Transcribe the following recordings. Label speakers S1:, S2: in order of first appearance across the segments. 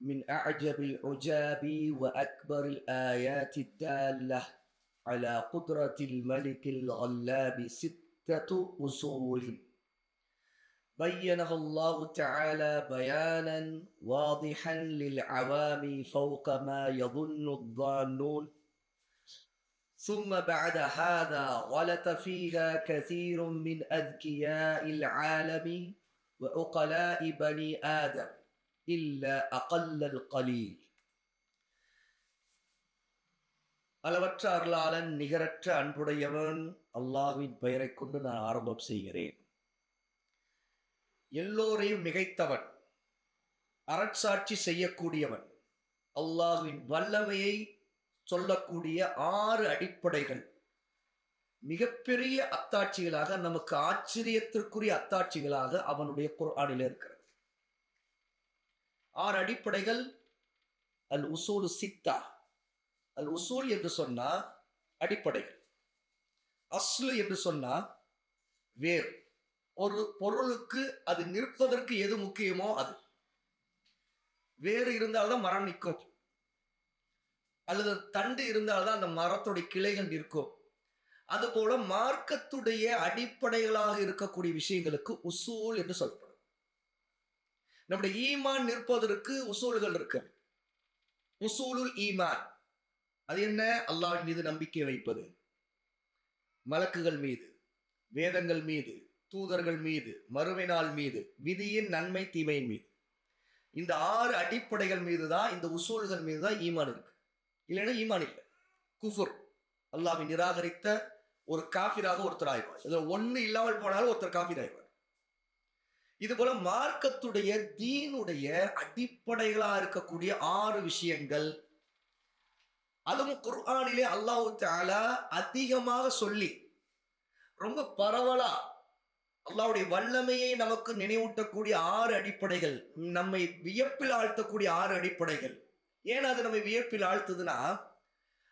S1: من أعجب العجاب وأكبر الآيات الدالة على قدرة الملك الغلاب ستة أصول بينها الله تعالى بيانا واضحا للعوام فوق ما يظن الظانون. ثم بعد هذا غلط فيها كثير من أذكياء العالم وعقلاء بني آدم إلا أقل القليل. அளவற்ற அருளாளன் நிகரற்ற அன்புடையவன் அல்லாஹ்வின் பெயரை கொண்டு நான் ஆரம்பம் செய்கிறேன். எல்லோரையும் மிகைத்தவன், அரட்சாட்சி செய்யக்கூடியவன், அல்லாஹ்வின் வல்லமையை சொல்லக்கூடிய 6 அடிப்படைகள் மிகப்பெரிய அத்தாட்சிகளாக, நமக்கு ஆச்சரியத்திற்குரிய அத்தாட்சிகளாக அவனுடைய குர்ஆனில் இருக்கிறது. 6 அடிப்படைகள். அல் உசூல் சித்தா. அல் உசூல் என்று சொன்னா அடிப்படைகள், அஸ்லு என்று சொன்னா வேர். ஒரு பொருளுக்கு அது நிற்பதற்கு எது முக்கியமோ அது. வேறு இருந்தால்தான் மரம் நிற்கும், அல்லது தண்டு இருந்தால்தான் அந்த மரத்துடைய கிளைகள் நிற்கும். அதுபோல மார்க்கத்துடைய அடிப்படைகளாக இருக்கக்கூடிய விஷயங்களுக்கு உசூல் என்று சொல்லப்படும். நம்முடைய ஈமான் நிற்பதற்கு உசூல்கள் இருக்கு. உசூலுல் ஈமான் அது என்ன? அல்லாஹ்வின் மீது நம்பிக்கை வைப்பது, மலக்குகள் மீது, வேதங்கள் மீது, தூதர்கள் மீது, மறுமை நாள் மீது, விதியின் நன்மை தீமையின் மீது. இந்த 6 அடிப்படைகள் மீது தான், இந்த உசூல்கள் மீது தான் ஈமான் இருக்கு. இல்லைன்னா ஈமான் இல்லை. குஃபுர், அல்லாஹ்வை நிராகரித்த ஒரு காஃபிராக ஒருத்தர் ஆயிடுவார். இதில் ஒன்று இல்லாமல் போனாலும் ஒருத்தர் காஃபிர் ஆயிடுவார். இது போல மார்க்கத்துடைய தீனுடைய அடிப்படைகளாக இருக்கக்கூடிய 6 விஷயங்கள், அதுவும் குர்ஆனிலே அல்லாஹ் தஆலா அதிகமாக சொல்லி ரொம்ப பரவலா அல்லாஹ்வுடைய வல்லமையை நமக்கு நினைவூட்டக்கூடிய 6 அடிப்படைகள், நம்மை வியப்பில் ஆழ்த்தக்கூடிய 6 அடிப்படைகள். ஏன் அது நம்மை வியப்பில் ஆழ்த்துதுன்னா,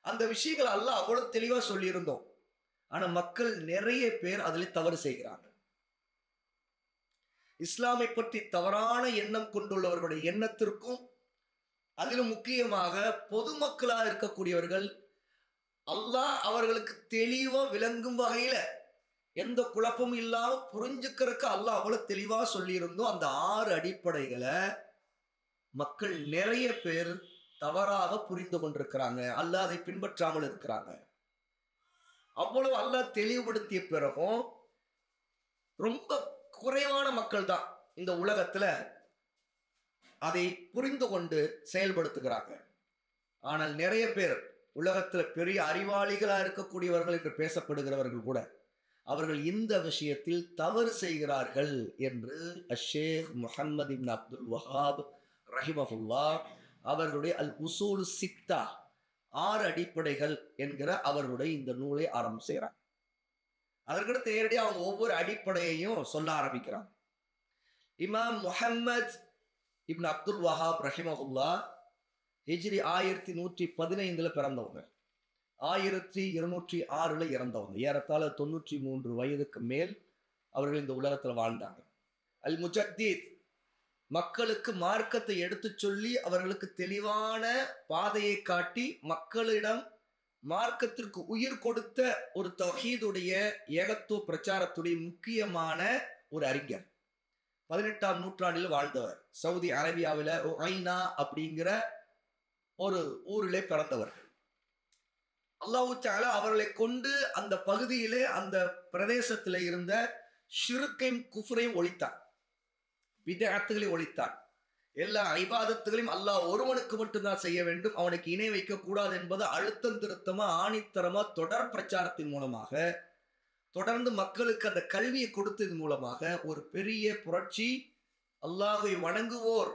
S1: அந்த விஷயங்கள் அல்லாஹ் அவ்வளவு தெளிவா சொல்லியிருந்தோம். ஆனா மக்கள் நிறைய பேர் அதில் தவறு செய்கிறாங்க. இஸ்லாமை பற்றி தவறான எண்ணம் கொண்டுள்ளவர்களுடைய எண்ணத்திற்கும், அதிலும் முக்கியமாக பொதுமக்களாக இருக்கக்கூடியவர்கள், அல்லாஹ் அவர்களுக்கு தெளிவா விளங்கும் வகையில எந்த குழப்பமும் இல்லாம புரிஞ்சுக்கிறதுக்கு அல்லாஹ் அவ்வளவு தெளிவா சொல்லியிருந்தோம். அந்த 6 அடிப்படைகளை மக்கள் நிறைய பேர் தவறாக புரிந்து கொண்டிருக்கிறாங்க, அல்லாஹ் அதை பின்பற்றாமல் இருக்கிறாங்க. அவ்வளவு அல்லாஹ் தெளிவுபடுத்திய பிறகும் ரொம்ப குறைவான மக்கள் தான் இந்த உலகத்துல அதை புரிந்து கொண்டு செயல்படுத்துகிறாங்க. ஆனால் நிறைய பேர் உலகத்துல பெரிய அறிவாளிகளா இருக்கக்கூடியவர்கள் என்று பேசப்படுகிறவர்கள் கூட அவர்கள் இந்த விஷயத்தில் தவறு செய்கிறார்கள் என்று ஷேக் முஹம்மது இப்னு அப்துல் வஹாப் ரஹிமஹுல்லாஹ் அவர்களுடைய அல் உசூல் சித்தா 6 அடிப்படைகள் என்கிற அவர்களுடைய இந்த நூலை ஆரம்பம் செய்கிறார். அதற்கடுத்து நேரடியாக அவங்க ஒவ்வொரு அடிப்படையையும் சொல்ல ஆரம்பிக்கிறாங்க. இமாம் முஹம்மது இப்னு அப்துல் வஹாப் ரஹிமஹுல்லாஹ் ஹிஜ்ரி 1115 பிறந்தவங்க, 1206 இறந்தவங்க. ஏறத்தாழ 93 வயதுக்கு மேல் அவர்கள் இந்த உலகத்தில் வாழ்ந்தாங்க. அல் முஜத்தீத், மக்களுக்கு மார்க்கத்தை எடுத்து சொல்லி அவர்களுக்கு தெளிவான பாதையை காட்டி மக்களிடம் மார்க்கத்திற்கு உயிர் கொடுத்த ஒரு தௌஹீதுடைய ஏகத்துவ பிரச்சாரத்துடைய முக்கியமான ஒரு அறிஞர். 18ஆம் நூற்றாண்டில் வாழ்ந்தவர். சவுதி அரேபியாவில் ஐனா அப்படிங்கிற ஒரு ஊரிலே பிறந்தவர்கள். அல்லாஹ் தஆலா அவர்களை கொண்டு அந்த பகுதியிலே, அந்த பிரதேசத்தில் இருந்த ஷிர்கையும் குஃப்ரையும் ஒழித்தார், பித்அத்துகளை ஒழித்தார். எல்லா இபாதத்துகளையும் அல்லாஹ் ஒருவனுக்கு மட்டும்தான் செய்ய வேண்டும், அவனுக்கு இணை வைக்கக்கூடாது என்பது அழுத்தம் திருத்தமா ஆணித்தரமா தொடர் பிரச்சாரத்தின் மூலமாக, தொடர்ந்து மக்களுக்கு அந்த கல்வியை கொடுத்ததன் மூலமாக ஒரு பெரிய புரட்சி. அல்லாஹை வணங்குவோர்,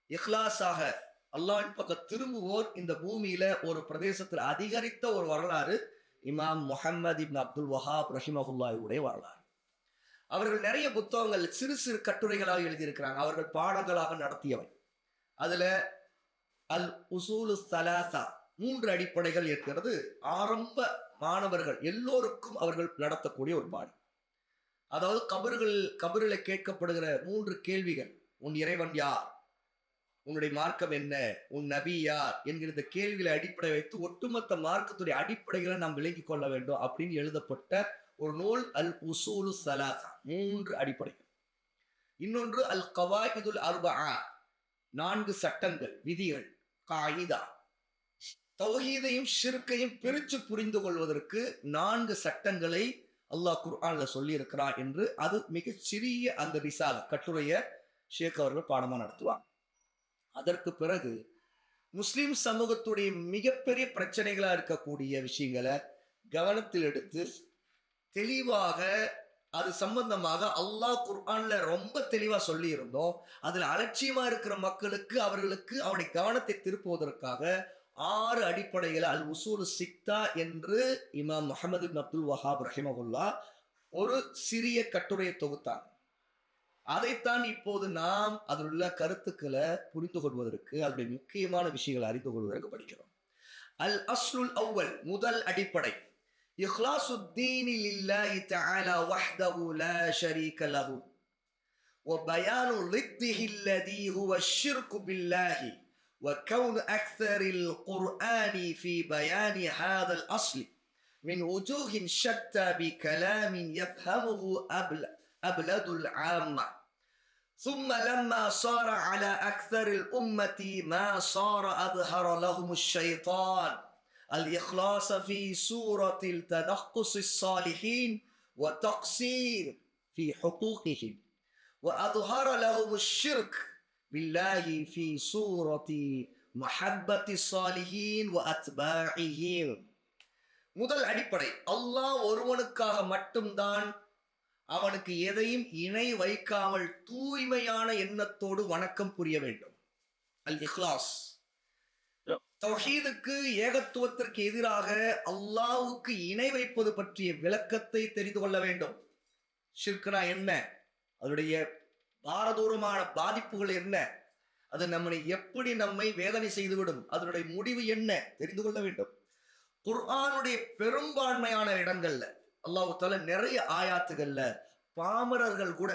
S1: இஹ்லாஸாக அல்லாஹ்வின் பக்கம் திரும்புவோர் இந்த பூமியில ஒரு பிரதேசத்தில் அதிகரித்த ஒரு வரலாறு இமாம் முஹம்மது இப்னு அப்துல் வஹாப் ரஹிமஹுல்லாஹுடைய வரலாறு. அவர்கள் நிறைய புத்தகங்கள், சிறு சிறு கட்டுரைகளாக எழுதியிருக்கிறாங்க. அவர்கள் பாடங்களாக நடத்தியவை. அதுல அல் உசூலு ஸலாஸா 3 அடிப்படைகள் இருக்கிறது. ஆரம்ப மாணவர்கள் எல்லோருக்கும் அவர்கள் நடத்தக்கூடிய ஒரு பாடம். அதாவது கபரில் கேட்கப்படுகிற 3 கேள்விகள். உன் இறைவன் யார்? உன்னுடைய மார்க்கம் என்ன, உன் நபி யார் என்கிற இந்த கேள்விகளை அடிப்படை வைத்து ஒட்டுமொத்த மார்க்கத்துடைய அடிப்படைகளை நாம் விளங்கிக் கொள்ள வேண்டும் அப்படின்னு எழுதப்பட்ட ஒரு நூல் அல் உசூலு ஸலாஸா, 3 அடிப்படைகள். இன்னொன்று அல் கவாயிதுல் அர்பஆ, 4 சட்டங்கள், விதிகள், காயிதா. தௌஹீதையும் ஷிர்கையும் பிரித்து புரிந்து கொள்வதற்கு 4 சட்டங்களை அல்லாஹ் குர்ஆன்ல சொல்லி இருக்கிறார் என்று அது மிகச் சிறிய அந்த ரிசால கட்டுரைய ஷேக் அவர்கள் பாடமா நடத்துவார். அதற்கு பிறகு முஸ்லிம் சமூகத்துடைய மிகப்பெரிய பிரச்சனைகளா இருக்கக்கூடிய விஷயங்களை கவனத்தில் எடுத்து தெளிவாக அது சம்பந்தமாக அல்லாஹ் குர்ஆன்ல ரொம்ப தெளிவா சொல்லி இருந்தோம். அதுல அலட்சியமா இருக்கிற மக்களுக்கு அவர்களுக்கு அவருடைய கவனத்தை திருப்புவதற்காக 6 அடிப்படைகளை அல் உசூல் சித்தா என்று இமாம் முஹம்மது இப்னு அப்துல் வஹாப் ரஹிமஹுல்லா ஒரு சிறிய கட்டுரையை தொகுத்தார். அதைத்தான் இப்போது நாம் அதில் உள்ள கருத்துக்களை புரிந்து கொள்வதற்கு, அதனுடைய முக்கியமான விஷயங்களை அறிந்து கொள்வதற்கு படிக்கிறோம். அல் அஸ்லுல் அவ்வல், முதல் அடிப்படை, இஹ்லாசுத்தீனி லில்லாஹி தஆலா வஹ்தஹு லா ஷரீக லஹு வ பயானு லித்திஹி அல்லதி ஹுவ அஷ்ஷிர்கு பில்லாஹி வ கௌனு அக்ஸரில் குர்ஆனி ஃபீ பயானி ஹாதல் அஸ்லி மின் வுஜூஹின் ஷத்தா பிகலாமின் யஃப்ஹமுஹு அப்லதுல் ஆம்ம. ثم لما صار على أكثر الأمة ما صار أظهر لهم الشيطان الإخلاص في سورة التنقص الصالحين وتقصير في حقوقهم وأظهر لهم الشرك بالله في سورة محبة الصالحين وأتباعهم. முதல் அடிப்படை, அல்லாஹ் ஒருவனுக்காக மட்டும்தான், அவனுக்கு எதையும் இணை வைக்காமல் தூய்மையான எண்ணத்தோடு வணக்கம் புரிய வேண்டும். அல் இஹ்லாஸ், தௌஹீதுக்கு ஏகத்துவத்திற்கு எதிராக அல்லாஹ்வுக்கு இணை வைப்பது பற்றிய விளக்கத்தை தெரிந்து கொள்ள வேண்டும். ஷிர்க்னா என்ன, அதனுடைய பாரதூரமான பாதிப்புகள் என்ன, அது நம்மை வேதனை செய்துவிடும், அதனுடைய முடிவு என்ன தெரிந்து கொள்ள வேண்டும். குர்ஆனுடைய பெரும்பான்மையான இடங்கள்ல அல்லாஹ் தஆலா நிறைய ஆயாத்துகள்ல பாமரர்கள் கூட,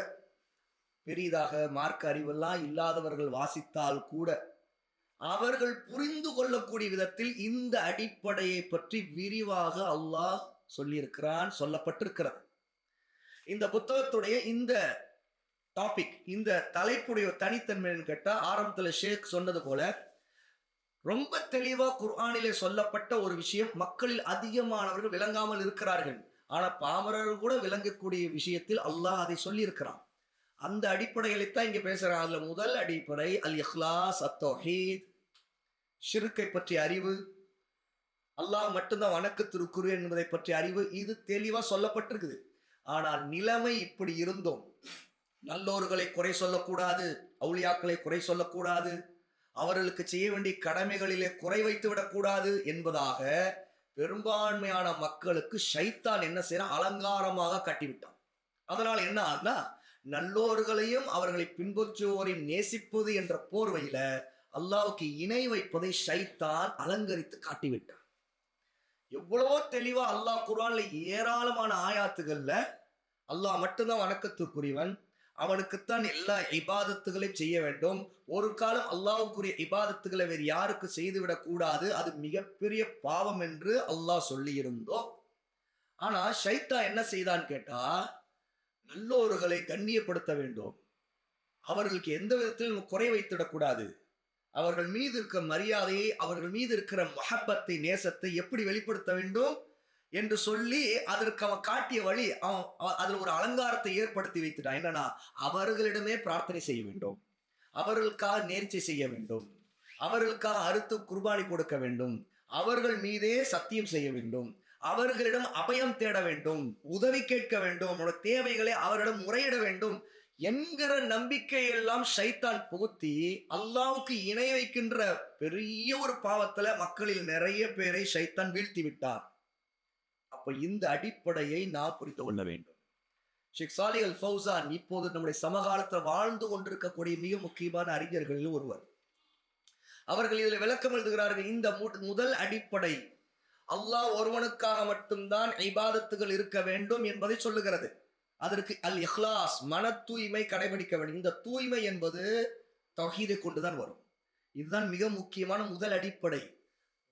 S1: பெரிதாக மார்க்க அறிவெல்லாம் இல்லாதவர்கள் வாசித்தால் கூட அவர்கள் புரிந்து கொள்ளக்கூடிய விதத்தில் இந்த அடிப்படையை பற்றி விரிவாக அல்லாஹ் சொல்லியிருக்கிறான், சொல்லப்பட்டிருக்கிறான். இந்த புத்தகத்துடைய இந்த டாபிக், இந்த தலைப்புடைய தனித்தன்மைன்னு கேட்டா, ஆரம்பத்தில் ஷேக் சொன்னது போல ரொம்ப தெளிவா குர்ஆனிலே சொல்லப்பட்ட ஒரு விஷயம் மக்களில் அதிகமானவர்கள் விளங்காமல் இருக்கிறார்கள். ஆனா பாமரர்கள் கூட விளங்கக்கூடிய விஷயத்தில் அல்லாஹ் அதை சொல்லி இருக்கிறான். அந்த அடிப்படையில்தான் இங்க பேசுறான். அதுல முதல் அடிப்படை அல் இஹ்லாஸ், அத்தௌஹீத், ஷிர்கை பற்றிய அறிவு, அல்லாஹ் மட்டும்தான் வணக்கத்திற்குரிய என்பதை பற்றிய அறிவு, இது தெளிவா சொல்லப்பட்டிருக்குது. ஆனால் நிலைமை இப்படி இருந்தோம், நல்லோர்களை குறை சொல்லக்கூடாது, அவுலியாக்களை குறை சொல்லக்கூடாது, அவர்களுக்கு செய்ய வேண்டிய கடமைகளிலே குறை வைத்து விடக்கூடாது என்பதாக பெரும்பான்மையான மக்களுக்கு ஷைத்தான் என்ன செய்யறான், அலங்காரமாக கட்டிவிட்டான். அதனால் என்ன ஆகுனா, நல்லோர்களையும் அவர்களை பின்பற்றுவோரையும் நேசிப்பது என்ற போர்வையில அல்லாஹ்வுக்கு இணை வைப்பதை ஷைத்தான் அலங்கரித்து காட்டிவிட்டான். எவ்வளவோ தெளிவா அல்லாஹ் குர்ஆன்ல ஏராளமான ஆயாத்துகள்ல அல்லாஹ் மட்டும்தான் வணக்கத்துக்குரியவன், அவனுக்குத்தான் எல்லா இபாதத்துகளையும் செய்ய வேண்டும், ஒரு காலம் அல்லாஹ்வுக்குரிய இபாதத்துகளை வேறு யாருக்கு செய்துவிடக் கூடாது, அது மிகப்பெரிய பாவம் என்று அல்லாஹ் சொல்லி இருந்தோம். ஆனா ஷைத்தான் என்ன செய்தான் கேட்டா, நல்லோர்களை கண்ணியப்படுத்த வேண்டும், அவர்களுக்கு எந்த விதத்திலும் குறை வைத்துவிடக்கூடாது, அவர்கள் மீது இருக்கிற மரியாதையை, அவர்கள் மீது இருக்கிற மஹப்பத்தை, நேசத்தை எப்படி வெளிப்படுத்த வேண்டும் என்று சொல்லி அதற்கு அவன் காட்டிய வழி, அதில் ஒரு அலங்காரத்தை ஏற்படுத்தி வைத்துட்டான். என்னன்னா, அவர்களிடமே பிரார்த்தனை செய்ய வேண்டும், அவர்களுக்காக நேர்ச்சை செய்ய வேண்டும், அவர்களுக்காக அறுத்து குர்பானி கொடுக்க வேண்டும், அவர்கள் மீதே சத்தியம் செய்ய வேண்டும், அவர்களிடம் அபயம் தேட வேண்டும், உதவி கேட்க வேண்டும், அவனோட தேவைகளை அவரிடம் முறையிட வேண்டும் என்கிற நம்பிக்கையெல்லாம் ஷைத்தான் புகுத்தி அல்லாஹ்வுக்கு இணை வைக்கின்ற பெரிய ஒரு பாவத்துல மக்களில் நிறைய பேரை ஷைத்தான் வீழ்த்தி விட்டார். அப்ப இந்த அடிப்படையை நான் புரிந்து கொள்ள வேண்டும். ஷேக் சாலிஹ் அல் ஃபௌசான் இப்போது நம்முடைய சமகாலத்தில் வாழ்ந்து கொண்டிருக்கக்கூடிய மிக முக்கியமான அறிஞர்களில் ஒருவர். அவர்கள் இதில் விளக்கம் எழுதுகிறார்கள். இந்த முதல் அடிப்படை அல்லாஹ் ஒருவனுக்காக மட்டும்தான் இபாதத்துகள் இருக்க வேண்டும் என்பதை சொல்லுகிறது. அதற்கு அல் இஹ்லாஸ், மன தூய்மை கடைபிடிக்க வேண்டும். இந்த தூய்மை என்பது தௌஹீதை கொண்டுதான் வரும். இதுதான் மிக முக்கியமான முதல் அடிப்படை.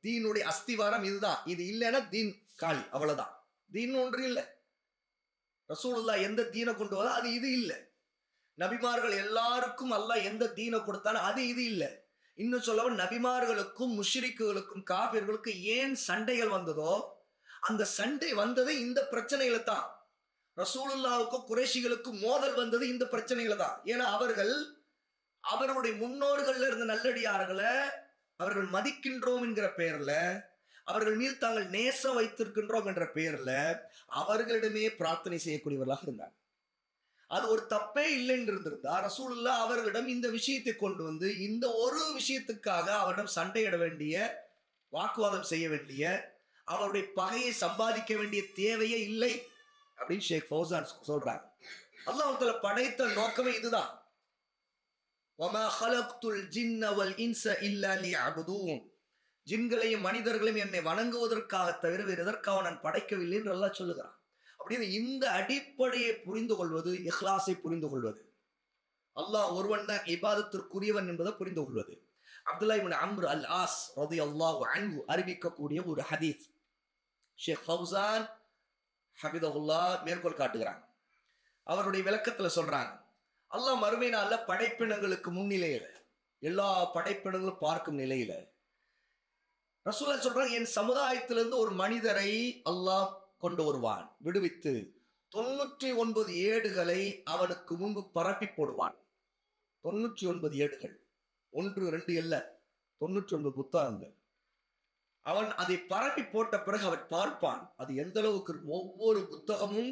S1: தீனுடைய அஸ்திவாரம் இதுதான். இது இல்லைன்னா தீன் காலி, அவ்வளவுதான். தீன் ஒன்று இல்லை. ரசூலுல்லாஹ் எந்த தீனை கொண்டு வர அது இது இல்லை. நபிமார்கள் எல்லாருக்கும் அல்லாஹ் எந்த தீனை கொடுத்தாலும் அது இது இல்லை. இன்னும் சொல்லவும் நபிமார்களுக்கும் முஷ்ரிக்குகளுக்கும் காபிர்களுக்கும் ஏன் சண்டைகள் வந்ததோ அந்த சண்டை வந்தது இந்த பிரச்சனையில தான். ரசூலுல்லாவுக்கும் குறைஷிகளுக்கும் மோதல் வந்தது இந்த பிரச்சனையில தான். ஏன்னா அவர்களுடைய முன்னோர்கள்ல இருந்த நல்லடியார்களை அவர்கள் மதிக்கின்றோம் என்கிற பெயர்ல, அவர்கள் மீது தாங்கள் நேசம் வைத்திருக்கின்றோம் என்ற பெயர்ல அவர்களிடமே பிரார்த்தனை செய்யக்கூடியவர்களாக இருந்தார். அது ஒரு தப்பே இல்லை என்று இருந்திருந்தா ரசூலுல்லாஹ் அவர்களிடம் இந்த விஷயத்தை கொண்டு வந்து இந்த ஒரு விஷயத்துக்காக அவரிடம் சண்டையிட வேண்டிய, வாக்குவாதம் செய்ய வேண்டிய, அவருடைய பகையை சம்பாதிக்க வேண்டிய தேவையே இல்லை அப்படின்னு ஷேக் ஃபௌசான் சொல்றாங்க. அல்லாஹ் தஆலா படைத்த நோக்கமே இதுதான். வமா ஹலக்துல் ஜின்ன வல் இன்ஸ இல்லா லியஅபுதூன். ஜின்களையும் மனிதர்களையும் என்னை வணங்குவதற்காக தவிர வேறு எதற்காக நான் படைக்கவில்லை என்று அல்லாஹ் சொல்லுகிறான். அப்படின்னு இந்த அடிப்படையை புரிந்து கொள்வது, இஹ்லாஸை புரிந்து கொள்வது, அல்லாஹ் ஒருவன் தான் இபாதத்திற்குரியவன் என்பதை புரிந்து கொள்வது. அப்துல்லா இப்னு அம்ர் அல் ஆஸ் ரலியல்லாஹு அன்ஹு அறிவிக்கக்கூடிய ஒரு ஹதீஸ் ஷேக் ஃபௌசான் ஹஃபிதஹுல்லாஹ் மேற்கோள் காட்டுகிறாங்க. அவருடைய விளக்கத்துல சொல்றாங்க, அல்லாஹ் மறுமை நாள்ல படைப்பினங்களுக்கு முன்னிலையில, எல்லா படைப்பினங்களும் பார்க்கும் நிலையில ரசூலுல்லாஹ் சொல்றாங்க, என் சமுதாயத்திலிருந்து ஒரு மனிதரை அல்லாஹ் கொண்டு வருவான், விடுவித்து 99 ஏடுகளை அவனுக்கு முன்பு பரப்பி போடுவான். 99 ஏடுகள், 1 2 அல்ல, 99 புத்தகங்கள். அவன் அதை பரப்பி போட்ட பிறகு அவன் பார்ப்பான் அது எந்த அளவுக்கு. ஒவ்வொரு புத்தகமும்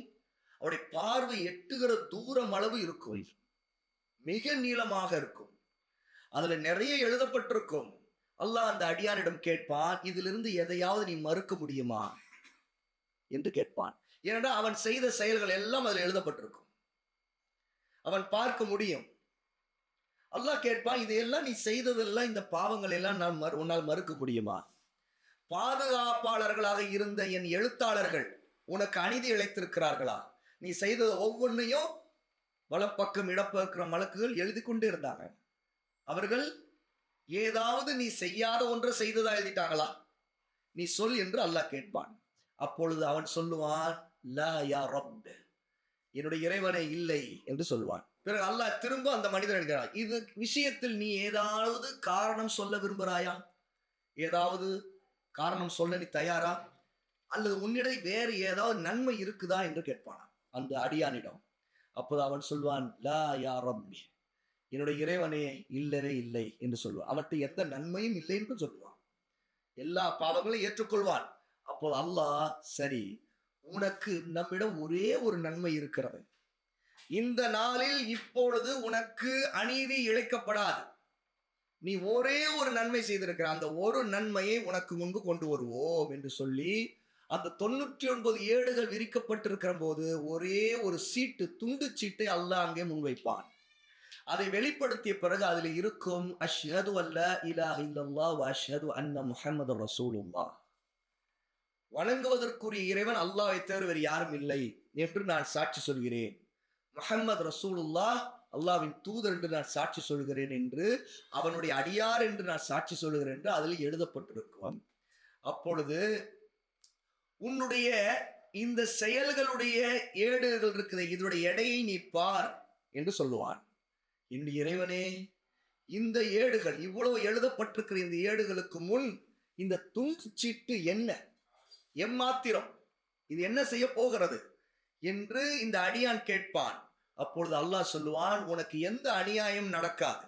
S1: அவருடைய பார்வை எட்டுகிற தூரம் அளவு இருக்கும், மிக நீளமாக இருக்கும். அதுல நிறைய எழுதப்பட்டிருக்கும். அல்லாஹ் அந்த அடியானிடம் கேட்பான், இதிலிருந்து எதையாவது நீ மறுக்க முடியுமா என்று கேட்பான். ஏனென்றால் அவன் செய்த செயல்கள் எல்லாம் அதில் எழுதப்பட்டிருக்கும், அவன் பார்க்க முடியும். அல்லாஹ் கேட்பான், இதையெல்லாம் நீ செய்ததெல்லாம், இந்த பாவங்கள் எல்லாம் உன்னால் மறுக்க முடியுமா? பாதுகாப்பாளர்களாக இருந்த என் எழுத்தாளர்கள் உனக்கு அநீதி இழைத்திருக்கிறார்களா? நீ செய்தது ஒவ்வொன்றையும் வலப்பக்கம் இடப்பக்கம் மலக்குகள் எழுதி கொண்டே இருந்தாங்க. அவர்கள் ஏதாவது நீ செய்யாத ஒன்றை செய்ததா எழுதிட்டாங்களா? நீ சொல் என்று அல்லாஹ் கேட்பான். அப்பொழுது அவன் சொல்லுவான், லா யா ரப், என்னுடைய இறைவனே இல்லை என்று சொல்வான். பிறகு அல்லாஹ் திரும்ப அந்த மனிதன் எழுதுகிறான், இது விஷயத்தில் நீ ஏதாவது காரணம் சொல்ல விரும்புகிறாயா? ஏதாவது காரணம் சொல்ல நீ தயாரா? அல்லது உன்னிடம் வேறு ஏதாவது நன்மை இருக்குதா என்று கேட்பான் அந்த அடியானிடம். அப்போது அவன் சொல்வான், லா யா ரப்பி, என்னுடைய இறைவனே இல்லவே இல்லை என்று சொல்வான். அவற்றை எந்த நன்மையும் இல்லை என்று சொல்லுவான். எல்லா பாவங்களையும் ஏற்றுக்கொள்வான். அப்போது அல்லாஹ், சரி, உனக்கு நம்மிடம் ஒரே ஒரு நன்மை இருக்கிறது, இந்த நாளில் இப்பொழுது உனக்கு அநீதி இழைக்கப்படாது, நீ ஒரே ஒரு நன்மை செய்திருக்கிற, அந்த ஒரு நன்மையை உனக்கு முன்பு கொண்டு வருவோம் என்று சொல்லி அந்த 99 ஏடுகள் விரிக்கப்பட்டிருக்கிற போது ஒரே ஒரு சீட்டு, துண்டு சீட்டை அல்லாஹ் அங்கே முன்வைப்பான். அதை வெளிப்படுத்திய பிறகு அதில் இருக்கும், அஷ்ஹது அல்லா இலாஹ இல்லல்லாஹ் வ அஷ்ஹது அன்ன முஹம்மதுர் ரசூலுல்லாஹ், வணங்குவதற்குரிய இறைவன் அல்லாஹ்வை தவிர வேறு யாரும் இல்லை என்று நான் சாட்சி சொல்கிறேன், முஹம்மது ரசூலுல்லாஹ் அல்லாஹ்வின் தூதர் என்று நான் சாட்சி சொல்கிறேன் என்று, அவனுடைய அடியார் என்று நான் சாட்சி சொல்கிறேன் என்று அதில் எழுதப்பட்டிருக்கும். அப்பொழுது உன்னுடைய இந்த செயல்களுடைய ஏடுகள் இருக்குது, இதனுடைய எடையை நீ பார் என்று சொல்லுவான். என் இறைவனே, இந்த ஏடுகள் இவ்வளவு எழுதப்பட்டிருக்கிற இந்த ஏடுகளுக்கு முன் இந்த துண்டு சீட்டு என்ன, எம்மாத்திரம், இது என்ன செய்ய போகிறது என்று இந்த அடியான் கேட்பான். அப்பொழுது அல்லாஹ் சொல்லுவான், உனக்கு எந்த அநியாயம் நடக்காது,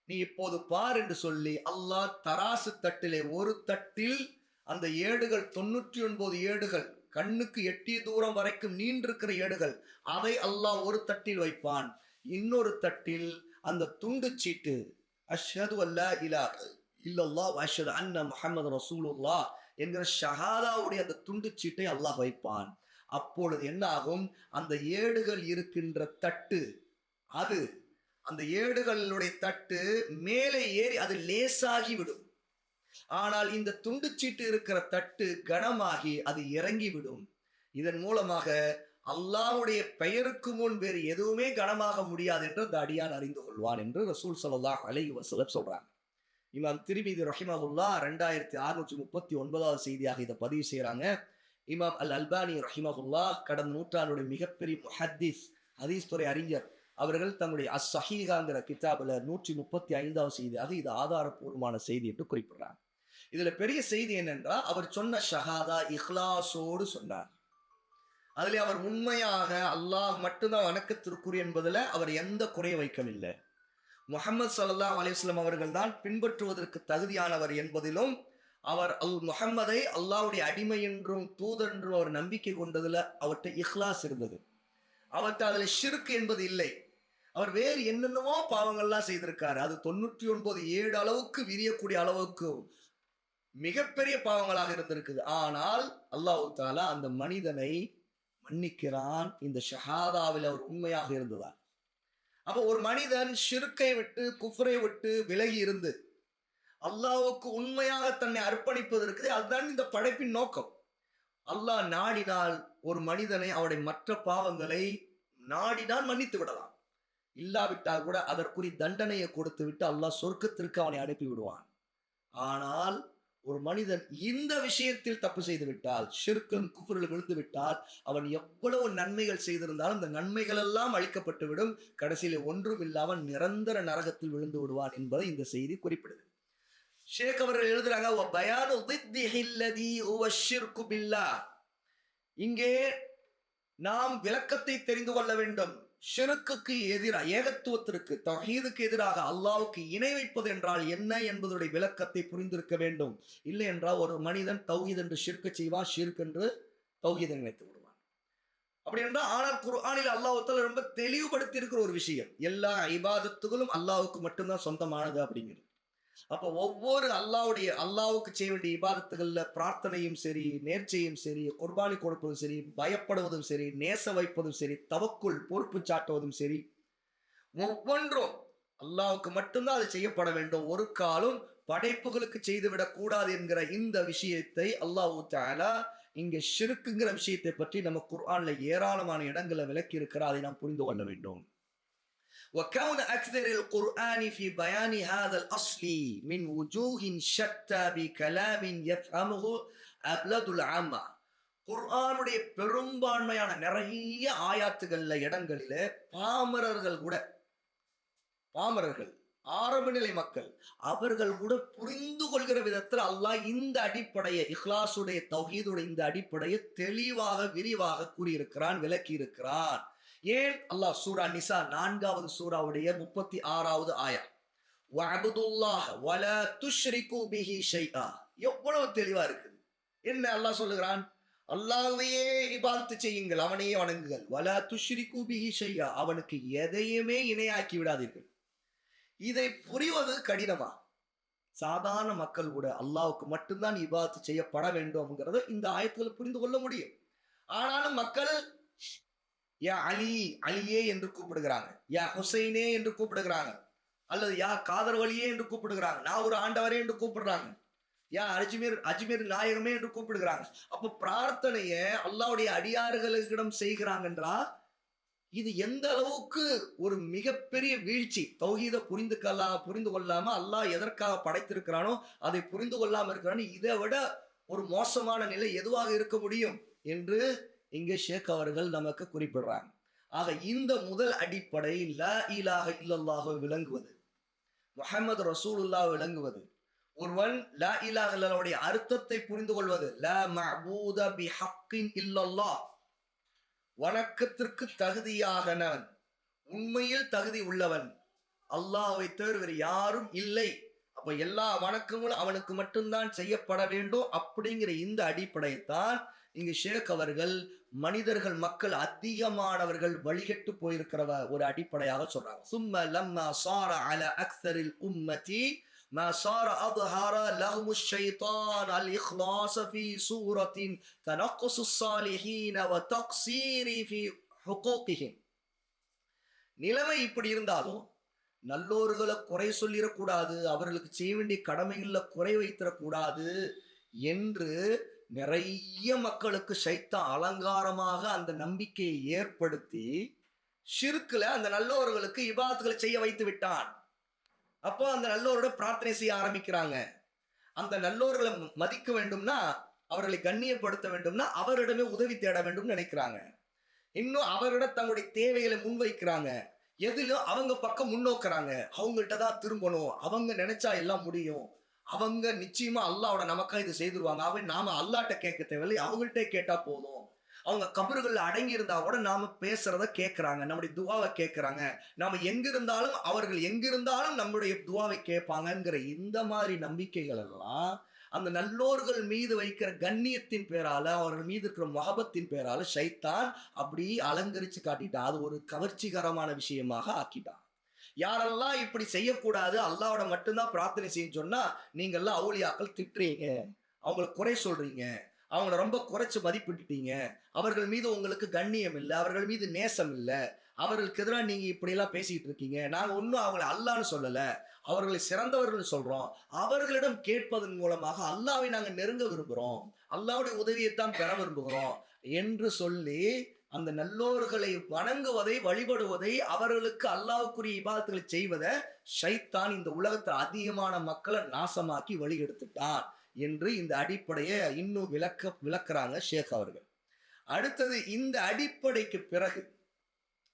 S1: நீ இப்போது பார் என்று சொல்லி அல்லாஹ் தராசு தட்டிலே ஒரு தட்டில் அந்த ஏடுகள், 99 ஏடுகள், கண்ணுக்கு எட்டிய தூரம் வரைக்கும் நீண்டிருக்கிற ஏடுகள், அதை அல்லாஹ் ஒரு தட்டில் வைப்பான். இன்னொரு தட்டில் அந்த துண்டு சீட்டு, அஷ்ஹது அல்லா இலாஹ இல்லல்லாஹ் வ அஷ்ஹது அன்ன முஹம்மது ரசூலுல்லாஹ் என்கிற ஷஹாதாவுடைய அந்த துண்டு சீட்டை அல்லாஹ் வைப்பான். அப்பொழுது என்ன ஆகும், அந்த ஏடுகள் இருக்கின்ற தட்டு, அது அந்த ஏடுகளுடைய தட்டு மேலே ஏறி அது லேசாகி விடும். ஆனால் இந்த துண்டு சீட்டு இருக்கிற தட்டு கனமாகி அது இறங்கிவிடும். இதன் மூலமாக அல்லாஹ்வுடைய பெயருக்கு முன் வேறு எதுவுமே கனமாக முடியாது என்று அந்த அடியான் அறிந்து கொள்வான் என்று ரசூல் ஸல்லல்லாஹு அலைஹி வஸல்லம் சொல்றாங்க. இமாம் திர்மிதி ரஹிமஹுல்லாஹ் 2639வது செய்தியாக இதை பதிவு செய்யறாங்க. இமாம் அல் அல்பானி ரஹிமஹுல்லாஹ் கடந்த நூற்றாண்டுடைய மிகப்பெரிய முஹத்திஸ், ஹதீஸ் துறை அறிஞர், அவர்கள் தங்களுடைய அஸ்ஸஹீஹாங்கிற கிதாபில் 135வது செய்தியாக இது ஆதாரப்பூர்வமான செய்தி என்று குறிப்பிடுறாங்க. இதுல பெரிய செய்தி என்னென்றால், அவர் சொன்ன ஷஹாதா இஹ்லாஸோடு சொன்னார். அதில் அவர் உண்மையாக அல்லாஹ் மட்டும்தான் வணக்கத்திற்குரிய என்பதில் அவர் எந்த குறை வைக்கவில்லை. முஹம்மது ஸல்லல்லாஹு அலைஹி வஸல்லம் அவர்கள் தான் பின்பற்றுவதற்கு தகுதியானவர் என்பதிலும், அவர் முஹம்மதை அல்லாஹ்வுடைய அடிமை என்றும் தூதர் என்றும் அவர் நம்பிக்கை கொண்டதுல அவர்கிட்ட இஹ்லாஸ் இருந்தது. அவர்கிட்ட அதுல ஷிர்க் என்பது இல்லை. அவர் வேறு என்னென்னவோ பாவங்கள்லாம் செய்திருக்காரு. அது 99 அளவுக்கு விரியக்கூடிய அளவுக்கு மிகப்பெரிய பாவங்களாக இருந்திருக்குது. ஆனால் அல்லாஹ் தஆலா அந்த மனிதனை மன்னிக்கிறான், இந்த ஷஹாதாவில் அவர் உண்மையாக இருந்ததால். அப்போ ஒரு மனிதன் ஷிர்க்கை விட்டு குஃப்ரை விட்டு விலகி இருந்து அல்லாஹ்வுக்கு உண்மையாக தன்னை அர்ப்பணிப்பது இருக்குது. அதுதான் இந்த படைப்பின் நோக்கம். அல்லாஹ் நாடினால் ஒரு மனிதனை அவருடைய மற்ற பாவங்களை நாடினால் மன்னித்து விடலாம். இல்லாவிட்டால் கூட அதற்குரிய தண்டனையை கொடுத்து விட்டு அல்லாஹ் சொர்க்கத்திற்கு அவனை அனுப்பி விடுவான். ஆனால் ஒரு மனிதன் இந்த விஷயத்தில் தப்பு செய்து விட்டால், ஷிர்க்கும் குஃப்ரில் விழுந்து விட்டால், அவன் எவ்வளவு நன்மைகள் செய்திருந்தாலும் இந்த நன்மைகள் எல்லாம் அழிக்கப்பட்டு விடும். கடைசியில் ஒன்றும் இல்லாமல் நிரந்தர நரகத்தில் விழுந்து விடுவான் என்பதை இந்த செய்தி குறிப்பிடுது. ஷேக் அவர்கள் எழுதுறாங்க, இங்கே நாம் விளக்கத்தை தெரிந்து கொள்ள வேண்டும். ஷிர்க்குக்கு எதிராக, ஏகத்துவத்திற்கு தௌஹீதுக்கு எதிராக அல்லாஹ்வுக்கு இணை வைப்பது என்றால் என்ன என்பதுடைய விளக்கத்தை புரிந்திருக்க வேண்டும். இல்லை என்றால் ஒரு மனிதன் தௌஹீத் என்று ஷிர்க் செய்வான், ஷிர்க் என்று தௌஹீதை நினைத்து விடுவான். அப்படி என்றால், ஆனால் குர்ஆனில் அல்லாஹ் தஆலா ரொம்ப தெளிவுபடுத்தி இருக்கிற ஒரு விஷயம், எல்லா இபாதத்துகளும் அல்லாஹ்வுக்கு மட்டும்தான் சொந்தமானது அப்படிங்கிறது. அப்போ ஒவ்வொரு அல்லாஹ்வுக்கு செய்ய வேண்டிய இபாதத்துகள்ல பிரார்த்தனையும் சரி, நேர்ச்சையும் சரி, குர்பானி கொடுப்பதும் சரி, பயப்படுவதும் சரி, நேச வைப்பதும் சரி, தவக்குள் பொறுப்பு சாட்டுவதும் சரி, ஒவ்வொன்றும் அல்லாஹ்வுக்கு மட்டும்தான் அது செய்யப்பட வேண்டும். ஒரு காலம் படைப்புகளுக்கு செய்துவிடக் கூடாது என்கிற இந்த விஷயத்தை அல்லாஹ் தஆலா இங்கே ஷிர்க்குங்கிற விஷயத்தை பற்றி நம்ம குர்ஆன்ல ஏராளமான இடங்களை விளக்கி இருக்கிறார். அதை நாம் புரிந்து கொள்ள வேண்டும். وكون أكثر القرآن في بيان هذا الأصل من وجوه شتى بكلام يفهمه أبلد العامة. குர்ஆனுடைய பெரும்பான்மையான நிறைய ஆயாத்துகள்ல இடங்களில பாமரர்கள் ஆரம்ப நிலை மக்கள் அவர்கள் கூட புரிந்து கொள்கிற விதத்தில் அல்லாஹ் இந்த அடிப்படையை, இஹ்லாசுடைய தௌஹீதுடைய இந்த அடிப்படையை தெளிவாக விரிவாக கூறியிருக்கிறான், விளக்கி இருக்கிறான். ஏன்? அல்லாஹ் சூரா நிசா 4வது சூராவுடைய 36வது ஆயா, வஅபுதுல்லாஹ் வலா துஷ்ரிகு பிஹி ஷைஆ, எவ்வளவு தெளிவா இருக்குது. என்ன அல்லாஹ் சொல்லுகிறான்? அல்லாஹ்வையே இபாதத் செய்யுங்கள், அவனையே வணங்குங்கள். வலா துஷ்ரிகு பிஹி ஷைஆ, அவனுக்கு எதையுமே இணையாக்கி விடாதீர்கள். இதை புரிவது கடினமா? சாதாரண மக்கள் கூட அல்லாஹ்வுக்கு மட்டும்தான் இபாதத் செய்யப்பட வேண்டும்ங்கிறத இந்த ஆயத்துல புரிந்து கொள்ள முடியும். ஆனாலும் மக்கள் யா அலி, அலியே என்று கூப்பிடுகிறாங்க, யா ஹுசைனே என்று கூப்பிடுகிறாங்க, அல்லது யா காதர்வலியே என்று கூப்பிடுகிறாங்க, நான் ஒரு ஆண்டவரே என்று கூப்பிடுறாங்க, யா அஜ்மீர் நாயகமே என்று கூப்பிடுகிறாங்க. அப்போ பிரார்த்தனைய அல்லாஹ்வுடைய அடியார்களிடம் செய்கிறாங்க என்றா இது எந்த அளவுக்கு ஒரு மிகப்பெரிய வீழ்ச்சி. தௌஹீதை புரிந்து கொள்ளாம அல்லாஹ் எதற்காக படைத்திருக்கிறானோ அதை புரிந்து கொள்ளாம இருக்கிறானோ இதை விட ஒரு மோசமான நிலை எதுவாக இருக்க முடியும் என்று இங்கே ஷேக் அவர்கள் நமக்கு குறிப்பிடுறாங்க. ஆக இந்த முதல் அடிப்படை லா இலாஹ இல்லல்லாஹ் விளங்குவது, முஹம்மது ரசூலுல்லாஹ் விளங்குவது, ஒருவன் லா இலாஹ இல்லல்லாஹ்வுடைய அர்த்தத்தை புரிந்து கொள்வது, லா மஅபூத பிஹக்கின் இல்லல்லாஹ், வணக்கத்திற்கு தகுதியானவன், உண்மையில் தகுதி உள்ளவன் அல்லாஹ்வை தவிர வேறு யாரும் இல்லை. அப்ப எல்லா வணக்கங்களும் அவனுக்கு மட்டும்தான் செய்யப்பட வேண்டும் அப்படிங்கிற இந்த அடிப்படையைத்தான் இங்கு ஷேக் அவர்கள் மனிதர்கள் மக்கள் அதிகமானவர்கள் வழிகட்டு போயிருக்கிற ஒரு அடிப்படையாக சொல்றாங்க. சும்ம லம்மா சார அல அக்ஸரில் உம்மதி ما صار أظهر لهم الشيطان الإخلاص في سورة تنقص الصالحين وتقصير في حقوقهم. நிலைமை இப்படி இருந்தாலும் நல்லோர்களை குறை சொல்லிடக்கூடாது, அவர்களுக்கு செய்ய வேண்டிய கடமைகளில் குறை வைத்திடக்கூடாது என்று நிறைய மக்களுக்கு ஷைத்தான் அலங்காரமாக அந்த நம்பிக்கையை ஏற்படுத்தி ஷிர்க்ல அந்த நல்லோர்களுக்கு இபாதத்துகளை செய்ய வைத்து விட்டான். அப்போ அந்த நல்லோரோட பிரார்த்தனை செய்ய ஆரம்பிக்கிறாங்க. அந்த நல்லோர்களை மதிக்க வேண்டும்னா, அவர்களை கண்ணியப்படுத்த வேண்டும்னா அவரிடமே உதவி தேட வேண்டும் நினைக்கிறாங்க. இன்னும் அவரிடம் தங்களுடைய தேவைகளை முன்வைக்கிறாங்க. எதிலும் அவங்க பக்கம் முன்னோக்குறாங்க. அவங்கள்ட்ட தான் திரும்பணும். அவங்க நினைச்சா எல்லாம் முடியும். அவங்க நிச்சயமா அல்லாஹ்வோட நமக்காக இது செய்துருவாங்க. நாம அல்லாஹ்ட்ட கேட்க தேவையில்லை. அவங்கள்ட்ட கேட்டா போதும். அவங்க கபறுகள்ல அடங்கி இருந்தா கூட நாம பேசுறத கேட்கறாங்க. நம்முடைய துவாவை கேட்கறாங்க. நாம எங்கிருந்தாலும் அவர்கள் எங்கிருந்தாலும் நம்முடைய துவாவை கேட்பாங்கங்கிற இந்த மாதிரி நம்பிக்கைகள் எல்லாம் அந்த நல்லோர்கள் மீது வைக்கிற கண்ணியத்தின் பேரால, அவர்கள் மீது இருக்கிற மஹபத்தின் பேரால ஷைத்தான் அப்படி அலங்கரிச்சு காட்டிட்டான். அது ஒரு கவர்ச்சிகரமான விஷயமாக ஆக்கிட்டான். யாரெல்லாம் இப்படி செய்யக்கூடாது, அல்லாஹ்வோட மட்டும்தான் பிரார்த்தனை செய்யணும்னு சொன்னா, நீங்க எல்லாம் அவுலியாக்கள் திட்டுறீங்க, அவங்களை குறை சொல்றீங்க, அவங்கள ரொம்ப குறைச்சு மதிப்பிட்டுட்டீங்க, அவர்கள் மீது உங்களுக்கு கண்ணியம் இல்லை, அவர்கள் மீது நேசம் இல்லை, அவர்களுக்கு எதிராக நீங்க இப்படி எல்லாம் பேசிட்டு இருக்கீங்க. நாங்க ஒன்றும் அவங்களை அல்லான்னு சொல்லல, அவர்களை சிறந்தவர்கள் சொல்றோம். அவர்களிடம் கேட்பதன் மூலமாக அல்லாவை நாங்கள் நெருங்க விரும்புகிறோம், அல்லாவுடைய உதவியைத்தான் பெற விரும்புகிறோம் என்று சொல்லி அந்த நல்லோர்களை வணங்குவதை, வழிபடுவதை, அவர்களுக்கு அல்லாஹ்வுக்குரிய இபாதத்துகளை செய்வதை ஷைத்தான் இந்த உலகத்தில் அதிகமான மக்களை நாசமாக்கி வழி எடுத்துட்டான் என்று இந்த அடிப்படையை இன்னும் விளக்குறாங்க ஷேக் அவர்கள். அடுத்தது இந்த அடிப்படைக்கு பிறகு,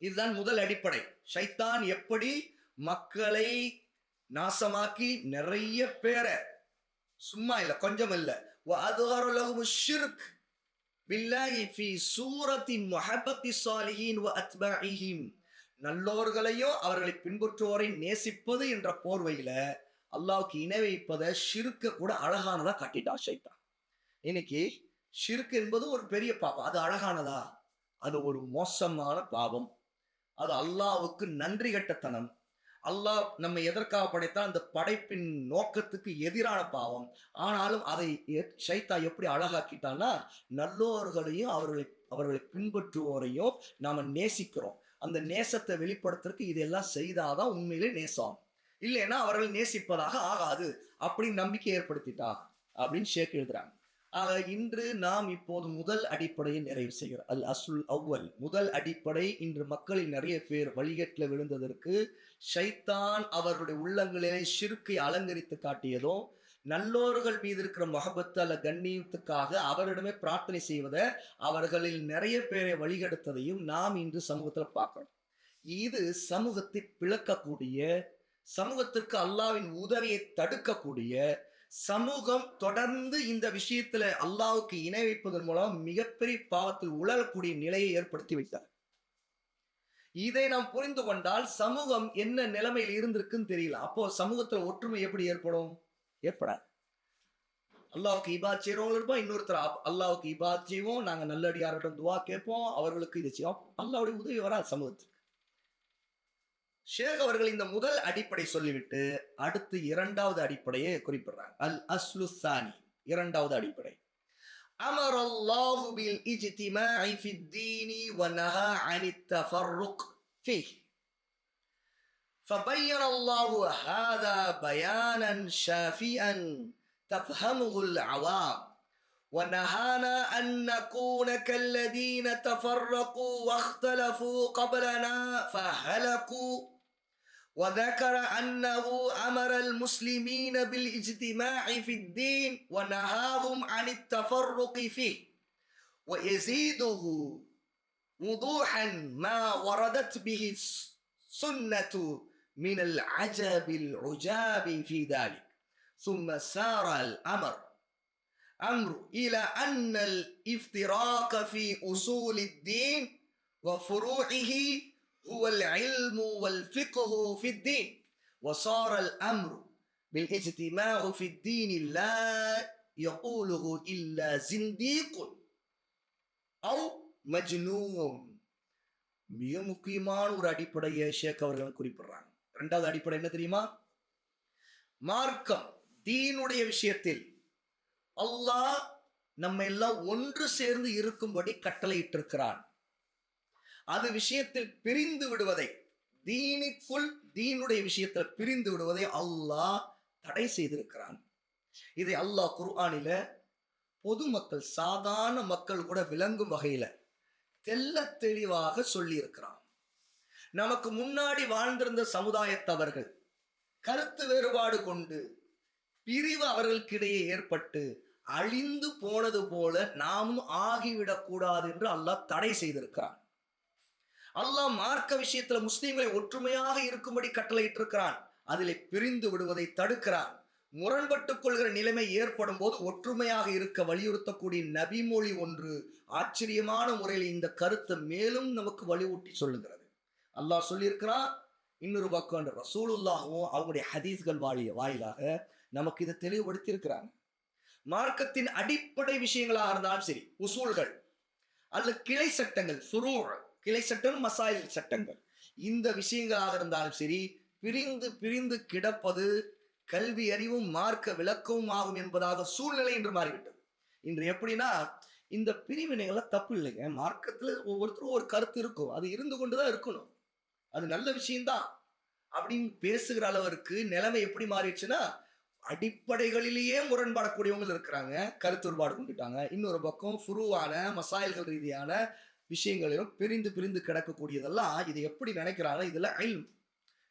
S1: இதுதான் முதல் அடிப்படை, ஷைத்தான் எப்படி மக்களை நாசமாக்கி நிறைய பேரை, சும்மா இல்ல கொஞ்சம் இல்ல, நல்லோர்களையும் அவர்களை பின்பற்றுவோரை நேசிப்பது என்ற போர்வையில அல்லாஹ்வுக்கு இணை வைப்பதை, ஷிர்க்க கூட அழகானதா காட்டிட்டா ஷைத்தான். இன்னைக்கு ஷிர்க் என்பது ஒரு பெரிய பாவம். அது அழகானதா? அது ஒரு மோசமான பாவம். அது அல்லாஹ்வுக்கு நன்றி கட்டத்தனம். அல்லாஹ் நம்ம எதற்காக படைத்தால் அந்த படைப்பின் நோக்கத்துக்கு எதிரான பாவம். ஆனாலும் அதை ஷைத்தான் எப்படி அழகாக்கிட்டான்னா, நல்லோர்களையும் அவர்களை பின்பற்றுவோரையும் நாம நேசிக்கிறோம். அந்த நேசத்தை வெளிப்படுத்துறதுக்கு இதெல்லாம் செய்தாதான் உண்மையிலே நேசம். இல்லைன்னா அவர்கள் நேசிப்பதாக ஆகாது அப்படின்னு நம்பிக்கை ஏற்படுத்திட்டா அப்படின்னு ஷேக் எழுதுறாங்க. ஆக இன்று நாம் இப்போது முதல் அடிப்படையை நிறைவு செய்கிறோம். அல் அஸ்லுல் அவ்வல், முதல் அடிப்படை. இன்று மக்களில் நிறைய பேர் வழிகட்டில் விழுந்ததற்கு ஷைத்தான் அவர்களுடைய உள்ளங்களிலே ஷிர்க்கை அலங்கரித்து காட்டியதும், நல்லோர்கள் மீது இருக்கிற மஹபத்து அல்ல கண்ணியத்துக்காக அவரிடமே பிரார்த்தனை செய்வதை அவர்களில் நிறைய பேரை வழிகெடுத்ததையும் நாம் இன்று சமூகத்தில் பார்க்கணும். இது சமூகத்தை பிளக்கக்கூடிய, சமூகத்திற்கு அல்லாஹ்வின் உதவியை தடுக்கக்கூடிய, சமூகம் தொடர்ந்து இந்த விஷயத்துல அல்லாஹ்வுக்கு இணை வைப்பதன் மூலம் மிகப்பெரிய பாவத்தில் உழலக்கூடிய நிலையை ஏற்படுத்தி வைத்தார். இதை நாம் புரிந்து கொண்டால் சமூகம் என்ன நிலைமையில் இருந்திருக்குன்னு தெரியல. அப்போ சமூகத்துல ஒற்றுமை எப்படி ஏற்படும்? ஏற்படாது. அல்லாஹ்வுக்கு இபாத் செய்யறவங்க இருப்போம், இன்னொருத்தர் அல்லாஹ்வுக்கு இபாத் செய்வோம், நாங்க நல்லடியார்களிடம் துவா கேட்போம், அவர்களுக்கு இதை செய்வோம். அல்லாஹ்வுடைய உதவி வராது சமூகத்துக்கு. ஷேக் அவர்கள் இந்த முதல் அடிப்படை சொல்லிவிட்டு அடுத்து இரண்டாவது அடிப்படையை குறிப்பிடுறாங்க. அல் அஸ்லு சானி, இரண்டாவது அடிப்படை. அமர் அல்லாஹு பில் இஜ்திமாஇ ஃபித் தீனி வ நஹா அனித் தஃபர்ருக் ஃபீஹ். فبين الله هذا بيانا شافيا تفهمه العوام ونهانا أن نكون كالذين تفرقوا واختلفوا قبلنا فهلكوا، وذكر أنه أمر المسلمين بالاجتماع في الدين ونهاهم عن التفرق فيه، ويزيده وضوحا ما وردت به السنة من العجب العجاب في ذلك. ثم سار الأمر إلى أن الافتراق في أصول الدين وفروعه هو العلم والفقه في الدين، وصار الأمر بالاجتماع في الدين لا يقوله إلا زنديق أو مجنون. மிக முக்கியமான ஒரு அடிப்படையை ஷேக் அவர்கள் குறிப்பிடுறாங்க. இரண்டாவது அடிப்படை என்ன தெரியுமா? மார்க்கம், தீனுடைய விஷயத்தில் அல்லாஹ் நம்ம எல்லாம் ஒன்று சேர்ந்து இருக்கும்படி கட்டளையிட்டிருக்கிறான். அது விஷயத்தில் பிரிந்து விடுவதை, தீனுக்குள் தீனுடைய விஷயத்தில் பிரிந்து விடுவதை அல்லாஹ் தடை செய்திருக்கிறான். இதை அல்லாஹ் குர்ஆனில பொதுமக்கள், சாதாரண மக்கள் கூட விளங்கும் வகையில தெல்ல தெளிவாக சொல்லி இருக்கிறான். நமக்கு முன்னாடி வாழ்ந்திருந்த சமுதாயத்தவர்கள் கருத்து வேறுபாடு கொண்டு பிரிவு அவர்களுக்கிடையே ஏற்பட்டு அழிந்து போனது போல நாமும் ஆகிவிடக் கூடாது என்று அல்லாஹ் தடை செய்திருக்கிறான். அல்லாஹ் மார்க்க விஷயத்துல முஸ்லிம்களை ஒற்றுமையாக இருக்கும்படி கட்டளையிட்டிருக்கிறான். அதிலே பிரிந்து விடுவதை தடுக்கிறான். முரண்பட்டுக் கொள்கிற நிலைமை ஏற்படும் போது ஒற்றுமையாக இருக்க வலியுறுத்தக்கூடிய நபிமொழி ஒன்று ஆச்சரியமான முறையில் இந்த கருத்தை மேலும் நமக்கு வலியூட்டி சொல்லுகிறது. அல்லாஹ் சொல்லியிருக்கிறான். இன்னொரு பக்கம் ரசூலுல்லாஹும் அவருடைய ஹதீஸ்கள் வாயிலாக நமக்கு இதை தெளிவுபடுத்தி இருக்கிறாங்க. மார்க்கத்தின் அடிப்படை விஷயங்களாக இருந்தாலும் சரி, உசூல்கள் அல்லது கிளை சட்டங்கள், கிளை சட்டம், மசாயில் சட்டங்கள், இந்த விஷயங்களாக இருந்தாலும் சரி, பிரிந்து கிடப்பது கல்வி அறிவும் மார்க்க விளக்கமும் ஆகும் என்பதாக சூழ்நிலை என்று மாறிவிட்டது. இன்று எப்படின்னா, இந்த பிரிவினைகளை தப்பு இல்லைங்க. மார்க்கத்துல ஒவ்வொருத்தரும் ஒரு கருத்து இருக்கும், அது இருந்து கொண்டுதான் இருக்கணும், அது நல்ல விஷயம்தான் அப்படின்னு பேசுகிற அளவிற்கு நிலைமை எப்படி மாறிடுச்சுன்னா, அடிப்படைகளிலேயே முரண்படக்கூடியவங்க இருக்கிறாங்க, கருத்து வேறுபாடு கொண்டுட்டாங்க. இன்னொரு பக்கம் ஃபுருவான மசாயல்கள் ரீதியான விஷயங்களிலும் பிரிந்து கிடக்கக்கூடியதெல்லாம் இது எப்படி நினைக்கிறாங்க, இதுல இல்ம்,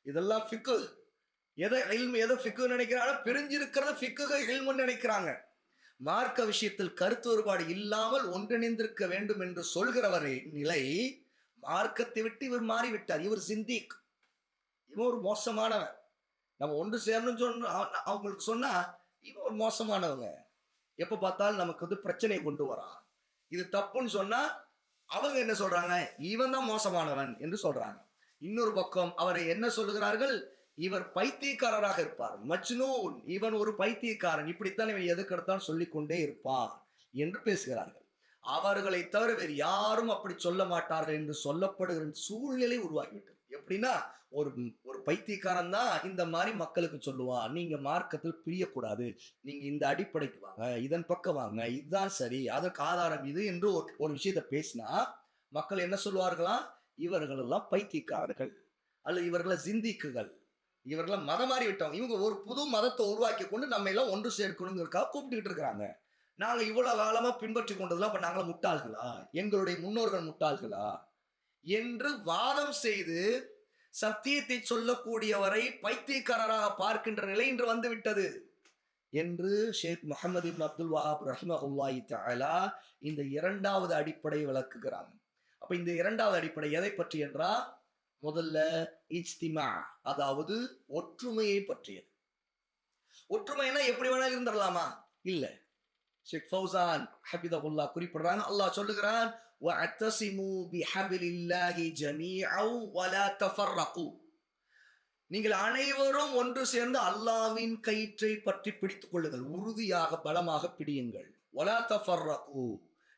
S1: இதெல்லாம் ஃபிக்கு. எதை இல்ம் எதை ஃபிக்கு நினைக்கிறாங்க, பிரிஞ்சிருக்கிறத ஃபிக்குக இல்முன்னு நினைக்கிறாங்க. மார்க்க விஷயத்தில் கருத்து வேறுபாடு இல்லாமல் ஒன்றிணைந்திருக்க வேண்டும் என்று சொல்கிறவரை நிலை மார்க்கத்தை விட்டு இவர் மாறிவிட்டார். இவர் சிந்திக், இவன் ஒரு மோசமானவன். நம்ம ஒன்று சேரணும்னு சொன்ன அவங்களுக்கு சொன்னா இவன் ஒரு மோசமானவங்க, எப்ப பார்த்தாலும் நமக்கு வந்து பிரச்சனை கொண்டு வரான், இது தப்புன்னு சொன்னா அவங்க என்ன சொல்றாங்க, இவன் தான் மோசமானவன் என்று சொல்றாங்க. இன்னொரு பக்கம் அவரை என்ன சொல்லுகிறார்கள், இவர் பைத்தியக்காரராக இருப்பார், மஜ்னூன், இவன் ஒரு பைத்தியக்காரன், இப்படித்தான் இவன் எதுக்கெடுத்தாலும் சொல்லிக்கொண்டே இருப்பான் என்று பேசுகிறார்கள். அவர்களை தவிர வேறு யாரும் அப்படி சொல்ல மாட்டார்கள் என்று சொல்லப்படுகிற சூழ்நிலை உருவாகிவிட்டது. எப்படின்னா, ஒரு பைத்தியக்காரன் தான் இந்த மாதிரி மக்களுக்கு சொல்லுவான், நீங்க மார்க்கத்தில் பிரியக்கூடாது, நீங்க இந்த அடிப்படைக்கு வாங்க, இதன் பக்கம் வாங்க, இதுதான் சரி, அதற்கு ஆதாரம் இது என்று ஒரு விஷயத்த பேசினா மக்கள் என்ன சொல்லுவார்களா, இவர்கள் எல்லாம் பைத்தியக்காரர்கள் அல்லது இவர்களை சிந்திக்குகள், இவர்களை மதம் மாறி விட்டவங்க, இவங்க ஒரு புது மதத்தை உருவாக்கி கொண்டு நம்ம எல்லாம் ஒன்று சேர்க்கணுங்கிறதுக்காக கூப்பிட்டுக்கிட்டு இருக்கிறாங்க. நாங்க இவ்வளவு காலமா பின்பற்றி கொண்டதெல்லாம் அப்ப நாங்கள முட்டாள்களா, எங்களுடைய முன்னோர்கள் முட்டாள்களா என்று வாதம் செய்து சத்தியத்தை சொல்லக்கூடியவரை பைத்தியக்காரராக பார்க்கின்ற நிலை இன்று வந்துவிட்டது என்று ஷேக் முஹம்மது இப்னு அப்துல் வஹாப் ரஹிமஹுல்லாஹி தஆலா இந்த இரண்டாவது அடிப்படை விளக்குகிறாங்க. அப்ப இந்த இரண்டாவது அடிப்படை எதை பற்றி என்றால், முதல்ல இஜ்திமா, அதாவது ஒற்றுமையை பற்றியது. ஒற்றுமைனா எப்படி வேணாலும் இருந்துடலாமா? இல்ல. ஷேக் ஃபௌசான் ஹபிதஹுல்லாஹ் குறிப்பிடுறாங்க, அல்லாஹ் சொல்லுகிறான், வஅத்தஸிமு பிஹபிலில்லாஹி ஜமீஅன் வலா தஃபர்ரகு, நீங்கள் அனைவரும் ஒன்று சேர்ந்து அல்லாஹ்வின் கயிற்றை பற்றி பிடித்துக் கொள்ளுங்கள், உறுதியாக பலமாக பிடியுங்கள், வலா தஃபர்ரகு,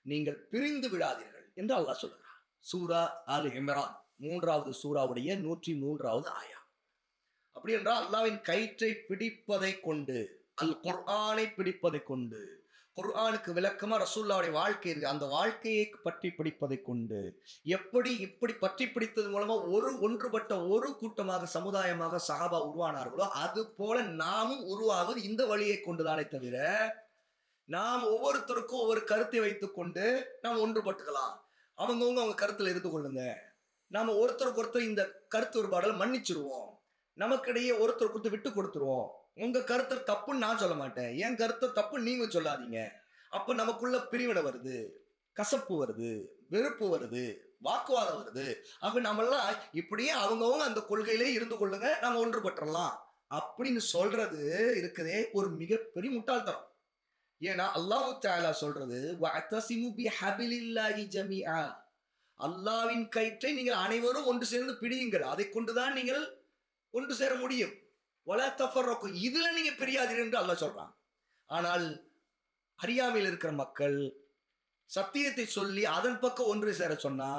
S1: நீங்கள் பிரிந்து விடாதீர்கள் என்று அல்லாஹ் சொல்லுகிறான். சூரா ஆல் இம்ரான் 3வது சூராவுடைய 103வது ஆயா. அப்படி என்றால் அல்லாஹ்வின் கயிற்றை பிடிப்பதை கொண்டு, அல் குர்ஆனை பிடிப்பதை கொண்டு, குர்ஆனுக்கு விளக்கமா ரசூலுல்லாஹ்வுடைய வாழ்க்கை இருக்கு, அந்த வாழ்க்கையை பற்றி பிடிப்பதை கொண்டு, எப்படி இப்படி பற்றி பிடித்தது மூலமா ஒன்றுபட்ட ஒரு கூட்டமாக சமுதாயமாக சஹாபா உருவானார்களோ அது போல நாமும் உருவாவது இந்த வழியை கொண்டுதானே தவிர, நாம் ஒவ்வொருத்தருக்கும் ஒவ்வொரு கருத்தை வைத்துக் கொண்டு நாம் ஒன்றுபட்டுக்கலாம், அவங்கவுங்க அவங்க கருத்துல இருந்து கொள்ளுங்க, நாம ஒருத்தருக்கு ஒருத்தர் இந்த கருத்து வேறுபாடுகளை மன்னிச்சிருவோம், நமக்கிடையே ஒருத்தருக்கு ஒருத்தர் விட்டு கொடுத்துருவோம், உங்க கருத்தை தப்புன்னு நான் சொல்ல மாட்டேன், என் கருத்தை தப்பு நீங்க சொல்லாதீங்க, அப்ப நமக்குள்ள பிரிவினை வருது, கசப்பு வருது, வெறுப்பு வருது, வாக்குவாதம் வருது. ஆக நம்மெல்லாம் இப்படியே அவங்கவுங்க அந்த கொள்கையிலே இருந்து கொள்ளுங்க, நம்ம ஒன்றுபட்டுறலாம் அப்படின்னு சொல்றது இருக்குதே ஒரு மிகப்பெரிய முட்டாள்தனம். ஏன்னா அல்லாஹ் தஆலா சொல்றது, வஅத்தஸிமு பிஹபிலில்லாஹி ஜமீஆ, அல்லாஹ்வின் கயிற்றை நீங்கள் அனைவரும் ஒன்று சேர்ந்து பிடியுங்கள், அதை கொண்டுதான் நீங்கள் ஒன்று சேர முடியும். வலா தஃபர்ரகு, இதுல நீங்க பிரியாதீர்கள் என்று அல்லாஹ் சொல்றான். ஆனால் அறியாமையில் இருக்கிற மக்கள் சத்தியத்தை சொல்லி அதன் பக்கம் ஒன்று சேர சொன்னா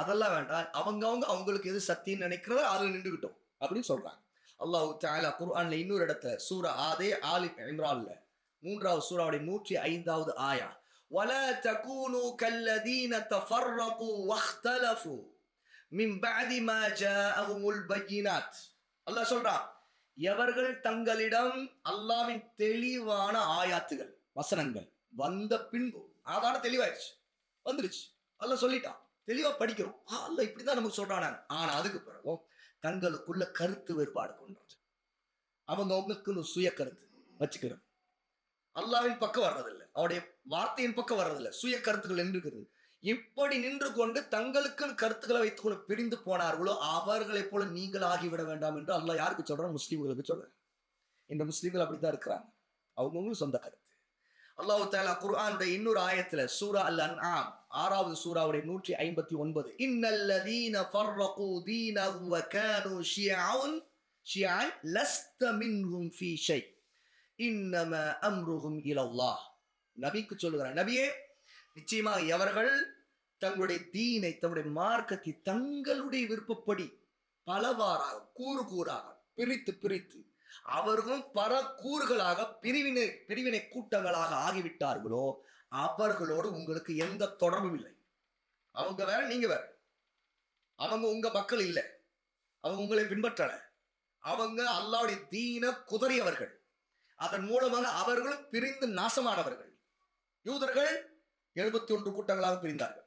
S1: அதெல்லாம் வேண்டாம், அவங்கவுங்க அவங்களுக்கு எது சத்தியம் நினைக்கிறதோ அதுல நின்றுகிட்டோம் அப்படின்னு சொல்றாங்க. அல்லாஹ் தஆலா குர்ஆன்ல இன்னொரு இடத்துல சூரா ஆல் இம்ரான்ல 3வது சூராவுடைய 105வது ஆயா, வலா தகூனு கல்லதீன தஃபர்ரகு வக்தலஃபு மின் பஅதி மா ஜாஅஹுமுல் பய்யினாத், அல்லாஹ் சொல்றான், எவர்கள் தங்களிடம் அல்லாஹ்வின் தெளிவான ஆயாத்துகள் வசனங்கள் வந்த பின்பு, ஆதார தெளிவாயிடுச்சு, வந்துருச்சு, அல்லாஹ் சொல்லிட்டான், தெளிவா படிக்கிறோம், அல்லாஹ் இப்படிதான் நமக்கு சொல்றான், ஆனா அதுக்கு பிறகு தங்களுக்குள்ள கருத்து வேறுபாடு கொண்டு அவங்களுக்குன்னு சுய கருத்து வச்சுக்கிறது. அல்லாஹ்வின் பக்கம் வர்றதில்லை, அவருடைய வார்த்தையின் பக்கம் வர்றதில்லை, சுய கருத்துக்கள் நின்றுக்கிறது. இப்படி நின்று கொண்டு தங்களுக்கு கருத்துக்களை வைத்துக் கொண்டு பிரிந்து போனார்களோ அவர்களைப் போல நீங்கள் ஆகிவிட வேண்டாம் என்று அல்லாஹ் யாருக்கு சொல்றான்? முஸ்லீம்களுக்கு சொல்றான். இந்த முஸ்லீம்கள் அப்படித்தான் இருக்கிறாங்க, அவங்களும் சொந்த கருத்து. அல்லாஹ் தஆலா குர்ஆனுடைய இன்னொரு ஆயத்துல சூரா அல் அன்ஆம் 6வது சூராவுடைய 159 இன்னல்லதீன ஃபர்ரகு தீனஹும் வ கானூ ஷியஅன் லஸ்த மின்ஹும் ஃபீ ஷை இன்னமா அம்ருஹும் இலல்லாஹ். நபிக்கு சொல்லுகிறார், நபியே நிச்சயமாக எவர்கள் தங்களுடைய தீனை தங்களுடைய மார்க்கத்தை தங்களுடைய விருப்பப்படி பலவாறாக கூறு கூறாக பிரித்து பிரித்து அவர்களும் பல கூறுகளாக பிரிவினை கூட்டங்களாக ஆகிவிட்டார்களோ அவர்களோடு உங்களுக்கு எந்த தொடர்பும் இல்லை. அவங்க வேற, நீங்க வேற. அவங்க உங்க மக்கள் இல்லை, அவங்க உங்களை பின்பற்றல. அவங்க அல்லாஹ்வுடைய தீன குதறியவர்கள், அதன் மூலமாக அவர்களும் பிரிந்து நாசமானவர்கள். யூதர்கள் 71 கூட்டங்களாக பிரிந்தார்கள்.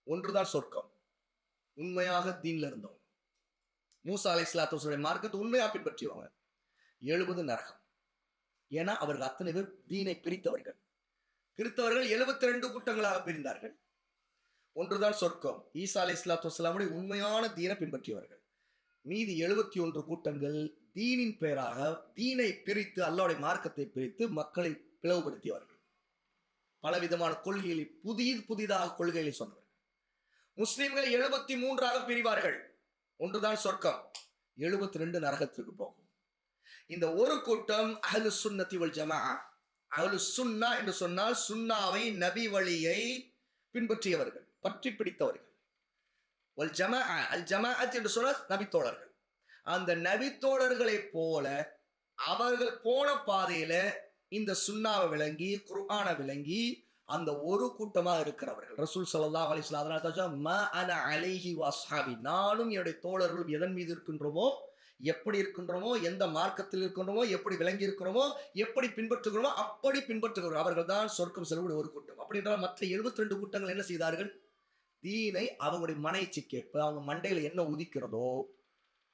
S1: ஒன்றுதான் சொர்க்கம், உண்மையாக தீன்ல இருந்தோம். மூசா அலைஹிஸ்ஸலாத்து வஸலாம் மார்க்கத்தை உண்மையா பின்பற்றியவங்க. 70 நரகம். ஏன்னா அவர்கள் அத்தனை பேர் தீனை பிரித்தவர்கள். கிறிஸ்தவர்கள் 72 கூட்டங்களாக பிரிந்தார்கள். ஒன்றுதான் சொர்க்கம், ஈசா அலைஹிஸ்ஸலாத்து வஸலாமுடைய உண்மையான தீனை பின்பற்றியவர்கள். மீதி 71 கூட்டங்கள் தீனின் பெயராக தீனை பிரித்து அல்லாஹ்வுடைய மார்க்கத்தை பிரித்து மக்களை பிளவுபடுத்தியவர்கள். பலவிதமான கொள்கைகளை புதிதாக கொள்கைகளை சொன்னவர்கள். முஸ்லிம்கள் 73ஆக பிரிவார்கள். ஒன்றுதான் சொர்க்கம், 72 நரகத்திற்கு போகும். இந்த ஒரு கூட்டம் அஹ்லு சுன்னத்தி வல் ஜமாஅ. அஹ்லு சுன்னா என்று சொன்னால் சுன்னாவை நபி வழியை பின்பற்றியவர்கள், பற்றி பிடித்தவர்கள். வல் ஜமாஅ, அல் ஜமாஅத் என்று சொன்னால் நபி தோழர்கள். அந்த நபி தோழர்களை போல அவர்கள் போன பாதையில இந்த சுன்னாவை விளங்கி குர்ஆனை விளங்கி அந்த ஒரு கூட்டமாக இருக்கிறவர்கள். ரசூல் ஸல்லல்லாஹு அலைஹி வஸல்லம் மா அன அலைஹி வஸ்ஹாபி, நானும் என்னுடைய தோழர்களும் எதன் மீது இருக்கின்றோமோ, எப்படி இருக்கின்றோமோ, எந்த மார்க்கத்தில் இருக்கின்றோமோ, எப்படி விளங்கி இருக்கிறோமோ, எப்படி பின்பற்றுகிறோமோ அப்படி பின்பற்றுகிறோம். அவர்கள் தான் சொர்க்கம் செல்லக்கூடிய ஒரு கூட்டம். அப்படி என்றால் மற்ற 72 கூட்டங்கள் என்ன செய்தார்கள்? தீனை அவங்களுடைய மனைச்சிக்கேற்ப அவங்க மண்டையில என்ன உதிக்கிறதோ,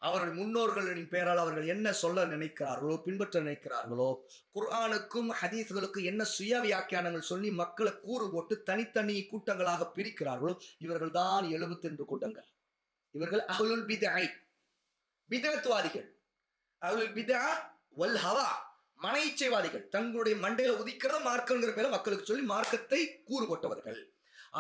S1: அவர்கள் முன்னோர்களின் பெயரால் அவர்கள் என்ன சொல்ல நினைக்கிறார்களோ, பின்பற்ற நினைக்கிறார்களோ, குர்ஆனுக்கும் ஹதீஸ்களுக்கும் என்ன சுய வியாக்கியானங்கள் சொல்லி மக்களை கூறு போட்டு தனித்தனி கூட்டங்களாக பிரிக்கிறார்களோ இவர்கள் தான் 72 கூட்டங்கள். இவர்கள் அஹ்லுல் பித்அ, பித்அத்வாதிகள். அஹ்லுல் பித்அ வல் ஹவா, மன இச்சைவாதிகள். தங்களுடைய மண்டையில உதிக்கிறத மார்க்கங்கிற பேர மக்களுக்கு சொல்லி மார்க்கத்தை கூறு போட்டவர்கள்.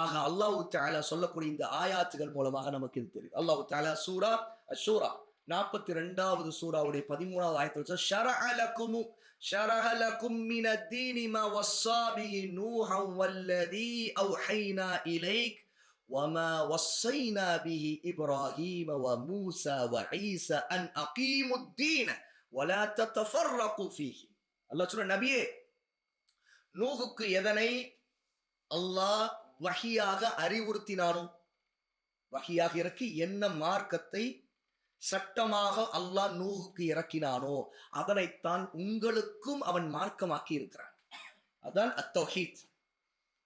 S1: ஆக அல்லாஹ் தஆலா சொல்லக்கூடிய இந்த ஆயாத்துகள் மூலமாக நமக்கு இது தெரியும். அல்லாஹ் தஆலா சூரா அஷூரா 42வது சூராவுடைய 13வது ஆயத்தில் ஷரஅ லகும் மினத் தீனி மா வஸ்ஸா பிஹி நூஹன் வல்லதீ அவ்ஹைனா இலைக் வமா வஸ்ஸைனா பிஹி இப்ராஹீம வ மூஸா வ ஈஸா அன் அகீமுத் தீன வலா ததஃபர்ரகு ஃபீஹி. அல்லாஹ் சொல்ற, நபியே நூஹுக்கு எதனை அல்லாஹ் வஹியாக அறிவுறுத்தினானோ, வஹியாக இறக்கி என்ன மார்க்கத்தை சட்டமாக அல்லாஹ் நூஹுக்கு இறக்கினானோ அதனைத்தான் உங்களுக்கும் அவன் மார்க்கமாக்கி இருக்கிறான். அதான் அத்தௌஹீத்,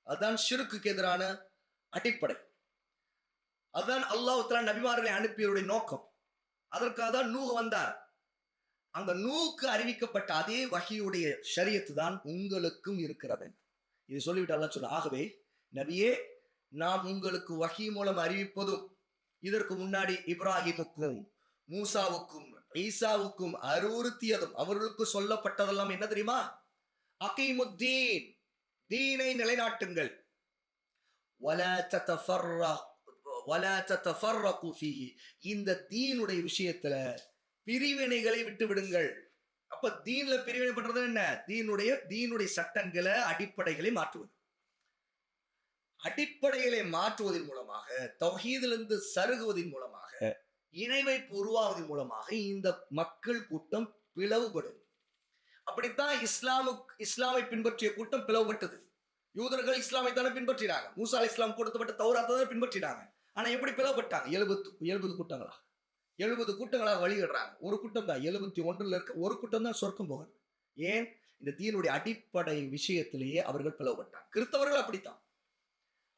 S1: அதான் ஷிர்க்குக்கு எதிரான அடிப்படை. அதான் அல்லாஹ் தஆலா நபிமார்களை அனுப்பியவருடைய நோக்கம். அதற்காக தான் நூஹ் வந்தார். அந்த நூஹுக்கு அறிவிக்கப்பட்ட அதே வஹியுடைய ஷரியத்து தான் உங்களுக்கும் இருக்கிறது. இது சொல்லிவிட்டு அல்லாஹ் சொல்ல, ஆகவே நபியே நாம் உங்களுக்கு வஹி மூலம் அறிவிப்பதும் இதற்கு முன்னாடி இப்ராஹிமுக்கும் மூசாவுக்கும் ஈசாவுக்கும் அறிவுறுத்தியதும் அவர்களுக்கு சொல்லப்பட்டதெல்லாம் என்ன தெரியுமா? அகீமுத்தீன், தீனை நிலைநாட்டுங்கள். வலா ததஃபர்ரகு ஃபீஹி, இந்த தீனுடைய விஷயத்துல பிரிவினைகளை விட்டு விடுங்கள். அப்ப தீன்ல பிரிவினை பண்றது என்ன? தீனுடைய சட்டங்களை அடிப்படைகளை மாற்றுவது. அடிப்படைகளை மாற்றுவதன் மூலமாக, தௌஹீதிலிருந்து சருகுவதன் மூலமாக, இணை வைப்பு உருவாவதன் மூலமாக இந்த மக்கள் கூட்டம் பிளவுபடும். அப்படித்தான் இஸ்லாமை பின்பற்றிய கூட்டம் பிளவுபட்டது. யூதர்கள் இஸ்லாமை தானே பின்பற்றினாங்க, மூசா அலைஹிஸ்ஸலாம் கொடுக்கப்பட்ட தௌராத்தை தானே பின்பற்றினாங்க. ஆனா எப்படி பிளவுபட்டாங்க? 70 கூட்டங்களாக 70 கூட்டங்களாக வழிகிடுறாங்க. ஒரு கூட்டம் தான் 71ல இருக்க ஒரு கூட்டம் தான் சொர்க்கம் போகிறது. ஏன்? இந்த தீனுடைய அடிப்படை விஷயத்திலேயே அவர்கள் பிளவுபட்டாங்க. கிறிஸ்தவர்கள் அப்படித்தான்.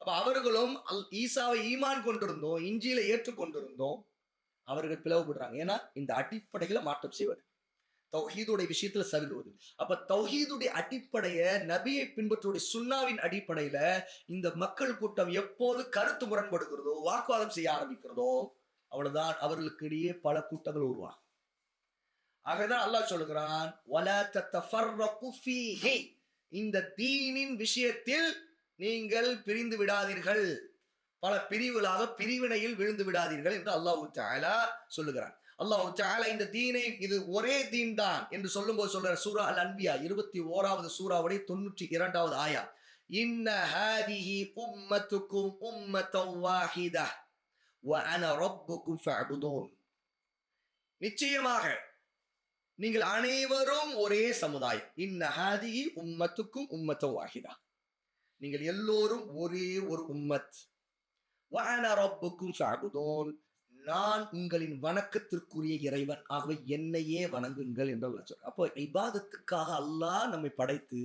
S1: அப்ப அவர்களும் ஈசாவை ஈமான் கொண்டிருந்தோம், இஞ்சியில ஏற்றுக்கொண்டிருந்தோம், அவர்கள் பிளவுபடுறாங்க. ஏன்னா இந்த அடிப்படைகளை மாற்றம் செய்வது. தௌஹீதுடைய விஷயத்துல சரிடுவது. அப்ப தௌஹீதுடைய அடிப்படையை நபியை பின்பற்றுடைய சுன்னாவின் அடிப்படையில இந்த மக்கள் கூட்டம் எப்போது கருத்து முரண்படுகிறதோ, வாக்குவாதம் செய்ய ஆரம்பிக்கிறதோ, அவ்வளவுதான் அவர்களுக்கு இடையே பல கூட்டங்கள் உருவாகும். ஆகதான் அல்லாஹ் சொல்லுகிறான், வலா தத்தஃபர்ரகு ஃபீஹி, இந்த தீனின் விஷயத்தில் நீங்கள் பிரிந்து விடாதீர்கள், பல பிரிவுகளாக பிரிவினையில் விழுந்து விடாதீர்கள் என்று அல்லாஹ் தஆலா சொல்லுகிறான். அல்லாஹ் தஆலா இந்த தீனை, இது ஒரே தீன் தான் என்று சொல்லும்போது சொல்ற சூரா அல் அன்பியா 21வது சூராவுடைய 92வது ஆயா, இன்ன ஹாதிஹி உம்மத்துக்கும் உம்மத்தன் வாஹிதா வ அன ரப்புக்கும் ஃபஅபுதூன், நிச்சயமாக நீங்கள் அனைவரும் ஒரே சமுதாயம். இன்ன ஹாதிஹி உம்மத்துக்கும் உம்மத்தன் வாஹிதா, நீங்கள் எல்லோரும் ஒரே ஒரு உம்மத். வ அன ரப்புக்கும் ஃபஅபுதூன், நான் உங்களின் வணக்கத்திற்குரிய இறைவன், ஆகவே என்னையே வணங்குங்கள் என்று அல்லாஹ் சொல்றார். அப்போ இபாதத்துக்காக அல்லாஹ் நம்மை படைத்து,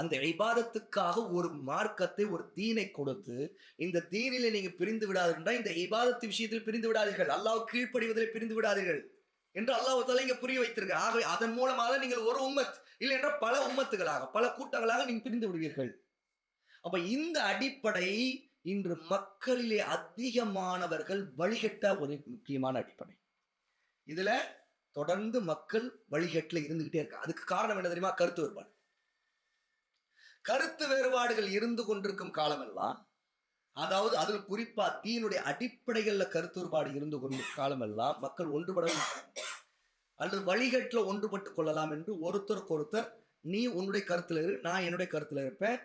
S1: அந்த இபாதத்துக்காக ஒரு மார்க்கத்தை, ஒரு தீனை கொடுத்து, இந்த தீனிலே நீங்க பிரிந்து விடாதீர்கள், இந்த இபாதத்து விஷயத்தில் பிரிந்து விடாதீர்கள், அல்லாஹ் கீழ்ப்படிவதில் பிரிந்து விடாதீர்கள் என்று அல்லாஹ் தஆலா இங்க புரிய வைத்திருக்க. ஆகவே அதன் மூலமாக நீங்கள் ஒரு உம்மத் இல்லை என்றால் பல உம்மத்துகளாக, பல கூட்டங்களாக நீங்க பிரிந்து விடுவீர்கள். அப்ப இந்த அடிப்படை இன்று மக்களிலே அதிகமானவர்கள் வழிகட்ட ஒரு முக்கியமான அடிப்படை. இதுல தொடர்ந்து மக்கள் வழிகட்டில் இருந்துகிட்டே இருக்காங்க. அதுக்கு காரணம் என்ன தெரியுமா? கருத்து வேறுபாடு. கருத்து வேறுபாடுகள் இருந்து கொண்டிருக்கும் காலமெல்லாம், அதாவது அதில் குறிப்பா தீனுடைய அடிப்படைகள்ல கருத்து வேறுபாடு இருந்து கொண்ட காலமெல்லாம் மக்கள் ஒன்றுபட அல்லது வழிகட்டில் ஒன்றுபட்டுக் கொள்ளலாம் என்று ஒருத்தருக்கு ஒருத்தர், நீ உன்னுடைய கருத்துல இரு, நான் என்னுடைய கருத்துல இருப்பேன்,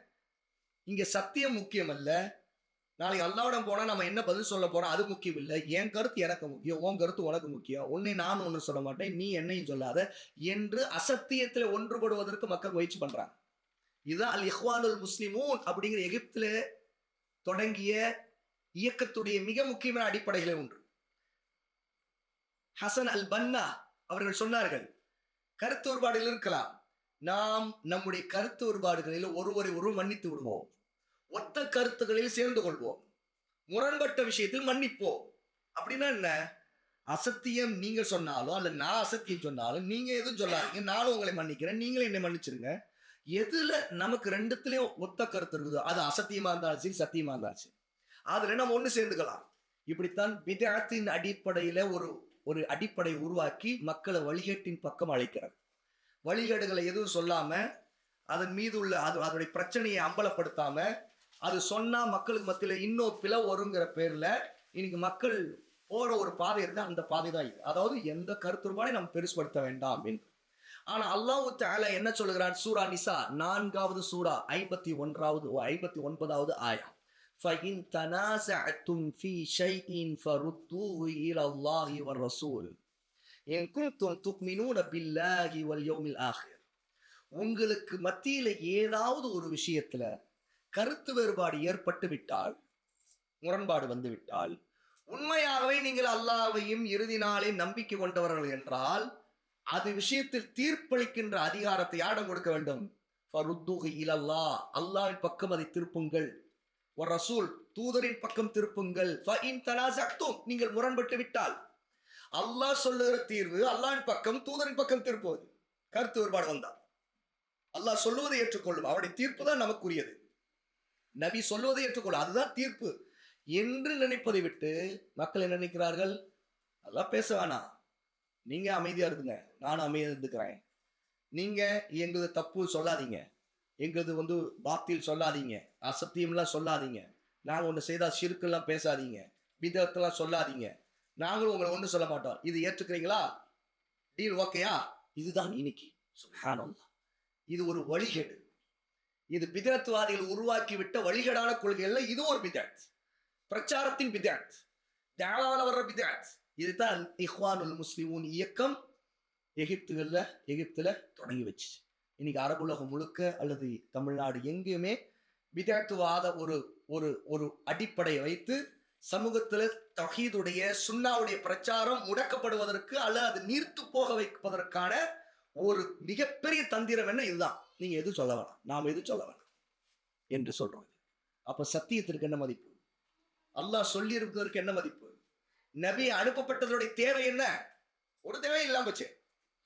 S1: இங்க சத்தியம் முக்கியம் அல்ல, நாளைக்கு அல்லாஹ்விடம் போனா நம்ம என்ன பதில் சொல்ல போறோம் அது முக்கியம் இல்லை, என் கருத்து எனக்கு முக்கியம், உன் கருத்து உனக்கு முக்கியம், உன்னை நான் ஒன்று சொல்ல மாட்டேன், நீ என்னையும் சொல்லாத என்று அசத்தியத்தில் ஒன்றுபடுவதற்கு மக்கள் முயற்சி பண்றாங்க. இதுதான் அல் இஹ்வானுல் முஸ்லிமூன் அப்படிங்கிற எகிப்தில் தொடங்கிய இயக்கத்துடைய மிக முக்கியமான அடிப்படைகளே ஒன்று. ஹசன் அல் பன்னா அவர்கள் சொன்னார்கள், கருத்து வேறுபாடுகள் இருக்கலாம், நாம் நம்முடைய கருத்து வேறுபாடுகளில் ஒருவரை ஒருவர் மன்னித்து விடுவோம், ஒத்த கருத்துக்களில் சேர்ந்து கொள்வோம், முரண்பட்ட விஷயத்தில் மன்னிப்போம். அப்படின்னா என்ன? அசத்தியம் நீங்க சொன்னாலும் அல்ல நான் அசத்தியம் சொன்னாலும் நீங்க எதுவும் சொல்லாதீங்க, நானும் உங்களை மன்னிக்கிறேன், நீங்களும் என்னை மன்னிச்சிருங்க. எதுல நமக்கு ரெண்டுத்திலையும் ஒத்த கருத்து இருக்குதோ, அது அசத்தியமா இருந்தாலும் சரி, சத்தியமா இருந்தாலும் சரி, அதுல நம்ம ஒண்ணு சேர்ந்துக்கலாம். இப்படித்தான் பிதஅத்தின் அடிப்படையில ஒரு அடிப்படை உருவாக்கி மக்களை வழிகேட்டின் பக்கம் அழைக்கிறது. வழிகேடுகளை எதுவும் சொல்லாம, அதன் மீது உள்ள அதனுடைய பிரச்சனையை அம்பலப்படுத்தாம, அது சொன்னா மக்களுக்கு மத்தியில இன்னொரு பிளவு வருங்கிற பேர்ல இன்னைக்கு மக்கள் போற ஒரு பாதை இருந்தா அந்த பாதை தான் இது. அதாவது எந்த கருத்துருபாடை நம்ம பெருசுபடுத்த வேண்டாம் என்று. ஆனா அல்லாஹ் தஆலா என்ன சொல்கிறான்? சூரா நிசா 4வது சூரா 59வது ஆயா, ஃபஇன் தனாஸஅதும் ஃபீ ஷைஇன் ஃபருத்தூஹு இலல்லாஹி வர்ரசூல் இன் குன்தும் துக்மினூன பில்லாஹி வல் யௌமில் ஆகிர். உங்களுக்கு மத்தியில ஏதாவது ஒரு விஷயத்துல கருத்து வேறுபாடு ஏற்பட்டு விட்டால், முரண்பாடு வந்து விட்டால், உண்மையாகவே நீங்கள் அல்லாஹ்வையும் இறுதி நாளில் நம்பிக்கை கொண்டவர்கள் என்றால், அது விஷயத்தில் தீர்ப்பளிக்கின்ற அதிகாரத்தை யாரிடம் கொடுக்க வேண்டும்? ஃபருத்தூஹு இலல்லாஹ், அல்லாஹ்வின் பக்கம் அதை திருப்புங்கள், ஒரு ரசூல் தூதரின் பக்கம் திருப்புங்கள். ஃபஇன் தனாஸஅதும், நீங்கள் முரண்பட்டு விட்டால், அல்லாஹ் சொல்லுகிற தீர்வு அல்லாஹ்வின் பக்கம் தூதரின் பக்கம் திருப்புவது. கருத்து வேறுபாடு வந்தால் அல்லாஹ் சொல்லுவதை ஏற்றுக்கொள்ளும், அவருடைய தீர்ப்பு தான் நமக்குரியது, நபி சொல்லுவதை ஏற்றுக்கொள்ளும், அதுதான் தீர்ப்பு என்று நினைப்பதை விட்டு மக்கள் என்ன நினைக்கிறார்கள்? அதெல்லாம் பேச வேணாம், நீங்க அமைதியா இருந்துங்க, நானும் அமைதியா இருந்துக்கிறேன், நீங்க எங்களது தப்பு சொல்லாதீங்க, எங்களது பாத்தில் சொல்லாதீங்க, அசத்தியம்லாம் சொல்லாதீங்க, நாங்கள் ஒன்று செய்தா ஷிர்க்கெல்லாம் பேசாதீங்க, பிதஅத்தெல்லாம் சொல்லாதீங்க, நாங்களும் உங்களை ஒன்றும் சொல்ல மாட்டோம், இது ஏற்றுக்கிறீங்களா? டீல் ஓகேயா? இதுதான் இன்னைக்கு. சுப்ஹானல்லாஹ், இது ஒரு வழிகேடு. இது பிதஅத்வாதிகள் உருவாக்கி விட்ட வழிகேடான கொள்கைகள்ல இது ஒரு பிதஅத், பிரச்சாரத்தின் பிதஅத், தாவால வர்ற பிதஅத். இதுதான் இஹ்வானுல் முஸ்லிமூன் இயக்கம் எகிப்துல தொடங்கி வச்சு இன்னைக்கு அரபுலகம் முழுக்க அல்லது தமிழ்நாடு எங்கேயுமே பிதஅத்வாத ஒரு அடிப்படையை வைத்து சமூகத்தில் தௌஹீதுடைய சுன்னாவுடைய பிரச்சாரம் முடக்கப்படுவதற்கு அல்லது அது நீர்த்து போக வைப்பதற்கான ஒரு மிகப்பெரிய தந்திரம் என்ன? இதுதான். நீங்க எதுவும் சொல்ல வேணாம், நாம் எதுவும் சொல்ல வேணாம் என்று சொல்றோம். அப்ப சத்தியத்திற்கு என்ன மதிப்பு? அல்லாஹ் சொல்லி இருப்பதற்கு என்ன மதிப்பு? நபி அனுப்பப்பட்டதனுடைய தேவை என்ன? ஒரு தேவை இல்லாம போச்சு.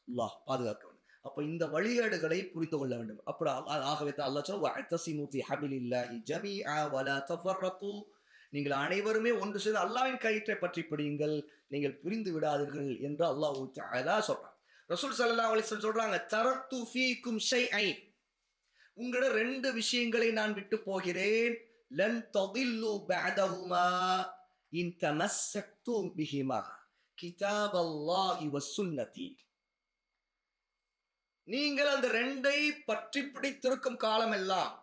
S1: அல்லாஹ் பாதுகாக்க வேண்டும். அப்ப இந்த வழிகேடுகளை புரிந்து கொள்ள வேண்டும். அப்படி ஆகவே தான் அல்லாஹ் சொல்ல வஅத்தஸிமு ஃபி ஹபிலில்லாஹி ஜமீஆ வலா தஃபர்ரகு, நீங்கள் அனைவருமே ஒன்று சேர்ந்து அல்லாஹ்வின் கயிற்றை பற்றி பிடியுங்கள், நீங்கள் பிரிந்து விடாதீர்கள் என்று அல்லாஹ் தஆலா சொல்றான். ரசூல் ஸல்லல்லாஹு அலைஹி வஸல்லம் சொல்றாங்க, தரத்து ஃபீக்கும் ஷைஐன், உங்களிடம் 2 விஷயங்களை நான் விட்டு போகிறேன். லன் ததில்லு பஅதஹுமா இன் தமஸ்ஸக்தும் பிஹிமா கிதாபல்லாஹி வஸ்ஸுன்னதி. நீங்கள் அந்த 2ஐ பற்றி பிடித்திருக்கும் காலமெல்லாம்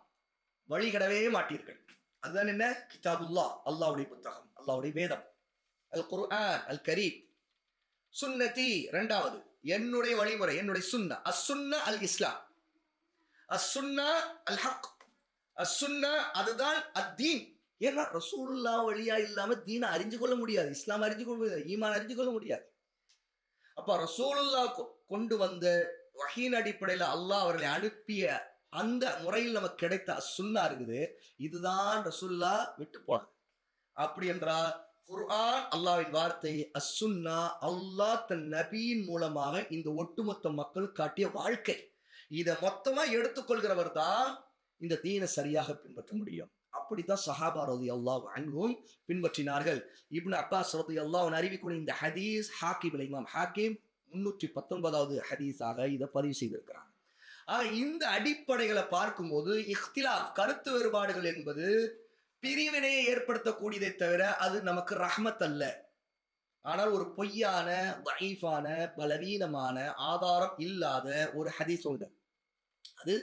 S1: வழிகடவே மாட்டீர்கள். அதுதான் என்ன? கிதாபுல்லாஹ், அல்லாஹ்வுடைய புத்தகம், அல்லாஹ்வுடைய வேதம், அல் குர்ஆன் அல் கரீம். சுன்னதி, 2வது என்னுடைய வழிமுறை, என்னுடைய சுன்னா. அஸ்ஸுன்னா அல் இஸ்லாம், அஸ்ஸுன்னா அல் ஹக், அஸ்ஸுன்னா அதுதான் அத்தீன். ஏன்னா ரசூலுல்லாஹ் வழியா இல்லாம தீனை அறிஞ்சு கொள்ள முடியாது, இஸ்லாம் அறிஞ்சு கொள்ள முடியாது, ஈமான் அறிஞ்சு கொள்ள முடியாது. அப்ப ரசூலுல்லாஹ் கொண்டு வந்த வஹீன் அடிப்படையில் அல்லாஹ் அவர்களை அனுப்பிய அந்த முறையில் நமக்கு கிடைத்த அஸ்ஸுன்னா இருக்குது, இதுதான் ரசூலுல்லாஹ் விட்டு போனாங்க. அப்படி என்றால் குர்ஆன் அல்லாஹ்வின் வார்த்தை, அஸ்ஸுன்னா அல்லாஹ் தன் நபியின் மூலமாக இந்த ஒட்டுமொத்த மக்களுக்கு காட்டிய வாழ்க்கை. இதை மொத்தமா எடுத்துக்கொள்கிறவர் தான் இந்த தீனை சரியாக பின்பற்ற முடியும். அப்படித்தான் சஹாபா ரலியல்லாஹு அன்ஹும் பின்பற்றினார்கள். இப்னு அப்பாஸ் ரலியல்லாஹு அன்ஹு அறிவிக்கூடிய இந்த ஹதீஸ் ஹாக்கிம், இமாம் ஹாக்கிம் 319வது ஹதீஸாக இதை பதிவு செய்திருக்கிறார். இந்த அடிப்படைகளை பார்க்கும்போது இஹ்திலாஃப், கருத்து வேறுபாடுகள் என்பது பிரிவினையை ஏற்படுத்தக்கூடியதை தவிர அது நமக்கு ரஹ்மத் அல்ல. ஆனால் ஒரு பொய்யான, தஈஃபான, பலவீனமான, ஆதாரம் இல்லாத ஒரு ஹதீஸ் சொல்லுது, அது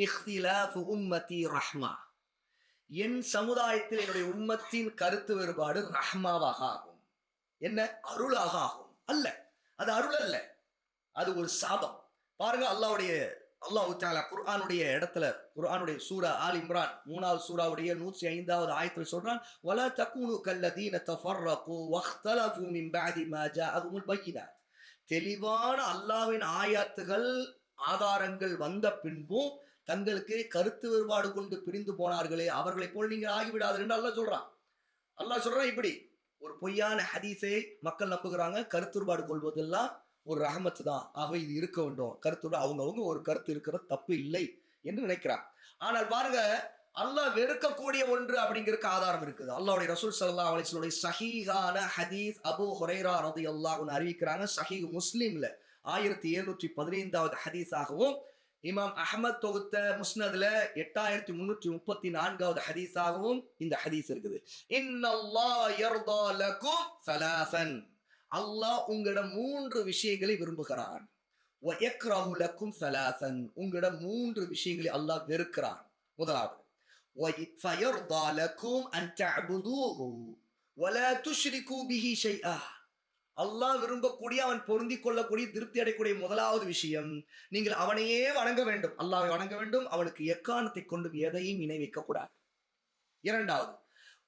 S1: இஹ்திலாஃபு உம்மதி ரஹ்மா, என் சமுதாயத்தில் என்னுடைய உம்மத்தின் கருத்து வேறுபாடு ரஹ்மாவாக ஆகும். என்ன? அருளாக ஆகும். அல்ல, அது அருள் அல்ல, அது ஒரு சாபம். பாருங்க, அல்லாஹ் தஆலா குர்ஆனுடைய இடத்துல, குர்ஆனுடைய சூரா ஆல் இம்ரான் 3வது சூராவுடைய 105வது ஆயத்தில் சொல்றான், வலா தகூனு கல்லதீன தஃபர்ரகு வக்தலஃபு மின் பஅதி மா ஜாஅஹுமுல் பய்யினாத். தெளிவான அல்லாஹ்வின் ஆயத்துகள், ஆதாரங்கள் வந்த பின்பும் தங்களுக்கு கருத்து வேறுபாடு கொண்டு பிரிந்து போனார்களே, அவர்களைப் போல் நீங்கள் ஆகிவிடாதீர்கள் என்று அல்லாஹ் சொல்றான். இப்படி ஒரு பொய்யான ஹதீஸை மக்கள் நம்புகிறாங்க. கருத்து வேறுபாடு கொள்வதெல்லாம் ஒரு ரஹமத்து தான், ஆக இது இருக்க வேண்டும். கருத்தோட அவங்கவுங்க ஒரு கருத்து இருக்கிறது தப்பு இல்லை என்று நினைக்கிறார். ஆனால் பாருங்க, அல்லாஹ் வெறுக்கக்கூடிய ஒன்று அப்படிங்கிறதுக்கு ஆதாரம் இருக்குது. அல்லாஹ்வுடைய ரசூல் ஸல்லல்லாஹு அலைஹி வஸல்லம் சஹீஹான ஹதீஸ் அபூ ஹுரைரா ரலியல்லாஹு அன்ஹு அறிவிக்கிறாங்க. சஹீஹ் முஸ்லிம்ல 1715வது ஹதீஸாகவும், இமாம் அஹ்மத் தொகுத்த முஸ்னதுல 8334வது ஹதீஸாகவும் இந்த ஹதீஸ் இருக்குது. இன்னல்லாஹ் யர்தா லகும் ஸலாஸன், அல்லாஹ் உங்களிடம் 3 விஷயங்களை விரும்புகிறான். வ யக்ரஹு லகும் ஸலாஸன், உங்களிடம் 3 விஷயங்களை அல்லாஹ் வெறுக்கிறான். முதலாவது, வ ஃபயர்தா லகும் அன் தஅபுதூஹு வ லா துஷ்ரிகு பிஹி ஷைஆ, அல்லாஹ் விரும்பக்கூடிய, அவன் பொருந்திக் கொள்ளக்கூடிய, திருப்தி அடையக்கூடிய முதலாவது விஷயம், நீங்கள் அவனையே வணங்க வேண்டும், அல்லாஹ்வை வணங்க வேண்டும், அவனுக்கு எக்காரணத்தை கொண்டு எதையும் இணை வைக்கக்கூடாது. இரண்டாவது,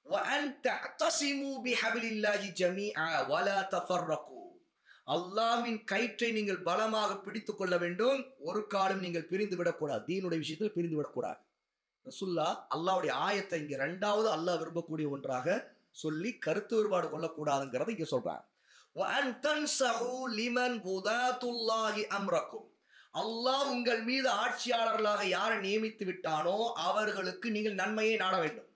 S1: وَأَن تَعْتَصِمُوا بِحَبْلِ اللَّهِ جَمِيعًا وَلَا تَفَرَّقُوا, அல்லாஹ்வின் கயிற்றை நீங்கள் பலமாக பிடித்துக் கொள்ள வேண்டும், ஒரு காலம் நீங்கள் பிரிந்து விடக்கூடாது, தீனுடைய விஷயத்தில் பிரிந்து விடக்கூடாது. ரசூலுல்லாஹ் அல்லாஹ்வுடைய ஆயத்தை இங்க 2வது அல்லாஹ் விரும்பக்கூடிய ஒன்றாக சொல்லி கருத்து வேறுபாடு கொள்ளக்கூடாதுங்கிறத இங்க சொல்றாங்க. وَأَن تَنْصَحُوا لِمَنْ وُلَاةُ اللَّهِ أَمْرَكُمْ, அல்லாஹ் உங்கள் மீது ஆட்சியாளர்களாக யாரை நியமித்து விட்டானோ அவர்களுக்கு நீங்கள் நன்மையை நாட வேண்டும்,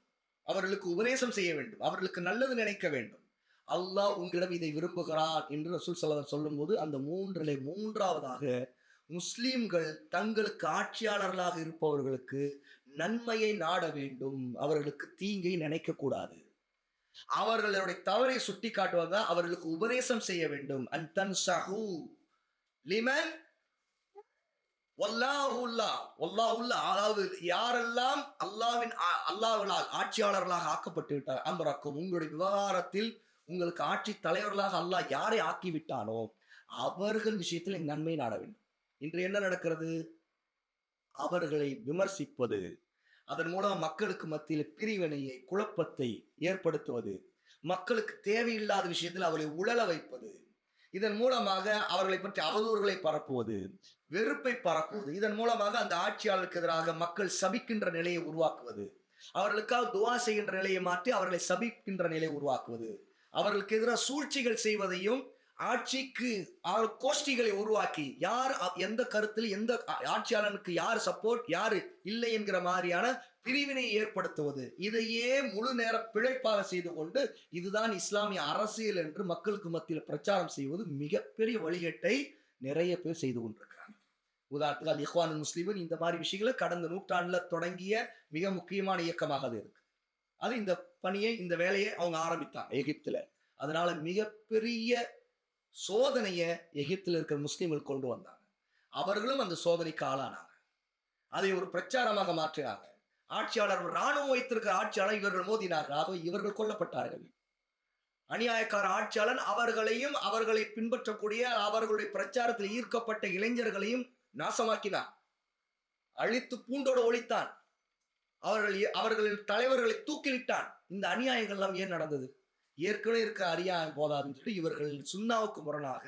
S1: அவர்களுக்கு உபதேசம் செய்ய வேண்டும், அவர்களுக்கு நல்லது நினைக்க வேண்டும். அல்லாஹ் உங்களிடம் இதை விரும்புகிறான் என்று ரசூல் ஸல்லல்லாஹு அலைஹி வஸல்லம் சொல்லும்போது, அந்த 3லே 3வதாக முஸ்லிம்கள் தங்களுக்கு ஆட்சியாளர்களாக இருப்பவர்களுக்கு நன்மையை நாட வேண்டும், அவர்களுக்கு தீங்கை நினைக்க கூடாது, அவர்களுடைய தவறை சுட்டி காட்டுவதா அவர்களுக்கு உபதேசம் செய்ய வேண்டும். அன் தன்ஸஹு லிமன் அதாவது யாரெல்லாம் அல்லாஹ்வால் ஆட்சியாளர்களாக ஆக்கப்பட்டு விட்டார், அம்ரக்கும், உங்களுடைய விவகாரத்தில் உங்களுக்கு ஆட்சி தலைவர்களாக அல்லாஹ் யாரை ஆக்கிவிட்டானோ அவர்கள் விஷயத்தில் நன்மை நாட வேண்டும். இன்று என்ன நடக்கிறது? அவர்களை விமர்சிப்பது, அதன் மூலம் மக்களுக்கு மத்தியில் பிரிவினையை, குழப்பத்தை ஏற்படுத்துவது, மக்களுக்கு தேவையில்லாத விஷயத்தில் அவர்களை உழல வைப்பது, இதன் மூலமாக அவர்களை பற்றி அவதூறுகளை பரப்புவது, வெறுப்பை பரப்புவது, இதன் மூலமாக அந்த ஆட்சியாளருக்கு எதிராக மக்கள் சபிக்கின்ற நிலையை உருவாக்குவது, அவர்களுக்காக துஆ செய்கின்ற நிலையை மாற்றி அவர்களை சபிக்கின்ற நிலையை உருவாக்குவது, அவர்களுக்கு எதிராக சூழ்ச்சிகள் செய்வதையும் ஆட்சிக்கு கோஷ்டிகளை உருவாக்கி யார் எந்த கருத்தில் எந்த ஆட்சியாளனுக்கு யார் சப்போர்ட் யாரு இல்லை என்கிற மாதிரியான பிரிவினை ஏற்படுத்துவது, இதையே முழு நேர பிழைப்பாக செய்து கொண்டு இதுதான் இஸ்லாமிய அரசியல் என்று மக்களுக்கு மத்தியில் பிரச்சாரம் செய்வது மிகப்பெரிய வழிகேட்டை நிறைய பேர் செய்து கொண்டிருக்கிறாங்க. உதாரணத்துக்கு அல் இஹ்வானுல் முஸ்லிமின் இந்த மாதிரி விஷயங்களை கடந்த நூற்றாண்டுல தொடங்கிய மிக முக்கியமான இயக்கமாக அது இருக்கு. அது இந்த பணியை இந்த வேலையை அவங்க ஆரம்பித்தாங்க எகிப்துல. அதனால மிகப்பெரிய சோதனைய எகிப்தில் இருக்கிற முஸ்லிம்கள் கொண்டு வந்தாங்க. அவர்களும் அந்த சோதனைக்கு ஆளானாங்க. அதை ஒரு பிரச்சாரமாக மாற்றினாங்க. ஆட்சியாளர் ராணுவம் வைத்திருக்கிற ஆட்சியாளர் இவர்கள் மோதினார்கள், ஆக இவர்கள் கொல்லப்பட்டார்கள். அநியாயக்கார ஆட்சியாளன் அவர்களையும் அவர்களை பின்பற்றக்கூடிய அவர்களுடைய பிரச்சாரத்தில் ஈர்க்கப்பட்ட இளைஞர்களையும் நாசமாக்கினான், அழித்து பூண்டோடு ஒழித்தான், அவர்களின் தலைவர்களை தூக்கிலிட்டான். இந்த அநியாயங்கள் எல்லாம் ஏன் நடந்தது? ஏற்கனவே இருக்க அநியாயம் போதாதுன்னு சொல்லி இவர்கள் சுன்னாவுக்கு முரணாக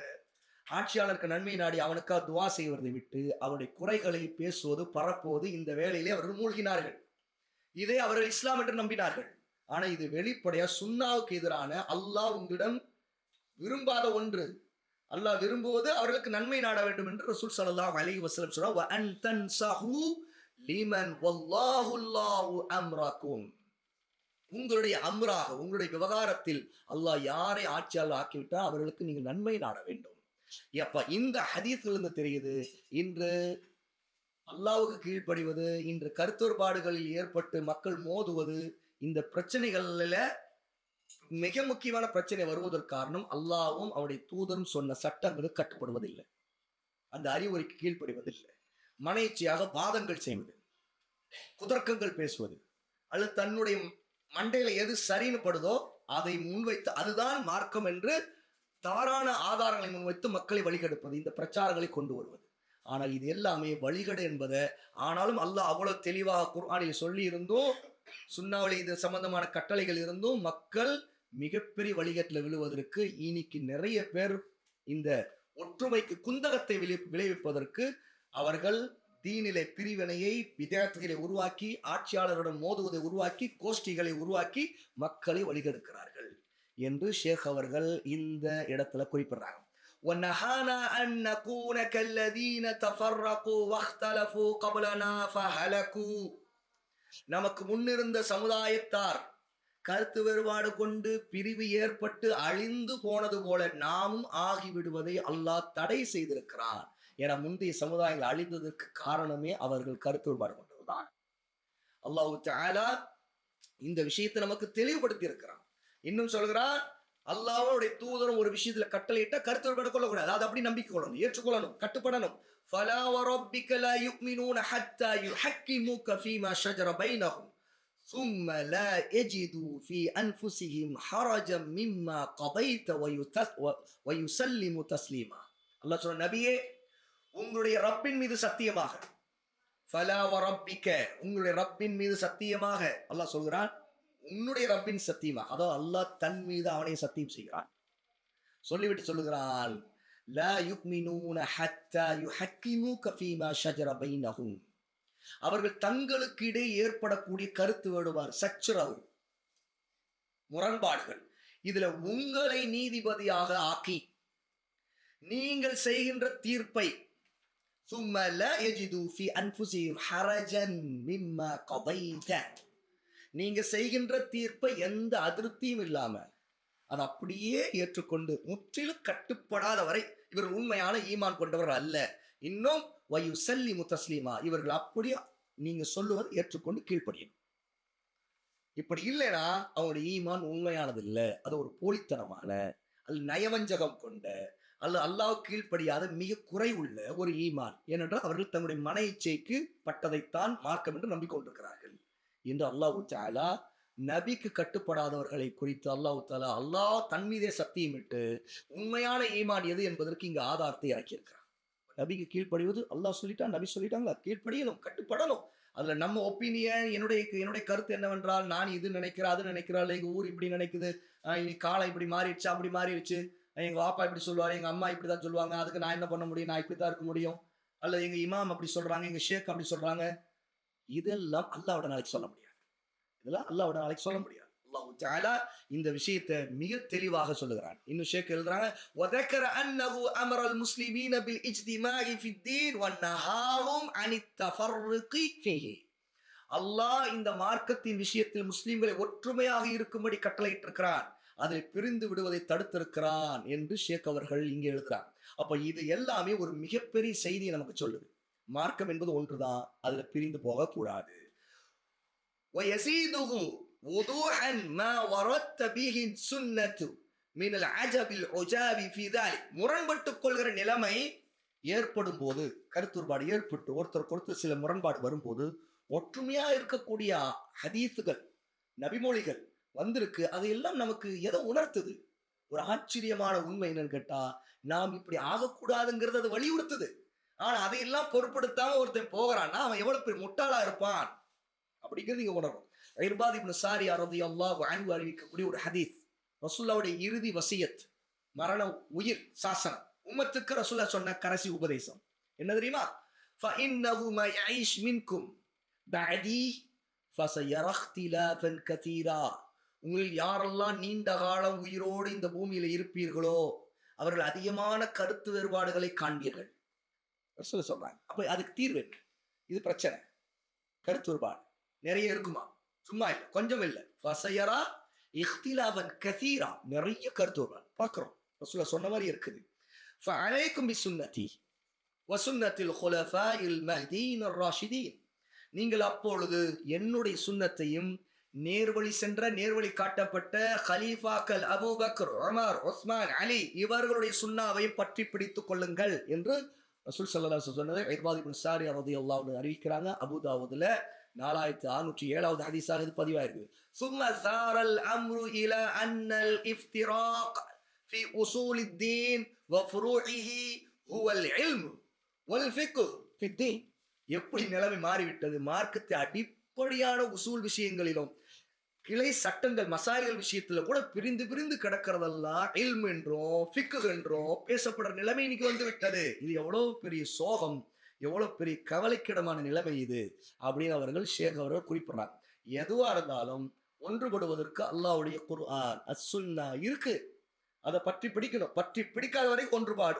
S1: ஆட்சியாளருக்கு நன்மை நாடி அவனுக்காக துவா செய்வதை விட்டு அவருடைய குறைகளை பேசுவது பரப்புவது இந்த வேலையிலே அவர்கள் மூழ்கினார்கள். இதை அவர்கள் இஸ்லாம் என்று நம்பினார்கள். ஆனா இது வெளிப்படையா சுன்னாவுக்கு எதிரான, அல்லாஹ் உங்களிடம் விரும்பாத ஒன்று. அல்லாஹ் விரும்புவது அவர்களுக்கு நன்மை நாட வேண்டும் என்று ரசூல் ஸல்லல்லாஹு அலைஹி வஸல்லம் சொல்றார். வ அன் தன்ஸஹு லிமன் வல்லாஹு அல்லாஹு அம்ரக்கும். உங்களுடைய அம்ராக உங்களுடைய விவகாரத்தில் அல்லாஹ் யாரை ஆட்சியாளர் ஆக்கிவிட்டால் அவர்களுக்கு நீங்கள் நன்மை நாட வேண்டும். அப்ப இந்த ஹதீஸிலிருந்து தெரியுது, இன்று அல்லாஹ்வுக்கு கீழ்ப்படிவது, இன்று கருத்தொருபாடுகளில் ஏற்பட்டு மக்கள் மோதுவது, இந்த பிரச்சனைகள்ல மிக முக்கியமான பிரச்சனை வருவதற்கு காரணம் அல்லாஹ்வும் அவருடைய தூதரும் சொன்ன சட்டங்களுக்கு கட்டுப்படுவதில்லை, அந்த அறிவுரைக்கு கீழ்ப்படிவதில்லை. மனைச்சியாக வாதங்கள் செய்வது, குதர்க்கங்கள் பேசுவது, அல்லது தன்னுடைய மண்டையில எது சரின்னு படுதோ அதை முன்வைத்து அதுதான் மார்க்கம் என்று தவறான ஆதாரங்களை முன்வைத்து மக்களை வழிகெடுப்பது, இந்த பிரச்சாரங்களை கொண்டு வருவது. ஆனால் இது எல்லாமே வழிகேடு என்பதை ஆனாலும் அல்லாஹ் அவ்வளவு தெளிவாக குர்ஆனில் சொல்லி இருந்தும், சுன்னாவிலே இது சம்பந்தமான கட்டளைகள் இருந்தும் மக்கள் மிகப்பெரிய வழிகேட்டில் விழுவதற்கு இன்னைக்கு நிறைய பேர் இந்த ஒற்றுமைக்கு குந்தகத்தை விளைவிப்பதற்கு அவர்கள் தீனிலே பிரிவினையை விதேயத்துகளை உருவாக்கி ஆட்சியாளருடன் மோதுவதை உருவாக்கி கோஷ்டிகளை உருவாக்கி மக்களை வழிகெடுக்கிறார்கள் என்று ஷேக் அவர்கள் இந்த இடத்துல குறிப்பிடுறாங்க. وَنَهَانَا أَن نَّكُونَ كَالَّذِينَ تَفَرَّقُوا وَاخْتَلَفُوا قَبْلَنَا فَهَلَكُوا. நமக்கு முன்னிருந்த சமுதாயத்தார் கருத்து வேறுபாடு கொண்டு பிரிவு ஏற்பட்டு அழிந்து போனது போல நாமும் ஆகிவிடுவதை அல்லாஹ் தடை செய்திருக்கிறான். என முந்தைய சமுதாயங்கள் அழிந்ததற்கு காரணமே அவர்கள் கருத்து வேறுபாடு கொண்டதுதான். அல்லாஹ் தஆலா இந்த விஷயத்தை நமக்கு தெளிவுபடுத்தி இருக்கிறான். இன்னும் சொல்கிறான், அல்லாஹ்வுடைய தூதரும் ஒரு விஷயத்துல கட்டளையிட்ட கருத்து வேறுபாடு கொள்ளக்கூடாது, அது அப்படி நம்பிக்கை கொள்ளணும், ஏற்றுக்கொள்ளணும், கட்டுப்படணும். فَلَا وَرَبِّكَ لَا يُؤْمِنُونَ حَتَّى يُحَكِّمُوكَ فِيمَا شَجَرَ بَيْنَهُمْ ثُمَّ لَا يَجِدُوا فِي أَنفُسِهِمْ حَرَجًا مِمَّا قَضَيْتَ وَيُسَلِّمُوا تَسْلِيمًا. அல்லாஹ் சொல்ற, நபியே உங்களுடைய ரப்பின் மீது சத்தியமாக, ஃபலா வரப்பிக்க உங்களுடைய ரப்பின் மீது சத்தியமாக, அல்லாஹ் சொல்கிறான் உன்னுடைய ரப்பின் சத்தியமாக, அதாவது அல்லாஹ் தன் மீது அவனை சத்தியம் செய்கிறான். சொல்லிவிட்டு சொல்லுகிறான், லா யுக்மினூன ஹத்தா யுஹக்கிமூக ஃபீமா ஷஜர பைனஹும். அவர்கள் தங்களுக்கு இடையே ஏற்படக்கூடிய கருத்து வேறுபாடு, சச்சரவு, முரண்பாடுகள், இதுல உங்களை நீதிபதியாக ஆக்கி நீங்கள் செய்கின்ற தீர்ப்பை ثم لا يجدوا في أنفسهم حرجا مما قضيت. நீங்க செய்கின்ற தீர்ப்பை எந்த அதிருப்தியும் இல்லாம அதை அப்படியே ஏற்றுக்கொண்டு முற்றிலும் கட்டுப்படாத வரை இவர் உண்மையான ஈமான் கொண்டவர் அல்ல. இன்னும் வயுசல்லிமு தஸ்லீமா, இவர்கள் அப்படியே நீங்க சொல்லுவதை ஏற்றுக்கொண்டு கீழ்ப்படியும். இப்படி இல்லைன்னா அவங்களுடைய ஈமான் உண்மையானது இல்லை, அது ஒரு போலித்தனமான அல்ல நயவஞ்சகம் கொண்ட அல்ல அல்லாஹ் கீழ்ப்படியாத மிக குறைவுள்ள ஒரு ஈமான். ஏனென்றால் அவர்கள் தங்களுடைய மன இச்சைக்கு பட்டதைத்தான் மார்க்கம் என்று நம்பிக்கொண்டிருக்கிறார்கள் என்று அல்லாஹு தஆலா நபிக்கு கட்டுப்படாதவர்களை குறித்து அல்லாஹ் தன் மீதே சத்தியமிட்டு உண்மையான ஈமான் எது என்பதற்கு இங்கு ஆதாரத்தை இறக்கியிருக்கிறார். நபிக்கு கீழ்ப்படிவது அல்லாஹ் சொல்லிட்டான், நபி சொல்லிட்டாங்களா, கீழ்ப்படியணும், கட்டுப்படணும். அதுல நம்ம ஒப்பீனியன், என்னுடைய கருத்து என்னவென்றால், நான் இது நினைக்கிறேன் அது நினைக்கிறாள், எங்க ஊர் இப்படி நினைக்குது, இன்னைக்கு காலம் இப்படி மாறிடுச்சு அப்படி மாறிடுச்சு, எங்க வாப்பா இப்படி சொல்லுவாரு, எங்க அம்மா இப்படிதான் சொல்லுவாங்க, அதுக்கு நான் என்ன பண்ண முடியும், நான் இப்படித்தான் இருக்க முடியும், அல்லது எங்க இமாம் அப்படி சொல்றாங்க, எங்க ஷேக் அப்படி சொல்றாங்க, இதெல்லாம் அல்லாஹ்வோட நாளைக்கு சொல்ல முடியாது. இதெல்லாம் அல்லாஹ்வோட நாளைக்கு சொல்ல முடியாது. அல்லாஹ் தஆலா இந்த விஷயத்தை மிக தெளிவாக சொல்லுகிறான். இன்னும் ஷேக் எழுதுறாங்க, وذكر أنه أمر المسلمين بالاجتماع في الدين ونهاهم عن التفرق فيه. அல்லாஹ் இந்த மார்க்கத்தின் விஷயத்தில் முஸ்லிம்களை ஒற்றுமையாக இருக்கும்படி கட்டளையிட்டிருக்கிறான், அதில் பிரிந்து விடுவதை தடுத்திருக்கிறான் என்று ஷேக் அவர்கள் இங்கே எழுதுறார். அப்ப இது எல்லாமே ஒரு மிகப்பெரிய செய்தியை நமக்கு சொல்லுது. மார்க்கம் என்பது ஒன்றுதான், அதுல பிரிந்து போகக்கூடாது. ويزيده وضوحا ما وردت به السنة من العجب العجاب في ذلك. முரண்பட்டுக் கொள்கிற நிலைமை ஏற்படும் போது, கருத்துருபாடு ஏற்பட்டு ஒருத்தருக்கு சில முரண்பாடு வரும்போது, ஒற்றுமையா இருக்கக்கூடிய ஹதீஸுகள், நபிமொழிகள் வந்திருக்கு. அதையெல்லாம் நமக்கு எதை உணர்த்துது? ஒரு ஆச்சரியமான உண்மை என்னன்னு கேட்டா, நாம் இப்படி ஆகக்கூடாதுங்கிறது அது வலியுறுத்துது. ஆனா அதையெல்லாம் பொருட்படுத்தாம ஒருத்தன் போகிறான்னா அவன் எவ்வளவு பெரிய முட்டாளா இருப்பான் அப்படிங்கிறது நீங்க உணரும். இர்பாத் இப்னு சாரியா ரலியல்லாஹு அன்ஹு அறிவிக்கக்கூடிய ஒரு ஹதீஸ், ரசூலுல்லாஹ்வுடைய இறுதி வசியத், மரண உயிர் சாசனம், உம்மத்துக்கு ரசூலுல்லாஹ் சொன்ன கடைசி உபதேசம் என்ன தெரியுமா? فإنه ما يعيش منكم بعدي فسيرى اختلافا كثيرا. உங்களில் யாரெல்லாம் நீண்ட காலம் உயிரோடு இந்த பூமியில இருப்பீர்களோ அவர்கள் அதிகமான கருத்து வேறுபாடுகளை காண்பீர்கள் சொல்றாங்க. அப்ப அதுக்கு தீர்வு என்ன? இது பிரச்சனை, கருத்து வேறுபாடு நிறைய இருக்குமா? சும்மா இல்லை, கொஞ்சம் இல்லை. ஃபஸயரா இஹ்திலாஃபன் கஸீரா, நிறைய கருத்து வேறுபாடு பார்க்கிறோம். ரசூலுல்லாஹ் சொன்ன மாதிரி இருக்குது. ஃபஅலைக்கும் பிசுன்னதி வசுன்னத்தில் குலஃபாஇல் மஹ்தீன் அர்-ராஷிதீன். நீங்கள் அப்பொழுது என்னுடைய சுன்னத்தையும் நேர்வழி சென்ற நேர்வழி காட்டப்பட்ட கலீஃபாக்கள் அபூபக்கர், உமர், உஸ்மான், அலி இவர்களுடைய சுன்னாவையும் பற்றி பிடித்துக் கொள்ளுங்கள் என்று ரசூல் ஸல்லல்லாஹு அலைஹி வஸல்லம் சொன்னதை இர்பாத் இப்னு சாரியா ரலியல்லாஹு அன்ஹு அறிவிக்கிறாங்க. அபூதாவூதுல 4607வது ஹதீஸாக இது பதிவாயிருக்கு. ثم سار الامر الى ان الافتراق في اصول الدين وفروعه هو العلم والفقه في الدين. எப்படி நிலைமை மாறிவிட்டது? மார்க்கத்தை அடிப்படையான உசூல் விஷயங்களிலும் கிளை சட்டங்கள் மசாயல் விஷயத்துல கூட பிரிந்து பிரிந்து கிடக்கிறதெல்லாம் இல்ம் என்றும் ஃபிக்ஹ் என்றும் பேசப்படுற நிலைமை இன்னைக்கு வந்து விட்டது. இது எவ்வளவு பெரிய சோகம், எவ்வளவு பெரிய கவலைக்கிடமான நிலைமை இது அப்படின்னு அவர்கள் ஷேக் அவர்கள் குறிப்பிடுறாங்க. எதுவா இருந்தாலும் ஒன்றுபடுவதற்கு அல்லாஹ்வுடைய குர்ஆன் அஸ்-சுன்னா இருக்கு, அதை பற்றி பிடிக்கணும். பற்றி பிடிக்காத வரை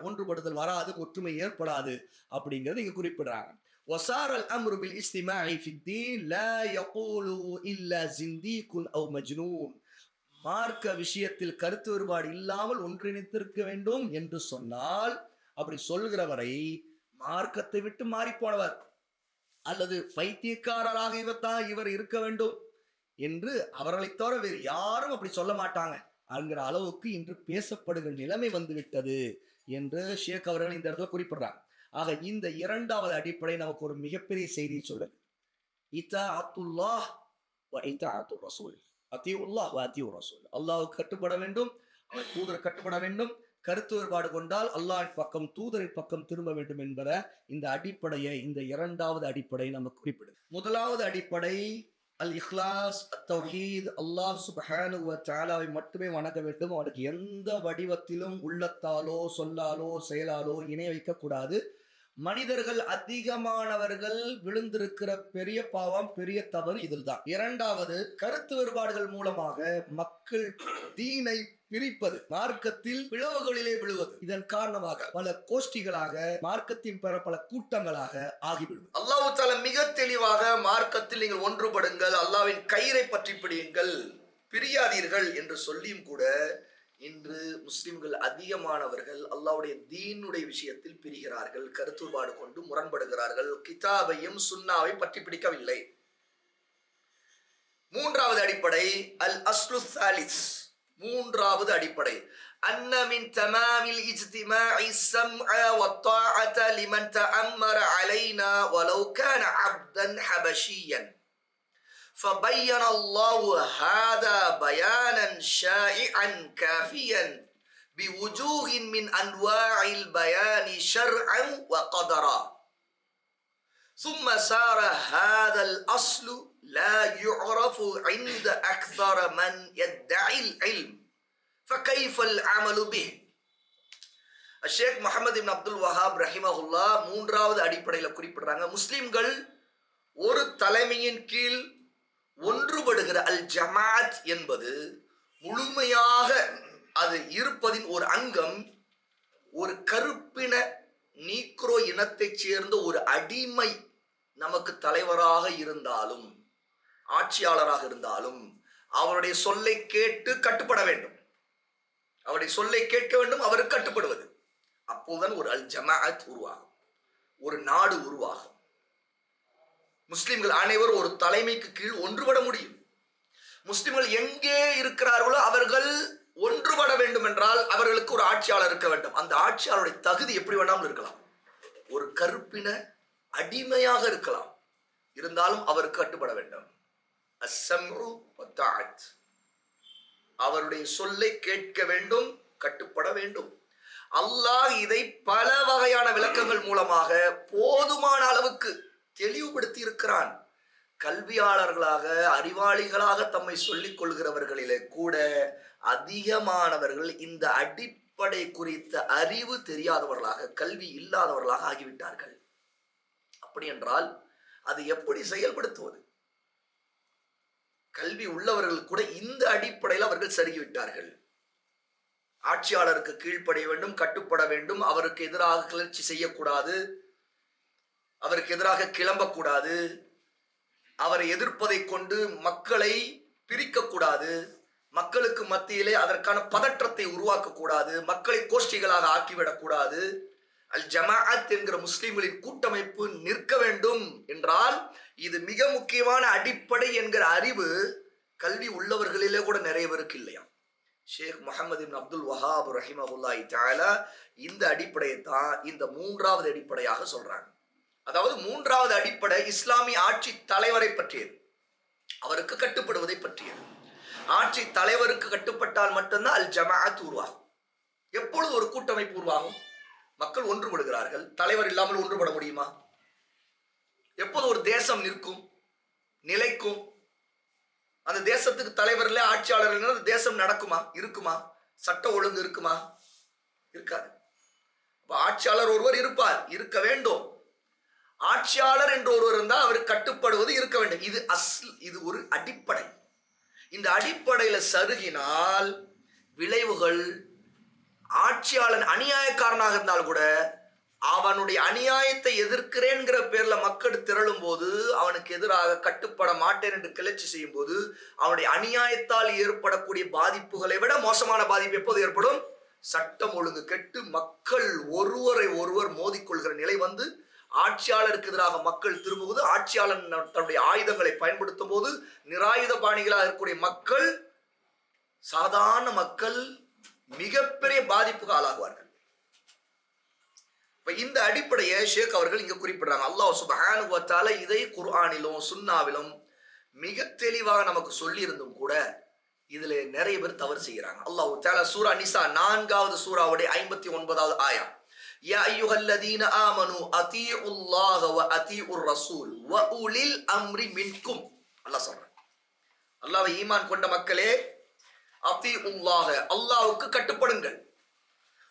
S1: ஒன்றுபடுதல் வராது, ஒற்றுமை ஏற்படாது அப்படிங்கிறது இங்க குறிப்பிடுறாங்க. وصار الأمر بالاجتماع في الدين لا يقوله إلا زنديق أو مجنون. மார்க்க விஷயத்தில் கருத்து வேறுபாடு இல்லாமல் ஒன்றிணைத்திருக்க வேண்டும் என்று சொன்னால், அப்படி சொல்கிறவரை மார்க்கத்தை விட்டு மாறி போனவர் அல்லது பைத்தியக்காரராக இவர் இருக்க வேண்டும் என்று அவர்களை தவிர வேறு யாரும் அப்படி சொல்ல மாட்டாங்க என்கிற அளவுக்கு இன்று பேசப்படுகிற நிலைமை வந்துவிட்டது என்று ஷேக் அவர்கள் இந்த இடத்துல குறிப்பிடுறாங்க. ஆக இந்த இரண்டாவது அடிப்படை நமக்கு ஒரு மிகப்பெரிய செய்தியை சொல்லுது. இத்தாஅத்துல்லாஹ் வ இத்தாஅத்துர் ரசூல். அத்தியுல்லாஹ் வ அத்தியுர் ரசூல். அல்லாஹ்வுக்கு கட்டுப்பட வேண்டும், அவர் தூதருக்கு கட்டுப்பட வேண்டும். கருத்து வேறுபாடு கொண்டால் அல்லாஹ்வின் பக்கம் தூதரின் பக்கம் திரும்ப வேண்டும் என்பத இந்த அடிப்படையை, இந்த இரண்டாவது அடிப்படை நமக்கு குறிப்பிடுது. முதலாவது அடிப்படை அல் இஹ்லாஸ், அத்தௌஹீத், அல்லாஹ் சுப்ஹானஹு வ தஆலாவை மட்டுமே வணங்க வேண்டும். அவருக்கு எந்த வடிவத்திலும் உள்ளத்தாலோ சொல்லாலோ செயலாலோ இணை வைக்கக்கூடாது. மனிதர்கள் அதிகமானவர்கள் விழுந்திருக்கிற பெரிய பாவம், பெரிய தவறு இதில் தான். இரண்டாவது, கருத்து வேறுபாடுகள் மூலமாக மக்கள் தீனை பிரிப்பது, மார்க்கத்தில் பிளவுகளிலே விழுவது, இதன் காரணமாக பல கோஷ்டிகளாக, மார்க்கத்தின் பல கூட்டங்களாக ஆகிவிடுவது. அல்லாஹ் தஆலா மிக தெளிவாக மார்க்கத்தில் நீங்கள் ஒன்றுபடுங்கள், அல்லாஹ்வின் கயிறை பற்றி பிடியுங்கள், பிரியாதீர்கள் என்று சொல்லியும் கூட இன்று முஸ்லிம்கள் அதிகமானவர்கள் அல்லாஹ்வுடைய தீனுடைய விஷயத்தில் பிரிகிறார்கள், கருத்துபாடு கொண்டு முரண்படுகிறார்கள், கிதாபையும் சுன்னாவை பற்றி பிடிக்கவில்லை. மூன்றாவது அடிப்படை அல் அஸ்லு சாலிஸ். மூன்றாவது அடிப்படை அன்ன மின் தமாமில் இஜ்திமாஇ ஸம்அ வத்தாஅத லிமன் தஅம்மர அலைனா வலவ் கான அப்தன் ஹபஷியன். فبين الله هذا بيانا شائعا كافيا بوجوه من انواع البيان شرعا وقدرا. ثم صار هذا الاصل لا يعرف عند اكثر من يدعي العلم فكيف العمل به. الشيخ محمد بن عبد الوهاب رحمه الله மூன்றாவது அடிப்படையில் குறிப்பிடுறாங்க, முஸ்லிம்கள் ஒரு தலைமையின் கீழ்
S2: ஒன்றுபடுகிற அல் ஜமாத் என்பது முழுமையாக அது இருப்பதின் ஒரு அங்கம். ஒரு கருப்பின நீக்ரோ இனத்தைச் சேர்ந்த ஒரு அடிமை நமக்கு தலைவராக இருந்தாலும் ஆட்சியாளராக இருந்தாலும் அவருடைய சொல்லை கேட்டு கட்டுப்பட வேண்டும். அவருடைய சொல்லை கேட்க வேண்டும், அவருக்கு கட்டுப்படுவது. அப்போதுதான் ஒரு அல் ஜமாஅத் உருவாகும், ஒரு நாடு உருவாகும். முஸ்லிம்கள் அனைவரும் ஒரு தலைமைக்கு கீழ் ஒன்றுபட முடியும். முஸ்லிம்கள் எங்கே இருக்கிறார்களோ அவர்கள் ஒன்றுபட வேண்டும் என்றால் அவர்களுக்கு ஒரு ஆட்சியாளர் இருக்க வேண்டும். அந்த ஆட்சியாளருடைய தகுதி எப்படி வேண்டாமல் இருக்கலாம். ஒரு கருப்பின அடிமையாக இருக்கலாம், இருந்தாலும் அவருக்கு கட்டுப்பட வேண்டும். அஸ்ஸம்உ வத்தாஅத், அவருடைய சொல்லை கேட்க வேண்டும், கட்டுப்பட வேண்டும். அல்லாஹ் இதை பல வகையான விளக்கங்கள் மூலமாக போதுமான அளவுக்கு தெளிவுபடுத்தி இருக்கிறான். கல்வியாளர்களாக அறிவாளிகளாக தம்மை சொல்லிக் கொள்கிறவர்களிலே கூட அதிகமானவர்கள் இந்த அடிப்படை குறித்த அறிவு தெரியாதவர்களாக, கல்வி இல்லாதவர்களாக ஆகிவிட்டார்கள். அப்படி என்றால் அது எப்படி செயல்படுத்துவது? கல்வி உள்ளவர்கள் கூட இந்த அடிப்படையில் அவர்கள் சருகிவிட்டார்கள். ஆட்சியாளருக்கு கீழ்ப்படிய வேண்டும், கட்டுப்பட வேண்டும், அவருக்கு எதிராக கிளர்ச்சி செய்யக்கூடாது, அவருக்கு எதிராக கிளம்பக்கூடாது, அவரை எதிர்ப்பதை கொண்டு மக்களை பிரிக்கக்கூடாது, மக்களுக்கு மத்தியிலே அதற்கான பதற்றத்தை உருவாக்கக்கூடாது, மக்களை கோஷ்டிகளாக ஆக்கிவிடக்கூடாது. அல் ஜமாஅத் என்கிற முஸ்லிம்களின் கூட்டமைப்பு நிற்க வேண்டும் என்றால் இது மிக முக்கியமான அடிப்படை என்கிற அறிவு கல்வி உள்ளவர்களிலே கூட நிறைய பேருக்கு இல்லையா. ஷேக் முஹம்மது இப்னு அப்துல் வஹாப் ரஹிமஹுல்லாஹி தஆலா இந்த அடிப்படையை தான் இந்த மூன்றாவது அடிப்படையாக சொல்றாங்க. அதாவது மூன்றாவது அடிப்படை இஸ்லாமிய ஆட்சி தலைவரை பற்றியது, அவருக்கு கட்டுப்படுவதை பற்றியது. ஆட்சி தலைவருக்கு கட்டுப்பட்டால் மட்டும்தான் அல் ஜமாஅத் உருவாகும். எப்பொழுது ஒரு கூட்டமைப்பு உருவாகும்? மக்கள் ஒன்றுபடுகிறார்கள். தலைவர் இல்லாமல் ஒன்றுபட முடியுமா? எப்போது ஒரு தேசம் நிற்கும், நிலைக்கும்? அந்த தேசத்துக்கு தலைவர் இல்லை, ஆட்சியாளர் இல்லை, தேசம் நடக்குமா? இருக்குமா? சட்ட ஒழுங்கு இருக்குமா? இருக்காது. ஆட்சியாளர் ஒருவர் இருப்பார், இருக்க வேண்டும். ஆட்சியாளர் என்று ஒருவர் இருந்தால் அவருக்கு கட்டுப்படுவது இருக்க வேண்டும். இது ஒரு அடிப்படை. இந்த அடிப்படையில சருகினால் விளைவுகள், ஆட்சியாளன் அநியாயக்காரனாக இருந்தால் கூட அவனுடைய அநியாயத்தை எதிர்க்கிறேன்கிற பேர்ல மக்கள் திரளும் போது, அவனுக்கு எதிராக கட்டுப்பட மாட்டேன் என்று கிளர்ச்சி செய்யும் போது அவனுடைய அநியாயத்தால் ஏற்படக்கூடிய பாதிப்புகளை விட மோசமான பாதிப்பு எப்போது ஏற்படும்? சட்டம் ஒழுங்கு கெட்டு மக்கள் ஒருவரை ஒருவர் மோதிக்கொள்கிற நிலை வந்து ஆட்சியாளருக்கு எதிராக மக்கள் திரும்புவது, ஆட்சியாளர் தன்னுடைய ஆயுதங்களை பயன்படுத்தும் போது நிராயுத பாணிகளாக இருக்கக்கூடிய மக்கள், சாதாரண மக்கள் மிகப்பெரிய பாதிப்புக்கு ஆளாகுவார்கள். இந்த அடிப்படையை ஷேக் அவர்கள் இங்க குறிப்பிடுறாங்க. அல்லாஹ் சுப்ஹானஹு வ தஆலா இதை குர்ஆனிலும் சுன்னாவிலும் மிக தெளிவாக நமக்கு சொல்லி இருந்தும் கூட இதுல நிறைய பேர் தவறு செய்கிறாங்க. அல்லாஹ் தஆலா சூரா நிசா 4வது சூராவுடைய 59வது ஆயா, யா அய்யுஹல்லதீன ஆமனு அதீஉல்லாஹ வ அதீஉர் ரசூல் வ உலில் அம்ரி மின்கும். அல்லாஹ் சொல்றான், அல்லாஹ்வை ஈமான் கொண்ட மக்களே, அதீஉல்லாஹ அல்லாஹ்வுக்கு கட்டுப்படுங்கள்,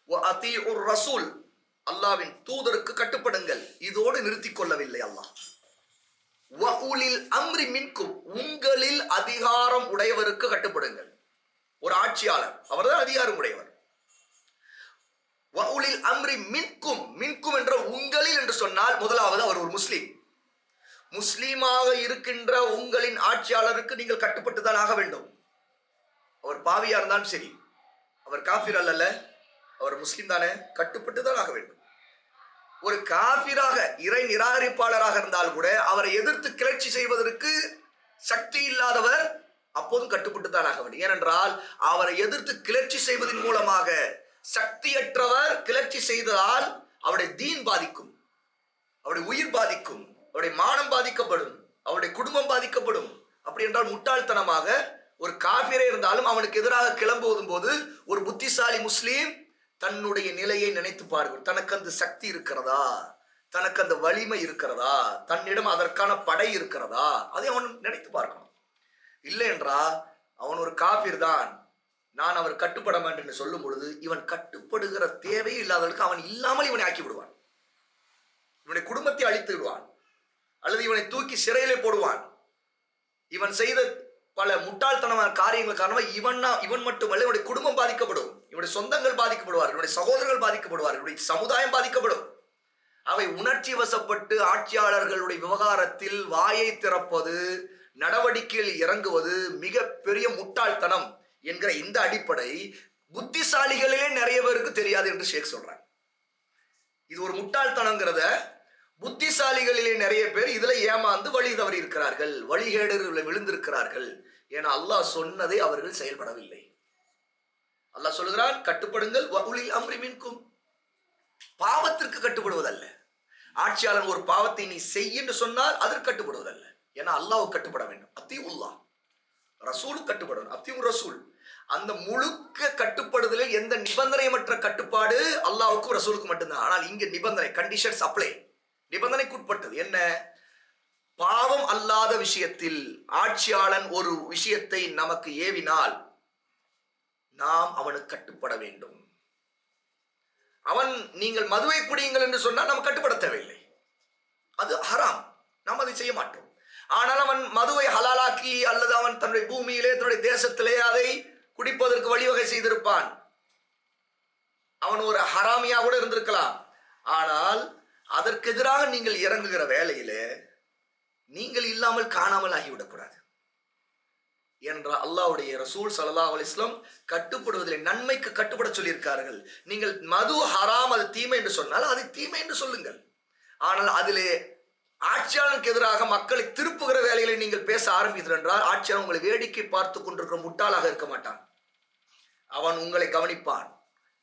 S2: வ அதீஉர் ரசூல் அல்லாஹ்வின் தூதருக்கு கட்டுப்படுங்கள். இதோடு நிறுத்திக் கொள்ளவில்லை அல்லாஹ். வ உலில் அம்ரி மின்கும், உங்களில் அதிகாரம் உடையவருக்கு கட்டுப்படுங்கள். ஒரு ஆட்சியாளர், அவர்தான் அதிகாரம் உடையவர். வ உலில் அம்ரி மின்கும், மின்கும் என்ற உங்களில் என்று சொன்னால் முதலாவது அவர் ஒரு முஸ்லீம். முஸ்லீமாக இருக்கின்ற உங்களின் ஆட்சியாளருக்கு நீங்கள் கட்டுப்பட்டுதான் ஆக வேண்டும். அவர் பாவியா இருந்தாலும் சரி, அவர் காஃபிர் அல்ல, அவர் முஸ்லீம் தானே, கட்டுப்பட்டுதான் ஆக வேண்டும். ஒரு காஃபிராக, இறை நிராகரிப்பாளராக இருந்தால் கூட அவரை எதிர்த்து கிளர்ச்சி செய்வதற்கு சக்தி இல்லாதவர் அப்போதும் கட்டுப்பட்டுதான் ஆக வேண்டும். ஏனென்றால் அவரை எதிர்த்து கிளர்ச்சி செய்வதன் மூலமாக சக்தியற்றவர் கிளர்ச்சி செய்ததால் அவருடைய தீன் பாதிக்கும், அவருடைய உயிர் பாதிக்கும், அவருடைய மானம் பாதிக்கப்படும், அவருடைய குடும்பம் பாதிக்கப்படும். அப்படி என்றால் முட்டாள்தனமாக ஒரு காஃபிரே இருந்தாலும் அவனுக்கு எதிராக கிளம்புவதும் போது ஒரு புத்திசாலி முஸ்லீம் தன்னுடைய நிலையை நினைத்து பாருங்கள். தனக்கு அந்த சக்தி இருக்கிறதா, தனக்கு அந்த வலிமை இருக்கிறதா, தன்னிடம் அதற்கான படை இருக்கிறதா, அதை அவன் நினைத்து பார்க்கணும். இல்லை என்றால் அவன் ஒரு காஃபிர் தான், நான் அவர் கட்டுப்பட மாட்டேன் என்று சொல்லும் பொழுது இவன் கட்டுப்படுகிற தேவையே இல்லாதவர்களுக்கு அவன் இல்லாமல் இவனை ஆக்கி விடுவான், இவனை குடும்பத்தை அழித்து விடுவான், அல்லது இவனை தூக்கி சிறையிலே போடுவான். இவன் செய்த பல முட்டாள்தனமான காரியங்கள் காரணமாக இவன் மட்டுமல்ல, இவனுடைய குடும்பம் பாதிக்கப்படும், இவனுடைய சொந்தங்கள் பாதிக்கப்படுவார்கள், இவனுடைய சகோதரர்கள் பாதிக்கப்படுவார்கள், இவனுடைய சமுதாயம் பாதிக்கப்படும். அவை உணர்ச்சி வசப்பட்டு ஆட்சியாளர்களுடைய விவகாரத்தில் வாயை திறப்பது, நடவடிக்கையில் இறங்குவது மிக பெரிய முட்டாள்தனம் என்கிற இந்த அடிப்படை புத்திசாலிகளிலே நிறைய பேருக்கு தெரியாது என்று ஷேக் சொல்றாங்க. இது ஒரு முட்டாள்தனங்கிறத புத்திசாலிகளிலே நிறைய பேர் இதுல ஏமாந்து வழி தவறி இருக்கிறார்கள், வழிகேடு விழுந்திருக்கிறார்கள். ஏன்னா அல்லாஹ் சொன்னதை அவர்கள் செயல்படவில்லை. அல்லாஹ் சொல்லுகிறான், கட்டுப்படுங்கள், வஉலில் அம்ரி மின்கும். பாவத்திற்கு கட்டுப்படுவதல்ல. ஆட்சியாளன் ஒரு பாவத்தை நீ செய் என்று சொன்னால் அதற்கு கட்டுப்படுவதல்ல. ஏன்னா அல்லாஹ்வுக்கு கட்டுப்பட வேண்டும். அத்தியுல்லாஹ், ரசூலுக்கு கட்டுப்படணும். அத்தியும் ரசூல். அந்த முழுக்க கட்டுப்படுதலில் எந்த நிபந்தனையமற்ற கட்டுப்பாடு அல்லாஹ்வுக்கும் ரசூலுக்கு மட்டும்தான். ஆனால் இங்க நிபந்தனை, கண்டிஷன்ஸ் அப்ளை, நிபந்தனைக்குட்பட்டது. என்ன? பாவம் அல்லாத விஷயத்தில் ஆட்சியாளன் ஒரு விஷயத்தை நமக்கு ஏவினால் நாம் அவனுக்கு கட்டுப்பட வேண்டும். அவன் நீங்கள் மதுவை குடியுங்கள் என்று சொன்னால் நாம் கட்டுப்பட தேவையில்லை, அது ஹராம், நாம் அதை செய்ய மாட்டோம். ஆனால் அவன் மதுவை ஹலாலாக்கி அல்லது அவன் தன்னுடைய பூமியிலே தன்னுடைய தேசத்திலே அதை குடிப்பதற்கு வழிவகை செய்திருப்பான். அவன் ஒரு ஹராமியா கூட இருந்திருக்கலாம். ஆனால் அதற்கு எதிராக நீங்கள் இறங்குகிற வேலையிலே நீங்கள் இல்லாமல் காணாமல் ஆகிவிடக்கூடாது என்ற அல்லாஹ்வுடைய ரசூல் ஸல்லல்லாஹு அலைஹி வஸல்லம் கட்டுப்படுவதிலே நன்மைக்கு கட்டுப்பட சொல்லியிருக்கார்கள். நீங்கள் மது ஹராம், அது தீமை என்று சொன்னால் அது தீமை என்று சொல்லுங்கள். ஆனால் அதிலே ஆட்சியாளனுக்கு எதிராக மக்களை திருப்புகிற வேலைகளை நீங்கள் பேச ஆரம்பித்தீர்கள் என்றால் ஆட்சியாளன் உங்களை வேடிக்கை பார்த்து கொண்டிருக்கிற முட்டாளாக இருக்க மாட்டான். அவன் உங்களை கவனிப்பான்,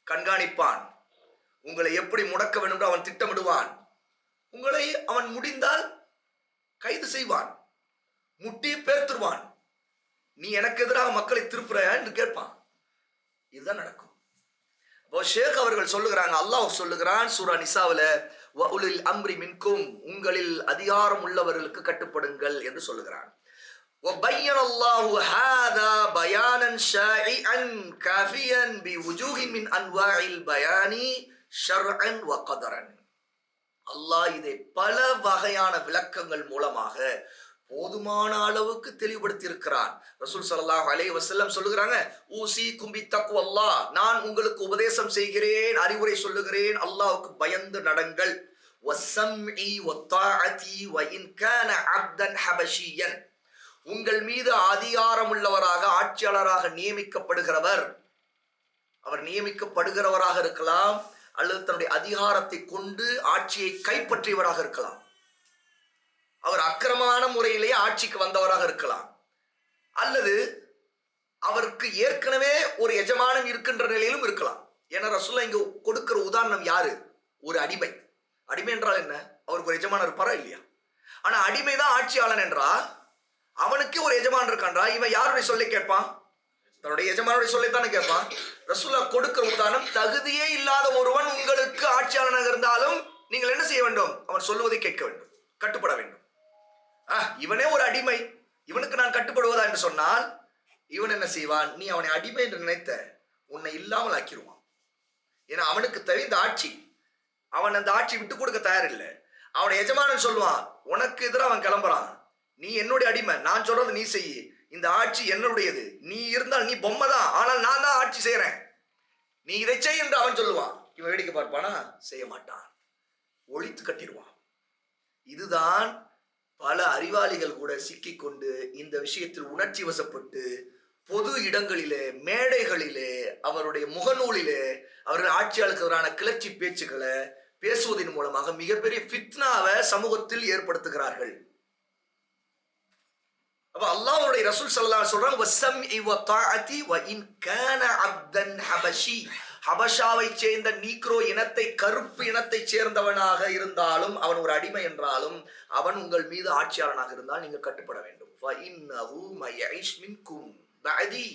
S2: கண்காணிப்பான், உங்களை எப்படி முடக்க வேண்டும் என்று அவன் திட்டமிடுவான். உங்களை அவன் முடிந்தால் கைது செய்வான், முட்டி பேர்த்துருவான். நீ எனக்கு எதிராக மக்களை திருப்புற என்று கேட்பான். இதுதான் நடக்கும். அப்போ ஷேக் அவர்கள் சொல்லுகிறாங்க, அல்லாஹ் சொல்லுகிறான் சூரா நிசாவுல, வஉலில் அம்ரி மின்கும், உங்களில் அதிகாரம் உள்ளவர்களுக்கு கட்டுப்படுங்கள் என்று சொல்லுகிறான். وبين الله هذا بيانا شائعا كافيا بوجوه من انواع البيان شرعا وقدرا. அல்லாஹ் இதை பல வகையான விளக்கங்கள் மூலமாக போதுமான அளவுக்கு தெளிவுபடுத்தி இருக்கிறான். ரசூல் ஸல்லல்லாஹு அலைஹி வஸல்லம் சொல்லுகிறாங்க, ஊஸீக்கும் பித்தக்வல்லாஹ், நான் உங்களுக்கு உபதேசம் செய்கிறேன், அறிவுரை சொல்லுகிறேன், அல்லாஹ்வுக்கு பயந்து நடங்கள். வஸம்இ வத்தாஅதி வஇன் கான அப்தன் ஹபஷியன், உங்கள் மீது அதிகாரம் உள்ளவராக ஆட்சியாளராக நியமிக்கப்படுகிறவர், அவர் நியமிக்கப்படுகிறவராக இருக்கலாம், அல்லது தன்னுடைய அதிகாரத்தை கொண்டு ஆட்சியை கைப்பற்றியவராக இருக்கலாம், அவர் அக்கிரமமான முறையிலேயே ஆட்சிக்கு வந்தவராக இருக்கலாம், அல்லது அவருக்கு ஏற்கனவே ஒரு எஜமானன் இருக்கின்ற நிலையிலும் இருக்கலாம். ஏன்னா ரசூலுல்லாஹ் இங்க கொடுக்கிற உதாரணம் யாரு? ஒரு அடிமை. அடிமை என்றால் என்ன? அவருக்கு ஒரு எஜமானர் இருப்பாரா இல்லையா? ஆனா அடிமைதான் ஆட்சியாளன் என்றால் அவனுக்கு ஒரு எஜமான் இருக்கான்றா, இவன் யாருடைய சொல்லை கேட்பான்? தன்னுடைய எஜமானுடைய சொல்லைத்தானே கேட்பான். ரசூலுல்லாஹ் கொடுக்கிற உதாரணம், தகுதியே இல்லாத ஒருவன் உங்களுக்கு ஆட்சியாளனாக இருந்தாலும் நீங்கள் என்ன செய்ய வேண்டும்? அவன் சொல்லுவதை கேட்க வேண்டும், கட்டுப்பட வேண்டும். இவனே ஒரு அடிமை, இவனுக்கு நான் கட்டுப்படுவதா என்று சொன்னால் இவன் என்ன செய்வான்? நீ அவனை அடிமை என்று நினைத்த உன்னை இல்லாமல் ஆக்கிடுவான். ஏன்னா அவனுக்கு தேவை இந்த ஆட்சி. அவன் அந்த ஆட்சி விட்டு கொடுக்க தயாரில்லை. அவனை எஜமானன் சொல்லுவான், உனக்கு எதிராக அவன் கிளம்புறான், நீ என்னுடைய அடிமை, நான் சொல்றது நீ செய், இந்த ஆட்சி என்னுடையது, நீ இருந்தால் நீ பொம்மை தான், ஆனால் நான் தான் ஆட்சி செய்யறேன், நீ இதை செய் என்று அவன் சொல்லுவான். இவன் வேடிக்கை பார்ப்பானா? செய்ய மாட்டான், ஒழித்து கட்டிடுவான். இதுதான் பல அறிவாளிகள் கூட சிக்கிக்கொண்டு இந்த விஷயத்தில் உணர்ச்சி வசப்பட்டு பொது இடங்களிலே, மேடைகளிலே, அவருடைய முகநூலிலே அவர்கள் ஆட்சியாளருக்கு எதிரான கிளர்ச்சி பேச்சுக்களை பேசுவதன் மூலமாக மிகப்பெரிய ஃபித்னாவை சமூகத்தில் ஏற்படுத்துகிறார்கள். அப்ப அல்லாஹ்வுடைய ரசூல் ஸல்லல்லாஹு அலைஹி வஸல்லம் வஸம்இ வத்தாஅதி வஇன் கான அப்தன் ஹபஷி, ஹபஷாவை சேர்ந்த நீக்ரோ இனத்தை, கருப்பு இனத்தை சேர்ந்தவனாக இருந்தாலும், அவன் ஒரு அடிமை என்றாலும், அவன் உங்கள் மீது ஆட்சியாளனாக இருந்தால் நீங்கள் கட்டுப்பட வேண்டும். ஃபஇன்னஹு மயஇஷ் மின்கும் பஅதி,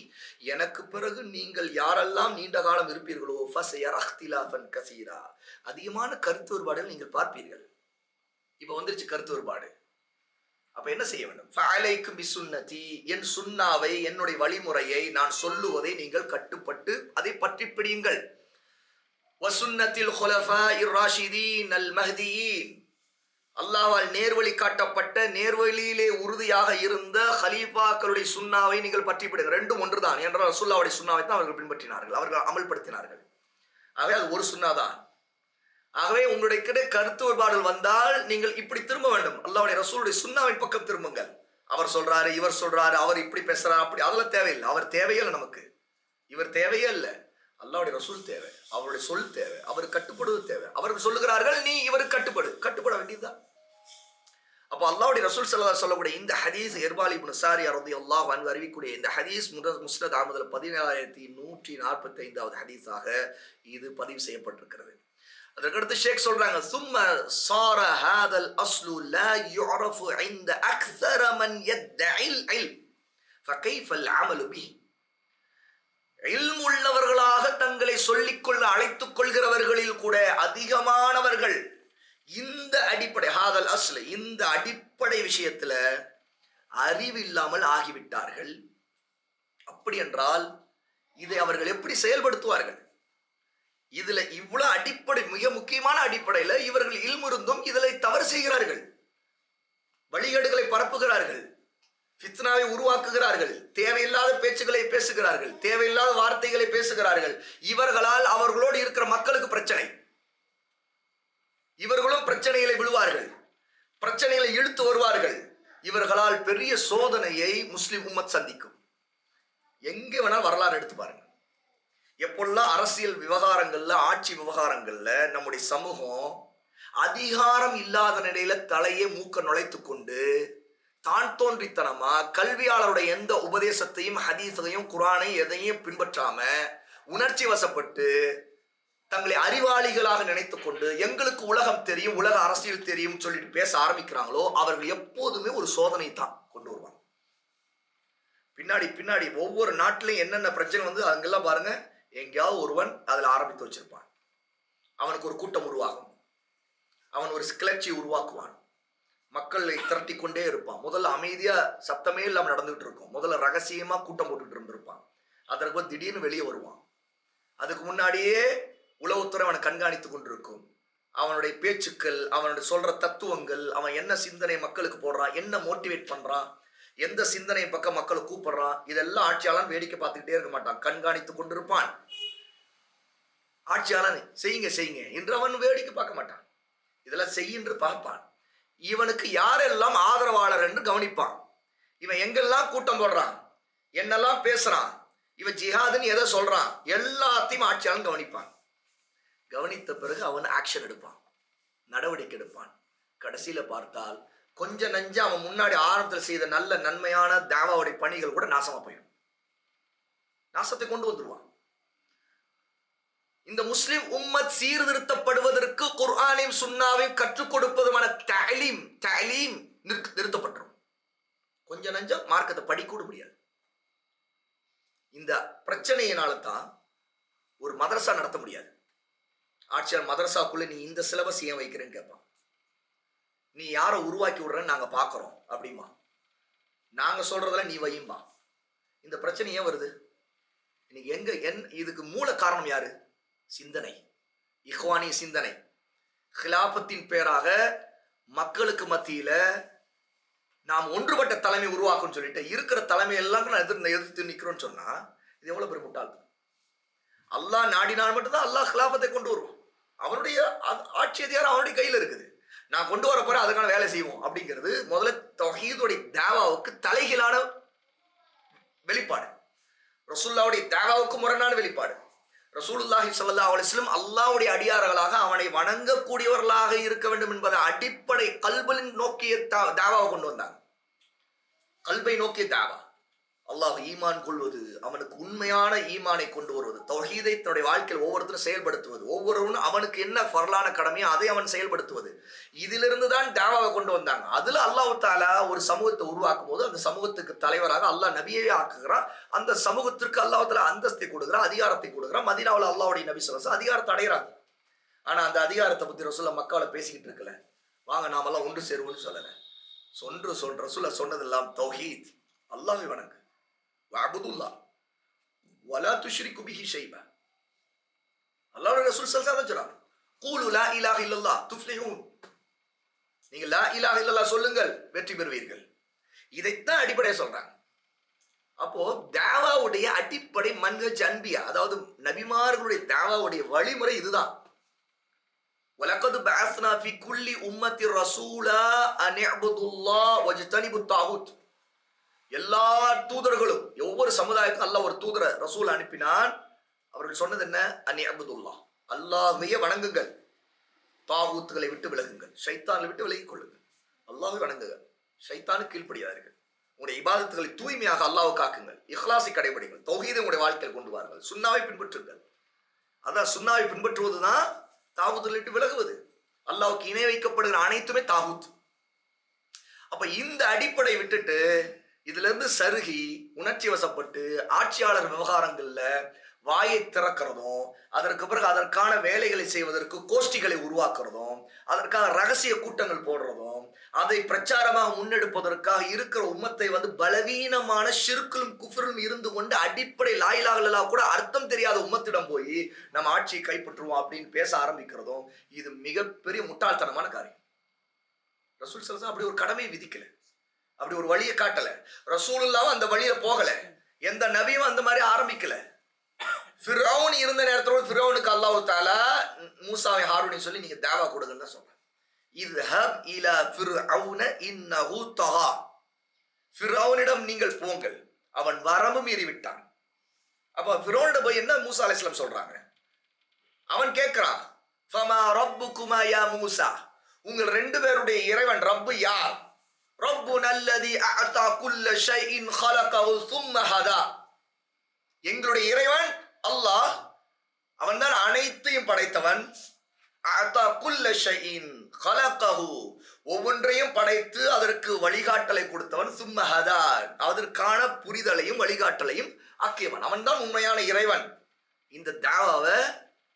S2: எனக்கு பிறகு நீங்கள் யாரெல்லாம் நீண்ட காலம் இருப்பீர்களோ ஃபஸயரா இக்திலாஃபன் கஸீரா, அதிகமான கருத்து வேறுபாடுகள் நீங்கள் பார்ப்பீர்கள். இப்போ வந்துருச்சு கருத்து வேறுபாடு. அப்ப என்ன செய்ய வேண்டும்? ஃபஅலைக்கும் பிசுன்னதி, என் சுன்னாவை, என்னுடைய வழிமுறையை, நான் சொல்லுவதை நீங்கள் கட்டுப்பட்டு அதை பற்றி பிடியுங்கள். வசுன்னத்தில் குலஃபாஇர் ராஷிதீன் அல் மஹ்தியீன், அல்லாஹ்வால் நேர்வழி காட்டப்பட்ட நேர்வழியிலே உறுதியாக இருந்த ஹலீஃபாக்களுடைய சுன்னாவை நீங்கள் பற்றிவிடுங்க. ரெண்டும் ஒன்றுதான் என்ற ரசூலுல்லாஹ்வுடைய சுன்னாவை தான் அவர்கள் பின்பற்றினார்கள், அவர்கள் அமல்படுத்தினார்கள். ஆகவே அது ஒரு சுன்னா தான். ஆகவே உங்களுடைய கிட்ட கருத்து வேறுபாடுகள் வந்தால் நீங்கள் இப்படி திரும்ப வேண்டும், அல்லாஹ்வுடைய ரசூலுடைய சுன்னாவின் பக்கம் திரும்புங்கள். அவர் சொல்றாரு, இவர் சொல்றாரு, அவர் இப்படி பேசுறாரு, அப்படி அதெல்லாம் தேவையில்லை. அவர் தேவையே இல்லை நமக்கு, இவர் தேவையே இல்லை. அல்லாஹ்வுடைய ரசூல் தேவை, அவருடைய சொல் தேவை, அவர் கட்டுப்படுவது தேவை. அவர்கள் சொல்லுகிறார்கள், நீ இவருக்கு கட்டுப்பட வேண்டியதுதான். அப்போ அல்லாஹ்வுடைய ரசூல் ஸல்லல்லாஹு அலைஹி சொல்லக்கூடிய இந்த ஹதீஸ், இர்பால் இப்னு சாரியா ரலியல்லாஹு அன்ஹு அறிவிக்கக்கூடிய இந்த ஹதீஸ் முஸ்னத் அஹ்மதுல 17145வது ஹதீஸாக இது பதிவு செய்யப்பட்டிருக்கிறது. அதற்கடுத்து ஷேக் சொல்றாங்க, சும்ம சார ஹாதல் அஸ்லு லா யுஅரஃபு இன்த அக்ஸர மன் யத்இல் இல்ம் ஃபகைஃப அல் அமலு பிஹி. இல்ம் உள்ளவர்களாக தங்களை சொல்லிக்கொள்ள அழைத்துக் கொள்கிறவர்களில் கூட அதிகமானவர்கள் இந்த அடிப்படை ஹாதல் அஸ்ல், இந்த அடிப்படை விஷயத்துல அறிவில்லாமல் ஆகிவிட்டார்கள். அப்படி என்றால் இதை அவர்கள் எப்படி செயல்படுத்துவார்கள்? இதுல இவ்வளவு அடிப்படை, மிக முக்கியமான அடிப்படையில இவர்கள் இல்ம் இருந்தும் இதில் தவறு செய்கிறார்கள், வழிகேடுகளை பரப்புகிறார்கள், ஃபித்னாவை உருவாக்குகிறார்கள், தேவையில்லாத பேச்சுகளை பேசுகிறார்கள், தேவையில்லாத வார்த்தைகளை பேசுகிறார்கள். இவர்களால் அவர்களோடு இருக்கிற மக்களுக்கு பிரச்சனை, இவர்களும் பிரச்சனைகளை விடுவார்கள், பிரச்சனைகளை இழுத்து வருவார்கள். இவர்களால் பெரிய சோதனையை முஸ்லிம் உம்மத் சந்திக்கும். எங்கே வேணாலும் வரலாறு எடுத்து பாருங்க. எப்பொல்லாம் அரசியல் விவகாரங்கள்ல, ஆட்சி விவகாரங்கள்ல நம்முடைய சமூகம் அதிகாரம் இல்லாத நிலையில தலையே மூக்க நுழைத்து கொண்டு தான் தோன்றித்தனமா கல்வியாளருடைய எந்த உபதேசத்தையும் ஹதீஸையும் குர்ஆனை எதையும் பின்பற்றாம உணர்ச்சி வசப்பட்டு தங்களை அறிவாளிகளாக நினைத்துக் கொண்டு எங்களுக்கு உலகம் தெரியும், உலக அரசியல் தெரியும் சொல்லிட்டு பேச ஆரம்பிக்கிறாங்களோ அவர்கள் எப்போதுமே ஒரு சோதனை தான் கொண்டு வருவாங்க. பின்னாடி ஒவ்வொரு நாட்டிலையும் என்னென்ன பிரச்சனை வந்து அங்கெல்லாம் பாருங்க, எங்கேயாவது ஒருவன் அதில் ஆரம்பித்து வச்சிருப்பான். அவனுக்கு ஒரு கூட்டம் உருவாகும், அவன் ஒரு கிளர்ச்சி உருவாக்குவான், மக்களை திரட்டி கொண்டே இருப்பான். முதல்ல அமைதியா சத்தமே இல்லாமல் நடந்துகிட்டு இருக்கும், முதல்ல ரகசியமா கூட்டம் போட்டுட்டு இருந்திருப்பான். அதற்கு திடீர்னு வெளியே வருவான். அதுக்கு முன்னாடியே உளவுத்துறை அவனை கண்காணித்து கொண்டிருக்கும். அவனுடைய பேச்சுக்கள், அவனுடைய சொல்ற தத்துவங்கள், அவன் என்ன சிந்தனை மக்களுக்கு போடுறான், என்ன மோட்டிவேட் பண்றான், எந்த சிந்தனை பக்கம் மக்களை கூப்பிடுறான், இதெல்லாம் ஆட்சியாளன் வேடிக்கை பார்த்துக்கிட்டே இருக்க மாட்டான், கண்காணித்து கொண்டிருப்பான். ஆட்சியாளன் செய்யுங்க என்று அவன் வேடிக்கை பார்க்க மாட்டான், இதெல்லாம் செய்யின்று பார்ப்பான். இவனுக்கு யாரெல்லாம் ஆதரவாளர் என்று கவனிப்பான். இவன் எங்கெல்லாம் கூட்டம் போடுறான், என்னெல்லாம் பேசுறான், இவன் ஜிஹாதுன்னு எதை சொல்றான், எல்லாத்தையும் ஆட்சியாளன் கவனிப்பான். கவனித்த பிறகு அவன் ஆக்ஷன் எடுப்பான், நடவடிக்கை எடுப்பான். கடைசியில பார்த்தால் கொஞ்ச நஞ்ச அவன் முன்னாடி ஆரம்பத்தில் செய்த நல்ல நன்மையான தாவாவுடைய பணிகள் கூட நாசமா போயிடும், நாசத்தை கொண்டு வந்துருவான். இந்த முஸ்லிம் உம்மத் சீர்திருத்தப்படுவதற்கு குர்ஆனையும் சுன்னாவையும் கற்றுக் கொடுப்பதுமான தலீம் நிறுத்தப்பட்டுரும். கொஞ்ச நஞ்சம் மார்க்கத்தை படிக்கூட முடியாது. இந்த பிரச்சனையினால தான் ஒரு மதரசா நடத்த முடியாது. ஆட்சியாளர் மதரசாக்குள்ள நீ இந்த சிலபஸ் ஏன் வைக்கிறேன்னு கேட்பான். நீ யாரை உருவாக்கி விடுறன்னு நாங்க பாக்குறோம் அப்படிமா, நாங்க சொல்றதுல நீ வையும்பா. இந்த பிரச்சனை ஏன் வருது? இன்னைக்கு இதுக்கு மூல காரணம் யாரு? சிந்தனை, இஹ்வானி சிந்தனை. ஹிலாபத்தின் பேராக மக்களுக்கு மத்தியில நாம் ஒன்றுபட்ட தலைமை உருவாக்குன்னு சொல்லிட்டு இருக்கிற தலைமை எல்லாம் நான் எதிர்த்து நிக்கிறோம்னு சொன்னா இது எவ்வளவு பெரிய முட்டாள். அல்லாஹ் நாடினால் மட்டும்தான் அல்லாஹ் ஹிலாபத்தை கொண்டு வருவோம். அவனுடைய ஆட்சி அதிகாரம் அவனுடைய கையில் இருக்குது. நான் கொண்டு வர போறேன், அதுக்கான வேலை செய்வோம் அப்படிங்கிறது முதல்ல தௌஹீதுடைய தாவாவுக்கு தலைகீழான வெளிப்பாடு, ரசூலுல்லாஹ்வுடைய தாவாவுக்கு முரணான வெளிப்பாடு. ரசூலுல்லாஹி ஸல்லல்லாஹு அலைஹி வஸல்லம் அல்லாஹ்வுடைய அடியார்களாக அவனை வணங்கக்கூடியவர்களாக இருக்க வேண்டும் என்பதை அடிப்படை கல்பின் நோக்கிய தாவாவை கொண்டு வந்தாங்க. கல்பை நோக்கிய தாவா, அல்லாஹ் ஈமான் கொள்வது, அவனுக்கு உண்மையான ஈமானை கொண்டு வருவது, தௌஹீதை தன்னுடைய வாழ்க்கையில் ஒவ்வொருத்தரும் செயல்படுத்துவது, ஒவ்வொருவரும் அவனுக்கு என்ன ஃபர்லான கடமையோ அதை அவன் செயல்படுத்துவது. இதிலிருந்து தான் தாவாவை கொண்டு வந்தாங்க. அதுல அல்லாஹ் தஆலா ஒரு சமூகத்தை உருவாக்கும் போது அந்த சமூகத்துக்கு தலைவராக அல்லாஹ் நபியவே ஆக்குகிறான். அந்த சமூகத்திற்கு அல்லாஹ் தஆலா அந்தஸ்தை கொடுக்குறான், அதிகாரத்தை கொடுக்குறான். மதீனாவுல அல்லாஹ்வுடைய நபி ஸல்லல்லாஹு அலைஹி வஸல்லம் அதிகாரத்தை அடைகிறாங்க. ஆனா அந்த அதிகாரத்தை பத்தி ரசூலுல்லாஹ் மக்காவுல பேசிக்கிட்டு இருக்கல, வாங்க நாமெல்லாம் ஒன்று சேருவோம்னு சொல்லல. ரசூலுல்லாஹ் சொன்னதெல்லாம் தௌஹீத், அல்லாஹ்வை வணங்கு, வஅபுதுல்லாஹ் வலா துஷ்ரிகு பிஹி ஷைஅ. அல்லாஹ்வுடைய ரசூல் ஸல்லல்லாஹு அலைஹி வஸல்லம் கூலு லா இலாஹ இல்லல்லாஹ் துஃப்லிஹூன். நீங்க லா இலாஹ இல்லல்லாஹ் சொல்லுங்கள், வெற்றி பெறுவீர்கள். இதைத்தான் அடிப்படையா சொல்றாங்க. அப்போ தாவாவுடைய அடிப்படை மன்ஹஜ் அன்பியா, அதாவது நபிமார்களுடைய தாவாவுடைய வழிமுறை இதுதான். வலகத் பஅஸ்னா ஃபி குல்லி உம்மத்தி ரசூலா அன் இஅ்புதுல்லாஹ் வஜ்தனிபுத் தாகூத். எல்லா தூதர்களும், ஒவ்வொரு சமுதாயத்துக்கும் அல்லாஹ் ஒரு தூதரை ரசூல் அனுப்பினான். அவர்கள் சொன்னது என்ன? அன் இஅ்புதுல்லாஹ், அல்லாஹ்வையே வணங்குங்கள், தாகூத்துகளை விட்டு விலகுங்கள், ஷைத்தானை விட்டு விலகிக் கொள்ளுங்கள், அல்லாஹ்வை வணங்குங்கள், ஷைத்தானுக்கு கீழ்ப்படியாதீர்கள், உங்களுடைய இபாதத்துகளை தூய்மையாக அல்லாஹ்வை காக்குங்கள், இஹ்லாஸை கடைபிடிங்கள், தௌஹீதை உங்களுடைய வாழ்க்கையில் கொண்டு வாருங்கள், சுன்னாவை பின்பற்றுங்கள். அதான் சுன்னாவை பின்பற்றுவதுதான் தாகூத்துகளை விட்டு விலகுவது. அல்லாஹ்வுக்கு இணை வைக்கப்படுகிற அனைத்துமே தாகூத். அப்ப இந்த அடிப்படை விட்டுட்டு இதுல இருந்து சருகி உணர்ச்சி வசப்பட்டு ஆட்சியாளர் விவகாரங்கள்ல வாயை திறக்கிறதும், அதற்கு பிறகு அதற்கான வேலைகளை செய்வதற்கு கோஷ்டிகளை உருவாக்குறதும், அதற்காக ரகசிய கூட்டங்கள் போடுறதும், அதை பிரச்சாரமாக முன்னெடுப்பதற்காக இருக்கிற உம்மத்தை பலவீனமான ஷிர்கிலும் குஃப்ரிலும் இருந்து கொண்டு அடிப்படை லா இலாஹ இல்லல்லாஹ் கூட அர்த்தம் தெரியாத உம்மத்திடம் போய் நம்ம ஆட்சியை கைப்பற்றுவோம் அப்படின்னு பேச ஆரம்பிக்கிறதும் இது மிகப்பெரிய முட்டாள்தனமான காரியம். ரசூல் ஸல்லல்லாஹு அலைஹி வஸல்லம் அப்படி ஒரு கடமையை விதிக்கல, அப்படி ஒரு வழியை காட்டல. ரசூலுல்லாஹ் அந்த வழியில போகல, எந்த நபியும் அந்த மாதிரி ஆரம்பிக்கல. ஃபிரௌன் இருந்த நேரத்தோட ஃபிரௌனுக்கு அல்லாஹ் தஆலா மூசாவை ஹாரூனை சொல்லி நீங்க தாவா கொடுங்கன்னு தான் சொல்றாங்க. இத்ஹப் இலா ஃபிர்அவுன இன்னஹு தகா, ஃபிரௌனிடம் நீங்கள் போங்கள், அவன் வரம்பு மீறி விட்டான். அப்ப ஃபிரௌனிடம் போய் என்ன மூசா அலைஹிஸ்ஸலாம் சொல்றாங்க? அவன் கேட்கிறான், ஃபமா ரப்புகுமா யா மூசா, உங்கள் ரெண்டு பேருடைய இறைவன் ரப்பு யார்? ரப்புன அல்லதி அஅதா குல்ல ஷைஇன் ஹலகஹு ஸும்ம ஹதா, எங்களுடைய இறைவன் அல்லாஹ், அவன்தான் அனைத்தையும் படைத்தவன். அஅதா குல்ல ஷைஇன் ஹலகஹு, ஒவ்வொன்றையும் படைத்து அதற்கு வழிகாட்டலை கொடுத்தவன். ஸும்ம ஹதா, அதற்கான புரிதலையும் வழிகாட்டலையும் ஆக்கியவன். அவன் தான் உண்மையான இறைவன். இந்த தாவாவை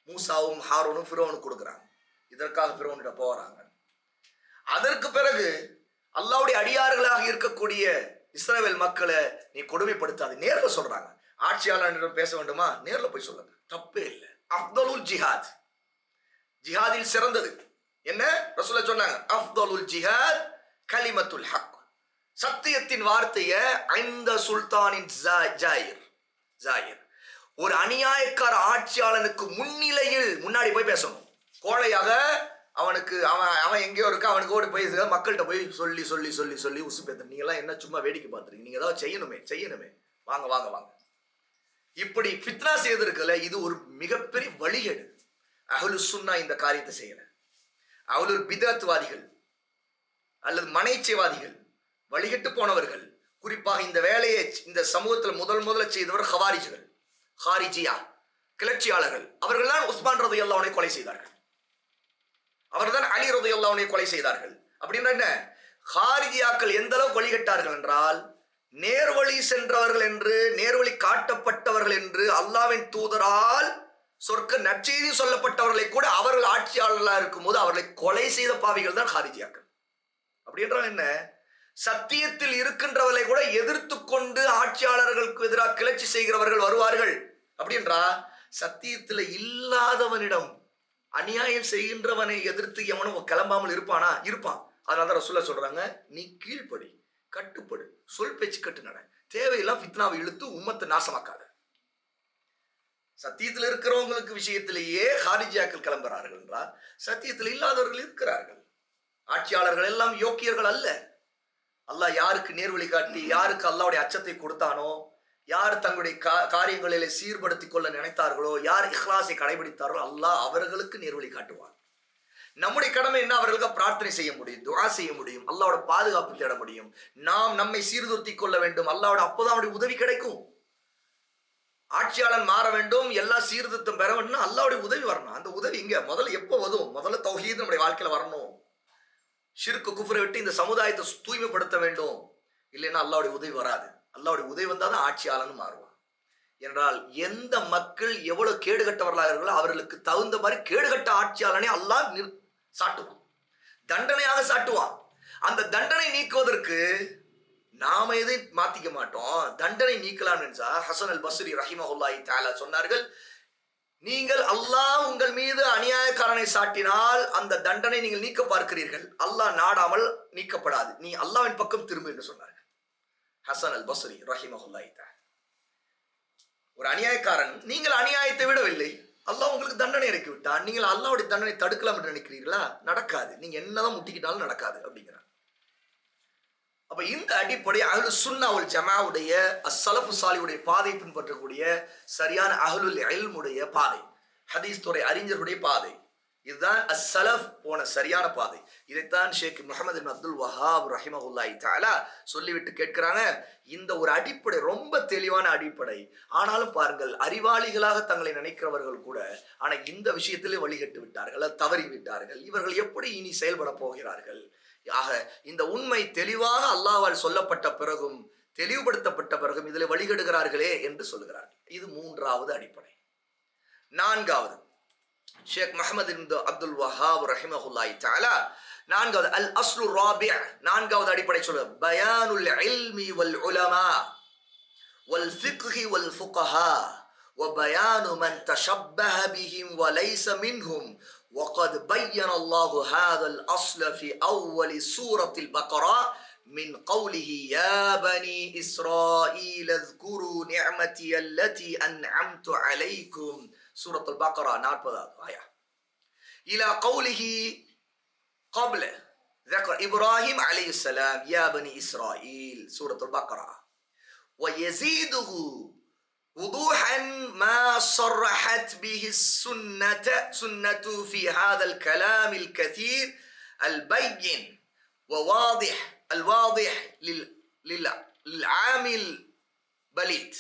S2: மூசாவும் ஹாரூனும் ஃபிரௌனுக்கு கொடுக்குறாங்க. இதற்காக ஃபிரௌனிடம் போறாங்க. அதற்கு பிறகு அல்லாஹ்வுடைய அடியார்களாக இருக்கக்கூடிய இஸ்ரவேல் மக்களை நீ கொடுமைப்படுத்தாது நேர்ல சொல்றாங்க. ஆட்சியாளரிடம் பேச வேண்டுமா? நேர்ல போய் சொல்லுங்க, தப்பே இல்லை. அஃதலுல் ஜிஹாத், ஜிஹாதில் சிறந்தது என்ன? ரசூலுல்லாஹ் சொன்னாங்க, அஃதலுல் ஜிஹாத் கலிமத்துல் ஹக், சத்தியத்தின் வார்த்தையை இந்த சுல்தானின் ஜாயிர், ஒரு அநியாயக்கார ஆட்சியாளனுக்கு முன்னிலையில் முன்னாடி போய் பேசணும். கோழையாக அவனுக்கு அவன் எங்கேயோ இருக்க, அவனுக்கு ஓடி போய் மக்கள்கிட்ட போய் சொல்லி சொல்லி சொல்லி சொல்லி உசுப்பேத்த, நீங்க எல்லாம் என்ன சும்மா வேடிக்கை பார்த்துருக்கீங்க, நீங்க ஏதாவது செய்யணுமே, வாங்க வாங்க வாங்க, இப்படி ஃபித்னா செய்திருக்கல. இது ஒரு மிகப்பெரிய வழிகேடு. அஹ்லு சுன்னா இந்த காரியத்தை செய்யல. அஹ்லுல் பிதஅத்வாதிகள் அல்லது மனைச்சேவாதிகள், வழிகட்டு போனவர்கள், குறிப்பாக இந்த வேலையை இந்த சமூகத்தில் முதல்ல செய்தவர் ஹவாரிஜிகள், ஹாரிஜியா கிளர்ச்சியாளர்கள். அவர்கள் தான் உஸ்மான் ரலியல்லாஹு அன்ஹு கொலை செய்தார்கள். அவர்தான் அலி ரலியல்லாஹு அன்ஹு கொலை செய்தார்கள். அப்படின்னா என்ன? ஹாரிஜியாக்கள் எந்த அளவுக்கு வழிகட்டார்கள் என்றால், நேர்வழி சென்றவர்கள் என்று, நேர்வழி காட்டப்பட்டவர்கள் என்று அல்லாஹ்வின் தூதரால் சொர்க்க நற்செய்தி சொல்லப்பட்டவர்களை கூட அவர்கள் ஆட்சியாளர்களாக இருக்கும்போது அவர்களை கொலை செய்த பாவிகள் தான் ஹாரிஜியாக்கள். அப்படி என்றால் என்ன? சத்தியத்தில் இருக்கின்றவர்களை கூட எதிர்த்து கொண்டு ஆட்சியாளர்களுக்கு எதிராக கிளர்ச்சி செய்கிறவர்கள் வருவார்கள். அப்படி என்றா சத்தியத்தில் இல்லாதவனிடம் அநியாயம் செய்கின்றவனை எதிர்த்து எவனும் கிளம்பாமல் இருப்பானா? இருப்பான். அதனால ரசூலுல்லாஹ் சொல்றாங்க, நீ கீழ்ப்படி, கட்டுப்படு, சொல் பேச்சு கட்டு நட, தேவையெல்லாம் ஃபித்னாவை இழுத்து உம்மத்தை நாசமாக்காத. சத்தியத்தில் இருக்கிறவங்களுக்கு விஷயத்திலேயே ஹாரிஜியாக்கள் கிளம்புறார்கள் என்றால் சத்தியத்தில் இல்லாதவர்கள் இருக்கிறார்கள். ஆட்சியாளர்கள் எல்லாம் யோக்கியர்கள் அல்ல. அல்லாஹ் யாருக்கு நேர்வழி காட்டி, யாருக்கு அல்லாஹ்வுடைய அச்சத்தை கொடுத்தானோ, யார் தங்களுடைய காரியங்களிலே சீர்படுத்திக் கொள்ள நினைத்தார்களோ, யார் இஹ்லாஸை கடைபிடித்தார்களோ, அல்லாஹ் அவர்களுக்கு நேர்வழி காட்டுவார். நம்முடைய கடமை என்ன? அவர்களுக்கு பிரார்த்தனை செய்ய முடியும், துஆ செய்ய முடியும், அல்லாஹ்வோட பாதுகாப்பு தேட முடியும். நாம் நம்மை சீர்திருத்திக் கொள்ள வேண்டும். அல்லாஹ்வோட அப்போதான் அவருடைய உதவி கிடைக்கும். ஆட்சியாளன் மாற வேண்டும், எல்லா சீர்திருத்தம் பெற வேண்டும், அல்லாஹ்வுடைய உதவி வரணும். அந்த உதவி இங்க முதல்ல எப்போ வரும்? முதல்ல தௌஹீத் நம்முடைய வாழ்க்கையில வரணும். ஷிர்க் குஃப்ரை விட்டு இந்த சமுதாயத்தை தூய்மைப்படுத்த வேண்டும். இல்லைன்னா அல்லாஹ்வுடைய உதவி வராது. அல்லாஹ்வுடைய உதவி வந்தாதான் ஆட்சியாளன் மாறுவான். என்றால் எந்த மக்கள் எவ்வளவு கேடுகட்டவர்களாக இருக்கிறார்களோ அவர்களுக்கு தகுந்த மாதிரி கேடுகட்ட ஆட்சியாளனே அல்லாஹ் சாட்டுவான், தண்டனையாக சாட்டுவான். அந்த தண்டனை நீக்குவதற்கு நாம எதையும் மாத்திக்க மாட்டோம். தண்டனை நீக்கலாம் என்றா ஹசன் அல் பஸ்ரி ரஹிமஹுல்லாஹி தஆலா சொன்னார்கள், நீங்கள் அல்லாஹ் உங்கள் மீது அநியாயக்காரனை சாட்டினால் அந்த தண்டனை நீங்கள் நீக்க பார்க்கிறீர்கள், அல்லாஹ் நாடாமல் நீக்கப்படாது, நீ அல்லாஹ்வின் பக்கம் திரும்பு என்று சொன்னார்கள். ஹசன் அல் பஸ்ரி ரஹிமஹுல்லாஹி தஆலா. ஒரு அநியாயக்காரன், நீங்கள் அநியாயத்தை விடவில்லை, அல்லாஹ் உங்களுக்கு தண்டனை இறக்கி விட்டான், நீங்கள் அல்லாஹ்வுடைய தண்டனை தடுக்கலாம் என்று நினைக்கிறீர்களா? நடக்காது, நீங்க என்னதான் முட்டிக்கிட்டாலும் நடக்காது அப்படிங்கிறார். அப்ப இந்த அடிப்படை அஹ்லு சுன்னா வல் ஜமாவுடைய அஸ்ஸலஃபு சாலிஹுடைய பாதை பின்பற்றக்கூடிய சரியான அஹ்லுல் இல்முடைய பாதை, ஹதீஸ் துறை அறிஞர்களுடைய பாதை. இதுதான் அஸ்ஸலஃப் போன சரியான பாதை. இதைத்தான் ஷேக் முஹம்மது பின் அப்துல் வஹாப் ரஹிமஹுல்லாஹி தஆலா சொல்லிவிட்டு கேட்கிறாங்க. இந்த ஒரு அடிப்படை ரொம்ப தெளிவான அடிப்படை. ஆனாலும் பாருங்கள், அறிவாளிகளாக தங்களை நினைக்கிறவர்கள் கூட ஆனா இந்த விஷயத்திலே வழிகட்டு விட்டார்கள், தவறி விட்டார்கள். இவர்கள் எப்படி இனி செயல்பட போகிறார்கள்? ஆக இந்த உண்மை தெளிவாக அல்லாஹ்வால் சொல்லப்பட்ட பிறகும் தெளிவுபடுத்தப்பட்ட பிறகும் இதில் வழிகெடுகிறார்களே என்று சொல்கிறார்கள். இது மூன்றாவது அடிப்படை. நான்காவது, ஷேக் முஹம்மது பின் அப்துல் வஹாப் ரஹிமஹுல்லாஹி தஆலா நான்காவது அல் அஸ்லு ராபி', நான்காவது அடிப்படை சொல்ற பயானுல் இல்மி வல் உலமா வல் ஃபிக்ஹி வல் ஃபுகஹா وبيان من تشبه بهم وليس منهم وقد بين الله هذا الأصل في أول سورة البقرة من قوله يا بني إسرائيل اذكروا نعمتي التي أنعمت عليكم سورة البقرة 40 آية إلى قوله قبل ذكر إبراهيم عليه السلام يا بني إسرائيل سورة البقرة. ويزيده وضوحا ما صرحت به السنة في هذا الكلام الكثير البين وواضح الواضح للعامل بليد.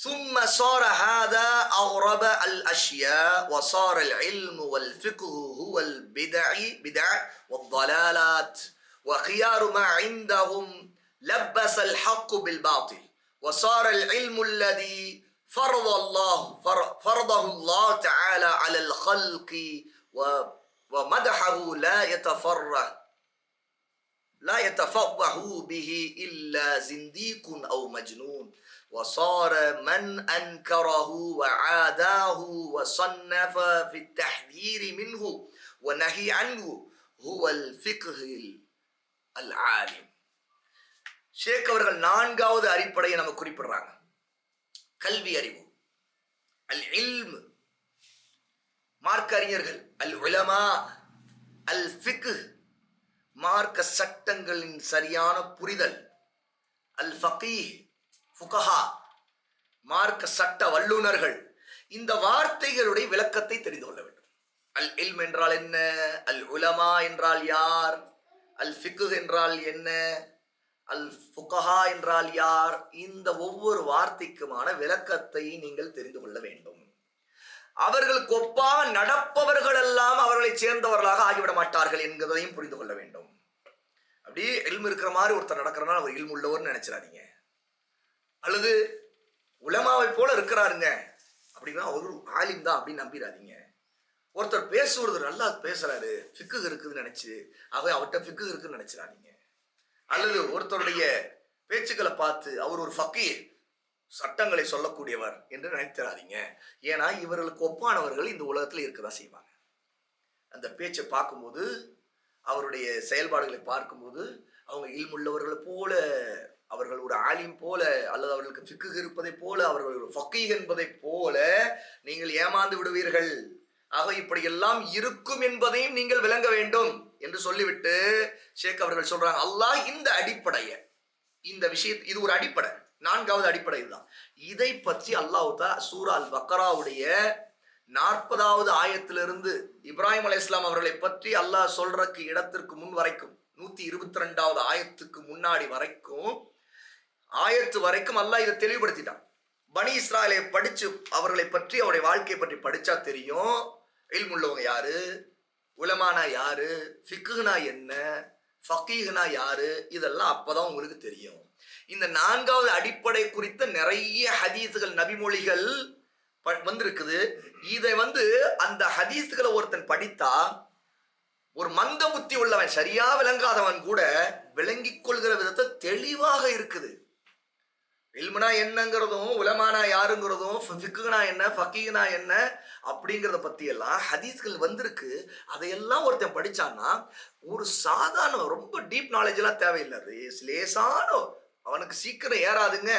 S2: ثم صار هذا أغرب الأشياء وصار العلم والفقه هو البدع والضلالات وخيار ما عندهم لبس الحق بالباطل وصار العلم الذي فرضه الله تعالى على الخلق ومدحه لا يتفقه به إلا زنديق أو مجنون وصار من أنكره وعاداه وصنف في التحذير منه ونهي عنه هو الفقه العالم. ஷேக் அவர்கள் நான்காவது அடிப்படையை நம்ம குறிப்பிடுறாங்க. கல்வி அறிவு, அல் இல்ம் மார்க்க அறிஞர்கள், அல் உலமா அல் ஃபிக்ஹ் மார்க்க சட்டங்களின் சரியான புரிதல், அல் ஃபகீஹ் ஃபுகஹா மார்க்க சட்ட வல்லுனர்கள். இந்த வார்த்தைகளுடைய விளக்கத்தை தெரிந்து கொள்ள வேண்டும். அல் இல்ம் என்றால் என்ன, அல் உலமா என்றால் யார், அல் ஃபிக்ஹ் என்றால் என்ன, அல் ஃபுகஹா என்றால் யார், இந்த ஒவ்வொரு வார்த்தைக்குமான விளக்கத்தை நீங்கள் தெரிந்து கொள்ள வேண்டும். அவர்களுக்கு ஒப்பாக நடப்பவர்கள் எல்லாம் அவர்களை சேர்ந்தவர்களாக ஆகிவிட மாட்டார்கள் என்கிறதையும் புரிந்து கொள்ள வேண்டும். அப்படியே இல்மு இருக்கிற மாதிரி ஒருத்தர் நடக்கிறனால அவர் இல்மு உள்ளவர்னு நினைச்சிடாதீங்க, அல்லது உலமாவை போல இருக்கிறாருங்க அப்படின்னா அவரு ஆலிம் தான் அப்படின்னு நம்பிடாதீங்க. ஒருத்தர் பேசுவது நல்லா பேசுறாரு, ஃபிக்ஹ் இருக்குதுன்னு நினைச்சு அவர்கிட்ட ஃபிக்ஹ் இருக்குன்னு நினைச்சிடாதீங்க. அல்லது ஒருத்தருடைய பேச்சுக்களை பார்த்து அவர் ஒரு ஃபகீஹ், சட்டங்களை சொல்லக்கூடியவர் என்று நினைத்திராதீங்க. ஏன்னா இவர்களுக்கு ஒப்பானவர்கள் இந்த உலகத்தில் இருக்கதான் செய்வாங்க. அந்த பேச்சை பார்க்கும்போது, அவருடைய செயல்பாடுகளை பார்க்கும்போது அவங்க இல்முள்ளவர்களை போல, அவர்கள் ஒரு ஆலிம் போல, அல்லது அவர்களுக்கு ஃபிக்ஹ் இருப்பதை போல, அவர்கள் ஒரு ஃபகீஹ் என்பதை போல நீங்கள் ஏமாந்து விடுவீர்கள். ஆக இப்படி எல்லாம் இருக்கும் என்பதையும் நீங்கள் விளங்க வேண்டும் என்று சொல்லிவிட்டு ஷேக் அவர்கள் சொல்றாங்க, அல்லாஹ் இந்த அடிப்படையை, இந்த விஷயத்தை, இது ஒரு அடிப்படை, நான்காவது அடிப்படை இதுதான். இதை பற்றி அல்லாஹ் தஆலா சூரா அல் பக்ராவுடைய 40வது ஆயத்திலிருந்து இப்ராஹிம் அலைஹிஸ்ஸலாம் அவர்களை பற்றி அல்லாஹ் சொல்றக்கு இடத்திற்கு முன் வரைக்கும் 122வது ஆயத்துக்கு முன்னாடி வரைக்கும் ஆயத்து வரைக்கும் அல்லாஹ் இதை தெளிவுபடுத்திட்டான். பனி இஸ்ராயலை படிச்சு அவர்களை பற்றி, அவருடைய வாழ்க்கையை பற்றி படிச்சா தெரியும் இல்முள்ளவங்க யாரு, உலமானா யாரு, ஃபிக்ஹ்னா என்ன, ஃபகீஹ்னா யாரு, இதெல்லாம் அப்பதான் உங்களுக்கு தெரியும். இந்த நான்காவது அடிப்படை குறித்த நிறைய ஹதீஸ்கள், நபிமொழிகள் வந்திருக்குது. இதை அந்த ஹதீஸ்களை ஒருத்தன் படித்தா ஒரு மந்த புத்தி உள்ளவன், சரியா விளங்காதவன் கூட விளங்கிக் கொள்கிற விதத்தை தெளிவாக இருக்குது. இல்முனா என்னங்கிறதும், உலமானா யாருங்கிறதும், ஃபிக்குனா என்ன, ஃபகீஹ்னா என்ன அப்படிங்கிறத பத்தி எல்லாம் ஹதீஸ்கள் வந்திருக்கு. அதையெல்லாம் ஒருத்தன் படிச்சான்னா ஒரு சாதாரண ரொம்ப டீப் நாலேஜ் எல்லாம் தேவையில்லை. லேசான அவனுக்கு சீக்கிரம் ஏறாதுங்க,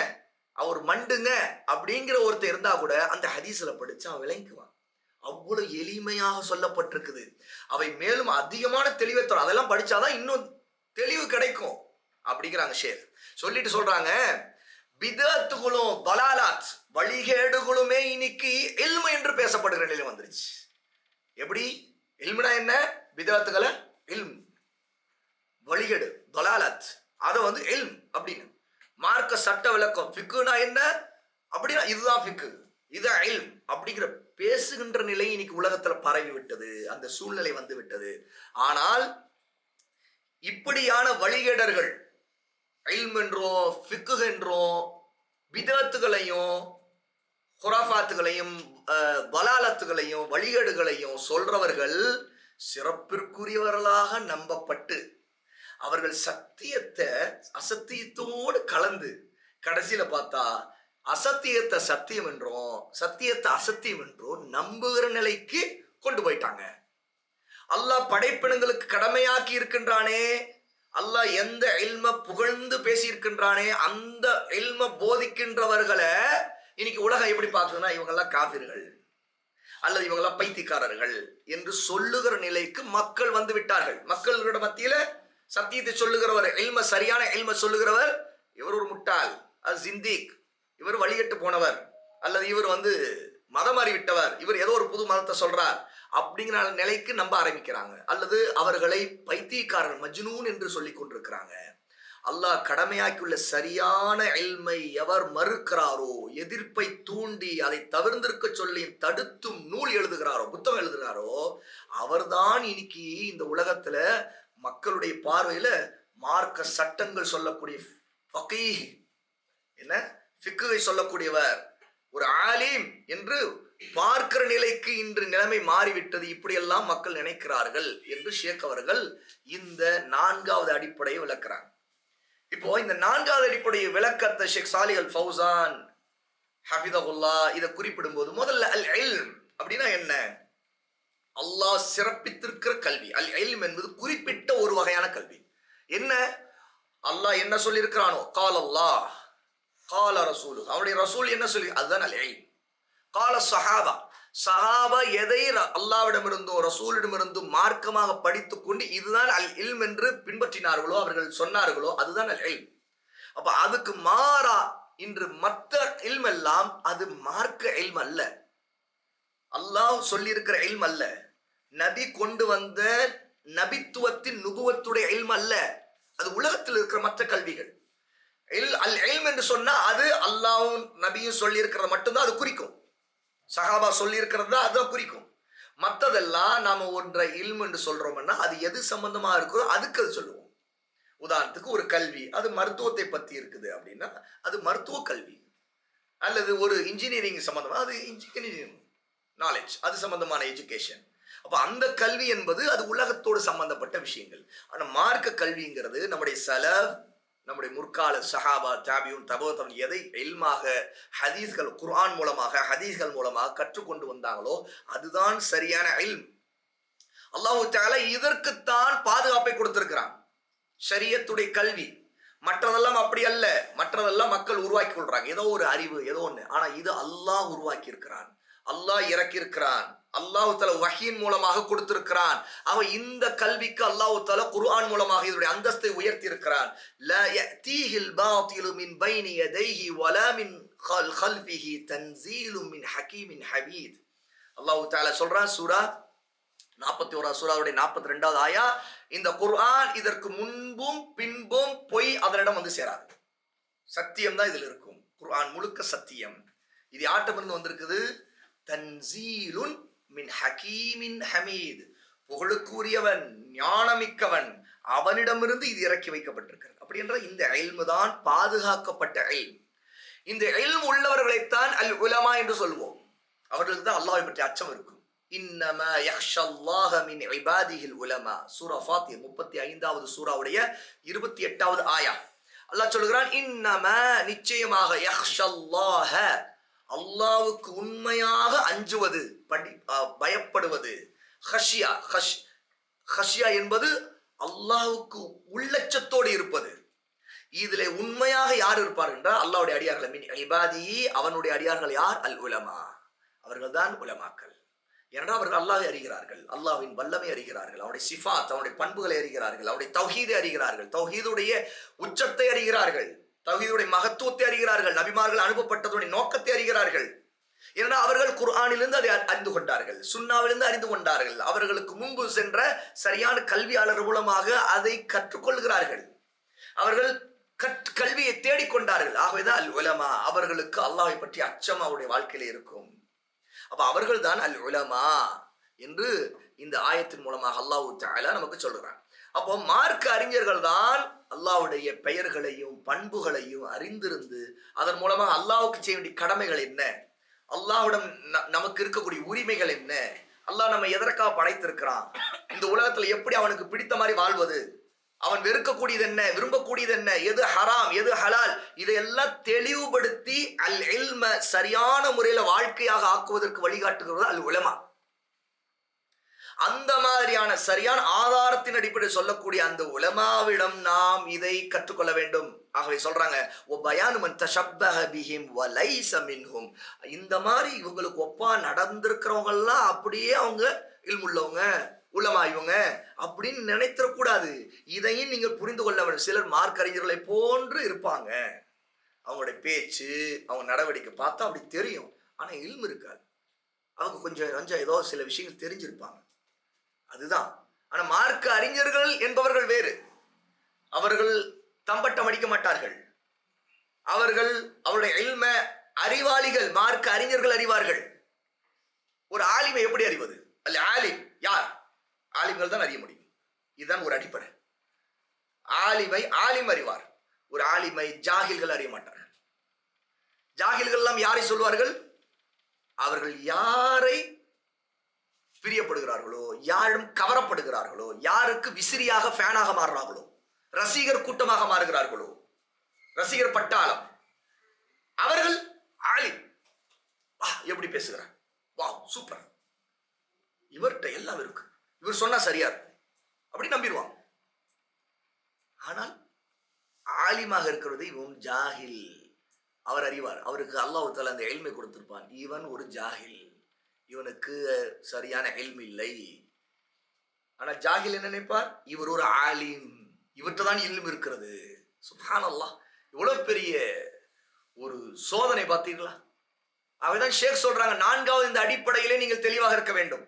S2: அவர் மண்டுங்க அப்படிங்கிற ஒருத்தர் இருந்தா கூட அந்த ஹதீஸ்ல படிச்சு அவன் விளங்குவான். அவ்வளவு எளிமையாக சொல்லப்பட்டிருக்குது. அவை மேலும் அதிகமான தெளிவை தரும். அதெல்லாம் படிச்சாதான் இன்னும் தெளிவு கிடைக்கும் அப்படிங்கிறாங்க ஷேக். சொல்லிட்டு சொல்றாங்க, பிதத்துகளும் பலாலாத் வழிகேடுகளுமே இன்னைக்கு இல்மு என்று பேசப்படுகிற நிலை வந்துருச்சு. எப்படி? இல்முனா என்ன? பிதத்துகளை இல்ம், வழிகேடு பலாலாத், அதை வந்து இல்ம் அப்படின்னு. மார்க்க சட்ட விளக்கம் ஃபிக்குனா என்ன அப்படின்னா இதுதான் ஃபிக்கு, இதுதான் இல்ம் அப்படிங்கிற பேசுகின்ற நிலை இன்னைக்கு உலகத்துல பரவி விட்டது. அந்த சூழ்நிலை வந்து விட்டது. ஆனால் இப்படியான வழிகேடர்கள் இல்ம் என்றோம், ஃபிக்கு என்றோம், பிதத்துகளையும் குராஃபாத்துகளையும் பலாலத்துகளையும் வழிகேடுகளையும் சொல்றவர்கள் சிறப்பிற்குரியவர்களாக நம்பப்பட்டு அவர்கள் சத்தியத்தை அசத்தியத்தோடு கலந்து கடைசியில பார்த்தா அசத்தியத்தை சத்தியம் என்றும் சத்தியத்தை அசத்தியம் என்றும் நம்புகிற நிலைக்கு கொண்டு போயிட்டாங்க. அல்லாஹ் படைப்பினங்களுக்கு கடமையாக்கி இருக்கின்றானே, அல்லாஹ் எந்த இல்ம புகழ்ந்து பேசி இருக்கின்றானே அந்த இல்ம போதிக்கின்றவர்களை இன்னைக்கு உலகம் எப்படி பார்க்குதுன்னா இவங்கெல்லாம் காபிர்கள் அல்லது இவங்கெல்லாம் பைத்தியக்காரர்கள் என்று சொல்லுகிற நிலைக்கு மக்கள் வந்து விட்டார்கள். மக்களோட மத்தியில சத்தியத்தை சொல்லுகிறவர், இல்ம சரியான இல்ம சொல்லுகிறவர், இவர் ஒரு முட்டாள், அது ஜிந்தீக், இவர் வழிகட்டு போனவர், அல்லது இவர் வந்து மதம் அறிவிட்டவர், இவர் ஏதோ ஒரு புது மதத்தை சொல்றார் அப்படிங்கிற நிலைக்கு நம்ப ஆரம்பிக்கிறாங்க. அல்லது அவர்களை பைத்தியக்காரர்கள் மஜ்னூன் என்று சொல்லி கொண்டிருக்கிறாங்க. அல்லாஹ் கடமையாக்கியுள்ள சரியான இல்மை எவர் மறுக்கிறாரோ, எதிர்ப்பை தூண்டி அதை தவிர்ந்திருக்க சொல்லி தடுத்தும் நூல் எழுதுகிறாரோ, புத்தகம் எழுதுகிறாரோ, அவர்தான் இன்னைக்கு இந்த உலகத்துல மக்களுடைய பார்வையில மார்க்க சட்டங்கள் சொல்லக்கூடிய ஃபகீஹ், என்ன ஃபிக்குவை சொல்லக்கூடியவர், ஒரு ஆலிம் என்று பார்க்கிற நிலைக்கு இன்று நிலைமை மாறிவிட்டது. இப்படியெல்லாம் மக்கள் நினைக்கிறார்கள் என்று ஷேக் அவர்கள் இந்த 4வது அடிப்படையை விளக்குறாங்க. இப்போ இந்த 4வது அடிப்படைய விளக்கத்தை ஷேக் சாலிஹ் அல் ஃபௌசான் ஹஃபிதஹுல்லாஹ் இதை குறிப்பிடும் போது முதல்ல அல் இல்ம் அப்படின்னா என்ன? அல்லாஹ் சிறப்பித்திருக்கிற கல்வி. அல் இல்ம் என்பது குறிப்பிட்ட ஒரு வகையான கல்வி. என்ன? அல்லாஹ் என்ன சொல்லி இருக்கிறானோ, கால் அல்லாஹ் கால ரசூலு, அவருடைய ரசூல் என்ன சொல்லி, அதுதான் அல் இல்ம். கால சஹாபா, சஹாபா எதை அல்லாவிடமிருந்தும் ரசூலிடமிருந்தும் மார்க்கமாக படித்துக் கொண்டு இதுதான் அல் இல்ம் என்று பின்பற்றினார்களோ, அவர்கள் சொன்னார்களோ, அதுதான் அல் இல்ம். அப்ப அதுக்கு மாறா இன்று மற்ற இல்ம் எல்லாம் அது மார்க்க இல்ம் அல்ல, அல்லாஹ் சொல்லி இருக்கிற இல்ம் அல்ல, நபி கொண்டு வந்த நபித்துவத்தின் நுபுவத்துடைய இல்ம் அல்ல, அது உலகத்தில் இருக்கிற மற்ற கல்விகள். அல் இல்ம் என்று சொன்னா அது அல்லாஹ்வும் நபியும் சொல்லி இருக்கிறத மட்டும்தான் அது குறிக்கும். சஹாபா சொல்லி இருக்கிறது தான் அதுதான் குறிக்கும். மற்றதெல்லாம் நாம ஒன்றை இல்ம் என்று சொல்றோம்னா அது எது சம்பந்தமா இருக்கோ அதுக்கு அது சொல்லுவோம். உதாரணத்துக்கு ஒரு கல்வி, அது மருத்துவத்தை பத்தி இருக்குது அப்படின்னா அது மருத்துவ கல்வி. அல்லது ஒரு இன்ஜினியரிங் சம்பந்தமா அது இன்ஜினியரிங் நாலேஜ், அது சம்பந்தமான எஜுகேஷன். அப்ப அந்த கல்வி என்பது அது உலகத்தோடு சம்பந்தப்பட்ட விஷயங்கள். ஆனா மார்க்க கல்விங்கிறது நம்முடைய சலஃப், நம்முடைய முற்கால சஹாபா, தாபியூன், தபோதம் எதை இல்மாக ஹதீஸ்கள் குர்ஆன் மூலமாக ஹதீஸ்கள் மூலமாக கற்றுக்கொண்டு வந்தாங்களோ அதுதான் சரியான இல்ம். அல்லாஹ் தஆலா இதற்குத்தான் பாதுகாப்பை கொடுத்திருக்கிறான், ஷரியத்துடைய கல்வி. மற்றதெல்லாம் அப்படி அல்ல, மற்றதெல்லாம் மக்கள் உருவாக்கி கொள்றாங்க, ஏதோ ஒரு அறிவு ஏதோ ஒண்ணு. ஆனா இது அல்லாஹ் உருவாக்கி இருக்கிறான், அல்லாஹ் இறக்கி இருக்கிறான், அல்லாஹ் தஆலா வஹீன் மூலமாக கொடுத்திருக்கிறான். அவ இந்த கல்விக்கு அல்லாஹ் தஆலா குர்ஆன் மூலமாக இதனுடைய அந்தஸ்தை உயர்த்தி இருக்கிறான். லா யஅதீஹில் பாத்திலு மின் பைனி யதைஹி வலா மின் கல்ஃபிஹி தன்ஸீலும் மின் ஹகீமின் ஹமீத். அல்லாஹ் தஆலா சொல்றான், சூரா 41 சூராவுடைய 42வது ஆயா, இந்த குர்ஆன் இதற்கு முன்பும் பின்பும் பொய் அதனிடம் வந்து சேராது, சத்தியம் தான் இதில் இருக்கும். குர்ஆன் முழுக்க சத்தியம். இது யார்கிட்டமிருந்து வந்திருக்குது? தன்ஸீலுன் மின் ஹகீமின் ஹமீத், புகழுக்குரியவன் ஞானமிக்கவன் அவனிடமிருந்து இது இறக்கி வைக்கப்பட்டிருக்கிறது. அப்படி என்ற இந்த இல்மு தான் பாதுகாக்கப்பட்ட இல்ம். இந்த இல்ம் உள்ளவர்களைத்தான் அல் உலமா என்று சொல்லுவோம். அவர்களுக்கு தான் அல்லாஹ்வை பற்றி அச்சம் இருக்கும். இன்னமா யக்ஷல்லாஹ மின் இபாதிஹில் உலமா, சூரா ஃபாத்திர் 35வது சூராவுடைய 28வது ஆயா. அல்லாஹ் சொல்கிறான், இன்னம நிச்சயமாக யக்ஷல்லாஹ அல்லாஹ்வுக்கு உண்மையாக அஞ்சுவது, பயப்படுவது. ஹஷ்யா ஹஷ்யா என்பது அல்லாஹ்வுக்கு உள்ளச்சத்தோடு இருப்பது. இதுல உண்மையாக யார் இருப்பார் என்றால் அல்லாஹ்வுடைய அடியார்கள். மின் இபாதி, அவனுடைய அடியார்கள் யார்? அல் உலமா, அவர்கள்தான் உலமாக்கள். ஏனென்றால் அவர்கள் அல்லாஹ்வை அறிகிறார்கள், அல்லாஹ்வின் வல்லமை அறிகிறார்கள், அவனுடைய சிஃபாத், அவனுடைய பண்புகளை அறிகிறார்கள், அவனுடைய தௌஹீதை அறிகிறார்கள், தௌஹீதுடைய உச்சத்தை அறிகிறார்கள், தௌஹீதுடைய மகத்துவத்தை அறிகிறார்கள், நபிமார்கள் அனுப்பப்பட்டதுடைய நோக்கத்தை அறிகிறார்கள். ஏனென்றால் அவர்கள் குர்ஆனிலிருந்து அதை அறிந்து கொண்டார்கள், சுன்னாவிலிருந்து அறிந்து கொண்டார்கள், அவர்களுக்கு முன்பு சென்ற சரியான கல்வியாளர் மூலமாக அதை கற்றுக்கொள்கிறார்கள், அவர்கள் கல்வியை தேடிக்கொண்டார்கள். ஆகவேதான் அல் உலமா, அவர்களுக்கு அல்லாஹ்வை பற்றி அச்சம் அவருடைய வாழ்க்கையில இருக்கும். அப்ப அவர்கள் தான் அல் உலமா என்று இந்த ஆயத்தின் மூலமாக அல்லாஹ் தஆலா நமக்கு சொல்றான். அப்போ மார்க்க அறிஞர்கள் தான் அல்லாஹ்வுடைய பெயர்களையும் பண்புகளையும் அறிந்திருந்து அதன் மூலமாக அல்லாஹ்வுக்கு செய்ய வேண்டிய கடமைகள் என்ன, அல்லாஹ்விடம் நமக்கு இருக்கக்கூடிய உரிமைகள் என்ன, அல்லாஹ் நம்ம எதற்காக படைத்திருக்கிறான், இந்த உலகத்துல எப்படி அவனுக்கு பிடித்த மாதிரி வாழ்வது, அவன் வெறுக்கக்கூடியது என்ன, விரும்பக்கூடியது என்ன, எது ஹராம் எது ஹலால், இதையெல்லாம் தெளிவுபடுத்தி அல் இல்ம சரியான முறையில வாழ்க்கையாக ஆக்குவதற்கு வழிகாட்டுகிறது அல் உலமா. அந்த மாதிரியான சரியான ஆதாரத்தின் அடிப்படையில் சொல்லக்கூடிய அந்த உலமாவிடம் நாம் இதை கற்றுக்கொள்ள வேண்டும். ஆகவே சொல்றாங்க, இந்த மாதிரி இவங்களுக்கு ஒப்பா நடந்திருக்கிறவங்க எல்லாம் அப்படியே அவங்க இல்முள்ளவங்க, உலமா இவங்க அப்படின்னு நினைத்திடக்கூடாது. இதையும் நீங்கள் புரிந்து கொள்ள வேண்டும். சிலர் மார்க்க அறிஞர்களை போன்று இருப்பாங்க, அவங்களுடைய பேச்சு அவங்க நடவடிக்கை பார்த்தா அப்படி தெரியும், ஆனா இல்மு இருக்காது. அவங்க கொஞ்சம் ஏதோ சில விஷயங்கள் தெரிஞ்சிருப்பாங்க, அதுதான். ஆனா மார்க்க அறிஞர்கள் என்பவர்கள் வேறு. அவர்கள் தம்பட்டம் அடிக்க மாட்டார்கள், அவர்கள் அவருடைய இல்ம அறிவாளிகள், மார்க்க அறிஞர்கள் அறிவார்கள். ஒரு ஆலிமை எப்படி அறிவது? அல்ல ஆலிம் யார்? ஆலிம்கள் தான் அறிய முடியும். இதுதான் ஒரு அடிப்படை. ஆலிமை ஆலிம் அறிவார், ஒரு ஆலிமை ஜாகில்கள் அறிய மாட்டார்கள். ஜாகில்கள் எல்லாம் யாரை சொல்வார்கள்? அவர்கள் யாரை பிரியப்படுகிறார்களோ, யாரும் கவரப்படுகிறார்களோ, யாருக்கு விசிறியாக ஃபேனாக மாறுறார்களோ, ரசிகர் கூட்டமாக மாறுகிறார்களோ, ரசிகர் பட்டாளம், அவர்கள் ஆலிம். எப்படி பேசுகிறார், வா சூப்பர், இவர்கிட்ட எல்லாம் இருக்கு, இவர் சொன்னா சரியா இருக்கும் அப்படி நம்பிடுவாங்க. ஆனால் ஆலிமாக இருக்கிறது இவன் ஜாஹில். அவர் அறிவார், அவருக்கு அல்லாஹ் தஆலா அந்த இல்மை கொடுத்திருப்பான். இவன் ஒரு ஜாஹில், இவனுக்கு சரியான இல்மு இல்லை. ஆனால் ஜாஹில் என்ன நினைப்பார்? இவர் ஒரு ஆலிம், இவர்கிட்ட தான் இல்மு இருக்கிறது. சுப்ஹானல்லாஹ், இவ்வளவு பெரிய ஒரு சோதனை பார்த்தீர்களா? அவதான் ஷேக் சொல்றாங்க, நான்காவது இந்த அடிப்படையிலே நீங்கள் தெளிவாக இருக்க வேண்டும்.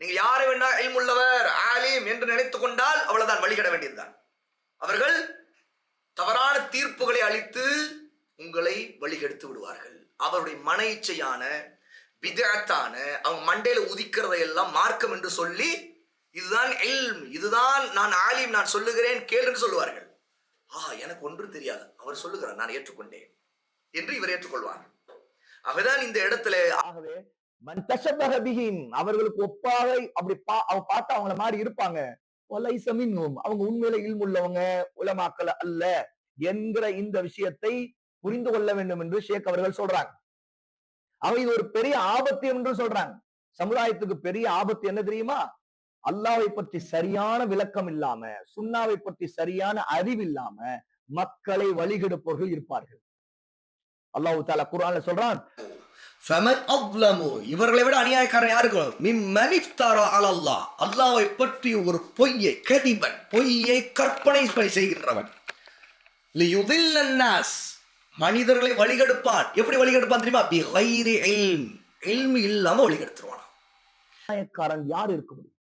S2: நீங்க யாரை வேணா இல்முள்ளவர் ஆலிம் என்று நினைத்துக் கொண்டால் அவ்வளவுதான், வழிகட வேண்டியதுதான். அவர்கள் தவறான தீர்ப்புகளை அளித்து உங்களை வழிகெடுத்து விடுவார்கள். அவருடைய மன இச்சையான பிதஅத்தான அவங்க மண்டையில உதிக்கிறதை எல்லாம் மார்க்கம் என்று சொல்லி, இதுதான் இல்ம், இதுதான் நான் ஆலிம், நான் சொல்லுகிறேன் கேளுன்னு சொல்லுவார்கள். எனக்கு ஒன்றும் தெரியாது, அவர் சொல்லுகிறார், நான் ஏற்றுக்கொண்டேன் என்று இவர் ஏற்றுக்கொள்வார். அவதான் இந்த இடத்துல
S3: ஆகவே மன் தஷப்பஹ பிஹிம், அவர்களுக்கு ஒப்பாக அப்படி பார்த்தா அவங்கள மாதிரி இருப்பாங்க. வலைஸ மின்ஹும், அவங்க உண்மையில இல்முள்ளவங்க உலமாக்கள் அல்ல என்கிற இந்த விஷயத்தை புரிந்து கொள்ள வேண்டும் என்று ஷேக் அவர்கள் சொல்றாங்க. அவங்க இது ஒரு பெரிய ஆபத்து என்று சொல்றாங்க. சமுதாயத்துக்கு பெரிய ஆபத்து என்ன தெரியுமா? அல்லாஹ்வை பற்றி சரியான விளக்கம் இல்லாம, சுன்னாவை பற்றி சரியான அறிவு இல்லாம மக்களை வழிகெடுப்பவர்கள் இருப்பார்கள். அல்லாஹ் தஆலா குர்ஆன்ல சொல்றான்,
S2: ஃபமன் அஸ்லமு, இவர்களை விட அநியாயக்காரன் யாருக்கு? மிம்மன் இஃப்தரா அலல்லாஹ், அல்லாஹ்வை பற்றி ஒரு பொய்யை, கதிபன், பொய்யை கற்பனை செய்கின்றவன், லியுதில்லன் நாஸ், மனிதர்களை வழிகெடுப்பான். எப்படி வழிகெடுப்பான் தெரியுமா? பிகைரி இல்ம், இல்மு இல்லாம வழிகெடுத்துருவான்.
S3: அநியாயக்காரன் யார் இருக்க முடியும்?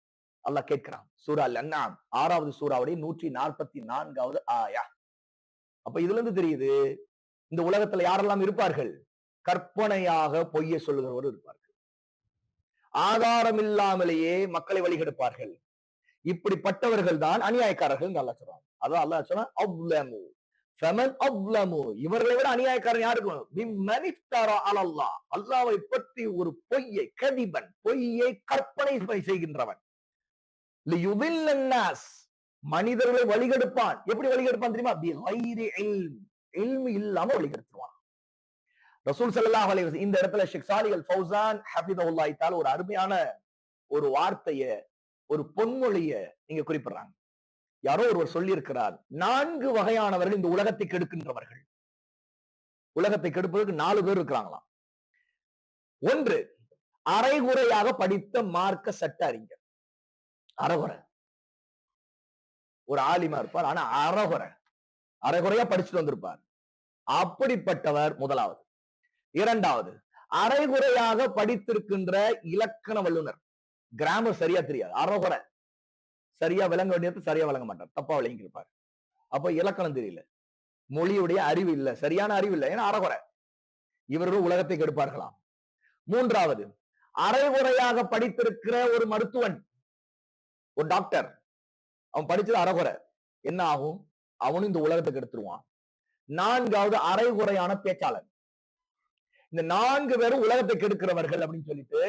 S3: அல்லாஹ் கேட்கிறான். சூரா அல்-அன்ஆம் 6வது சூராவுடைய 144வது ஆயா. அப்ப இதுல இருந்து தெரியுது, இந்த உலகத்துல யாரெல்லாம் இருப்பார்கள்? கற்பனையாக பொய்யை சொல்லுகிறவர் இருப்பார்கள், ஆதாரம் இல்லாமலேயே மக்களை வழிகெடுப்பார்கள். இப்படிப்பட்டவர்கள் தான் அநியாயக்காரர்கள் அல்லாஹ் சொல்றாங்க. அதான் அல்லாஹ் சொன்னா அவ்லமு ஃபமன் அவ்லமு, இவர்களை விட அநியாயக்காரன் யாருக்கு? மிம்மன் இஃப்தரா அலல்லாஹ், அல்லாஹ்வை பற்றி ஒரு பொய்யை, கதிபன், பொய்யை கற்பனை செய்கின்றவன், லியுதில்லன் நாஸ், மனிதர்களை வழிகெடுப்பான். எப்படி வழிகெடுப்பான் தெரியுமா? இல்மு இல்லாம வழிகெடுத்துருவான். ரசூல் ஸல்லல்லாஹு அலைஹி வஸல்லம் இந்த இடத்துல ஷேக் சாலிஹ் அல் ஃபௌசான் ஹஃபிதஹுல்லாஹி தஆலா ஒரு அருமையான ஒரு வார்த்தைய, ஒரு பொன்மொழிய நீங்க குறிப்பிடுறாங்க. யாரோ ஒருவர் சொல்லி இருக்கிறார், 4 வகையானவர்கள் இந்த உலகத்தை கெடுக்கின்றவர்கள். உலகத்தை கெடுப்பதற்கு 4 பேர் இருக்கிறாங்களாம். 1, அரைகுறையாக படித்த மார்க்க சட்ட அறிஞர். அரைகுறை. ஒரு ஆலிமா இருப்பார், ஆனா அரைகுறையா படிச்சுட்டு வந்திருப்பார். அப்படிப்பட்டவர் முதலாவது. 2வது, அரைகுறையாக படித்திருக்கின்ற இலக்கண வல்லுனர். கிராமர் சரியா தெரியாது, அரைகுறை. சரியா விளங்க வேண்டியது சரியா விளங்க மாட்டார், தப்பா விளங்கி இருப்பார். அப்ப இலக்கணம் தெரியல, மொழியுடைய அறிவு இல்ல, சரியான அறிவு இல்ல, ஏன்னா அரைகுறை. இவர்கள் உலகத்தை கெடுப்பார்களாம். 3வது, அரைகுறையாக படித்திருக்கிற ஒரு மருத்துவன், ஒரு டாக்டர். அவன் படிச்சது அரைகுறை. என்ன ஆகும்? அவனும் இந்த உலகத்தை கெடுத்துருவான். 4வது, அரைகுறையான பேச்சாளர். இந்த 4 பேரும் உலகத்தை கெடுக்கிறவர்கள் அப்படின்னு சொல்லிட்டு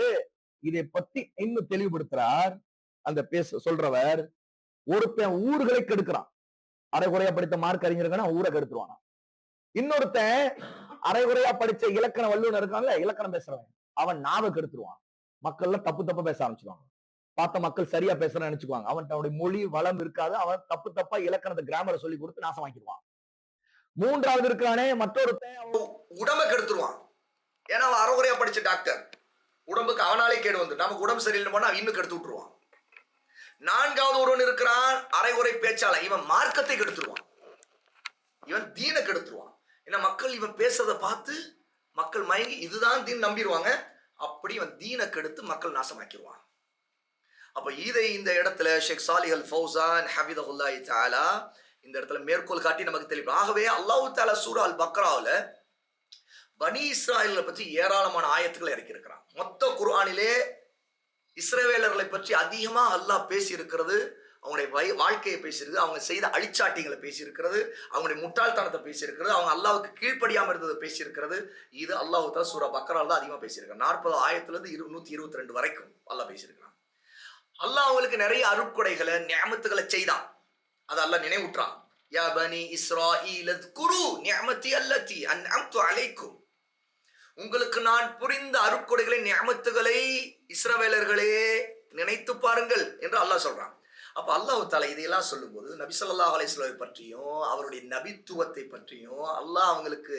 S3: இதை பத்தி இன்னும் தெளிவுபடுத்துறார். அந்த சொல்றவர், ஒருத்தன் ஊர்களை கெடுக்கிறான். அரைகுறையா படித்த மார்க் அறிஞர்கள் ஊரை கெடுத்துருவான். இன்னொருத்தன் அரைகுறையா படிச்ச இலக்கண வல்லுநர் இருக்கான்ல, இலக்கணம் பேசுறவன், அவன் நாவை கெடுத்துருவான். மக்கள்ல தப்பா பேச ஆரம்பிச்சுவாங்க. பார்த்த மக்கள் சரியா பேசுறேன்னு நினைச்சுக்குவாங்க. அவன் தன்னுடைய மொழி வளம் இருக்காது, அவன் தப்பா இலக்கணத்தை கிராமரை சொல்லி கொடுத்து நாசமாக்கிடுவான். 3வது இருக்கானே மற்றொருத்தன்,
S2: உடம்ப கெடுத்துருவான். ஏன்னா அவன் அரைகுறையா படிச்ச டாக்டர், உடம்புக்கு அவனாலே கேடு வந்து நமக்கு உடம்பு சரியில்லை போனா இன்னும் கெடுத்து விட்டுருவான். 4வது ஒருவன் இருக்கிறான், அரைகுறை பேச்சாளன். இவன் மார்க்கத்தை கெடுத்துருவான், இவன் தீனை கெடுத்துருவான். ஏன்னா மக்கள் இவன் பேசுறத பார்த்து மக்கள் மயங்கி இதுதான் தீன் நம்பிடுவாங்க. அப்படி இவன் தீனை கெடுத்து மக்கள் நாசமாக்கிடுவான். அப்ப இதை இந்த இடத்துல ஷேக் சாலிஹ் அல் ஃபௌசான் ஹஃபிதஹுல்லாஹி தஆலா இந்த இடத்துல மேற்கோள் காட்டி நமக்கு தெளிவு. ஆகவே அல்லாஹ் தஆலா சூரா அல் பக்ராவுல பனி இஸ்ராயலை பற்றி ஏராளமான ஆயத்துக்களை இறக்கியிருக்கிறான். மொத்த குர்ஆனிலே இஸ்ரவேலர்களை பற்றி அதிகமா அல்லாஹ் பேசி இருக்கிறது, அவங்களுடைய வாழ்க்கையை பேசியிருக்கு, அவங்க செய்த அழிச்சாட்டிகளை பேசியிருக்கிறது, அவங்களுடைய முட்டாள்தனத்தை பேசியிருக்கிறது, அவங்க அல்லாஹ்வுக்கு கீழ்ப்படியாமல் இருந்ததை பேசியிருக்கிறது. இது அல்லாஹ் தஆலா சூரா பக்ரால தான் அதிகமா பேசியிருக்காங்க. 40 ஆயத்திலிருந்து 122 வரைக்கும் அல்லாஹ் பேசியிருக்கிறான். அல்லாஹ் அவங்களுக்கு நிறைய அருட்கொடைகளை நிஅமத்துகளை செய்தான். அதை அல்லாஹ் நினைவுற்றான். யா பனி இஸ்ராயீல் அத்குரு நிஅமதி அல்லதி அன்அம்து அலைக்கும். உங்களுக்கு நான் புரிந்த அருட்கொடைகளை நிஅமத்துகளை இஸ்ரவேலர்களே நினைத்து பாருங்கள் என்று அல்லாஹ் சொல்றான். அப்ப அல்லாஹ் தஆலா இதையெல்லாம் சொல்லும்போது நபி ஸல்லல்லாஹு அலைஹி வஸல்லம் பற்றியும் அவருடைய நபித்துவத்தை பற்றியும் அல்லாஹ் அவங்களுக்கு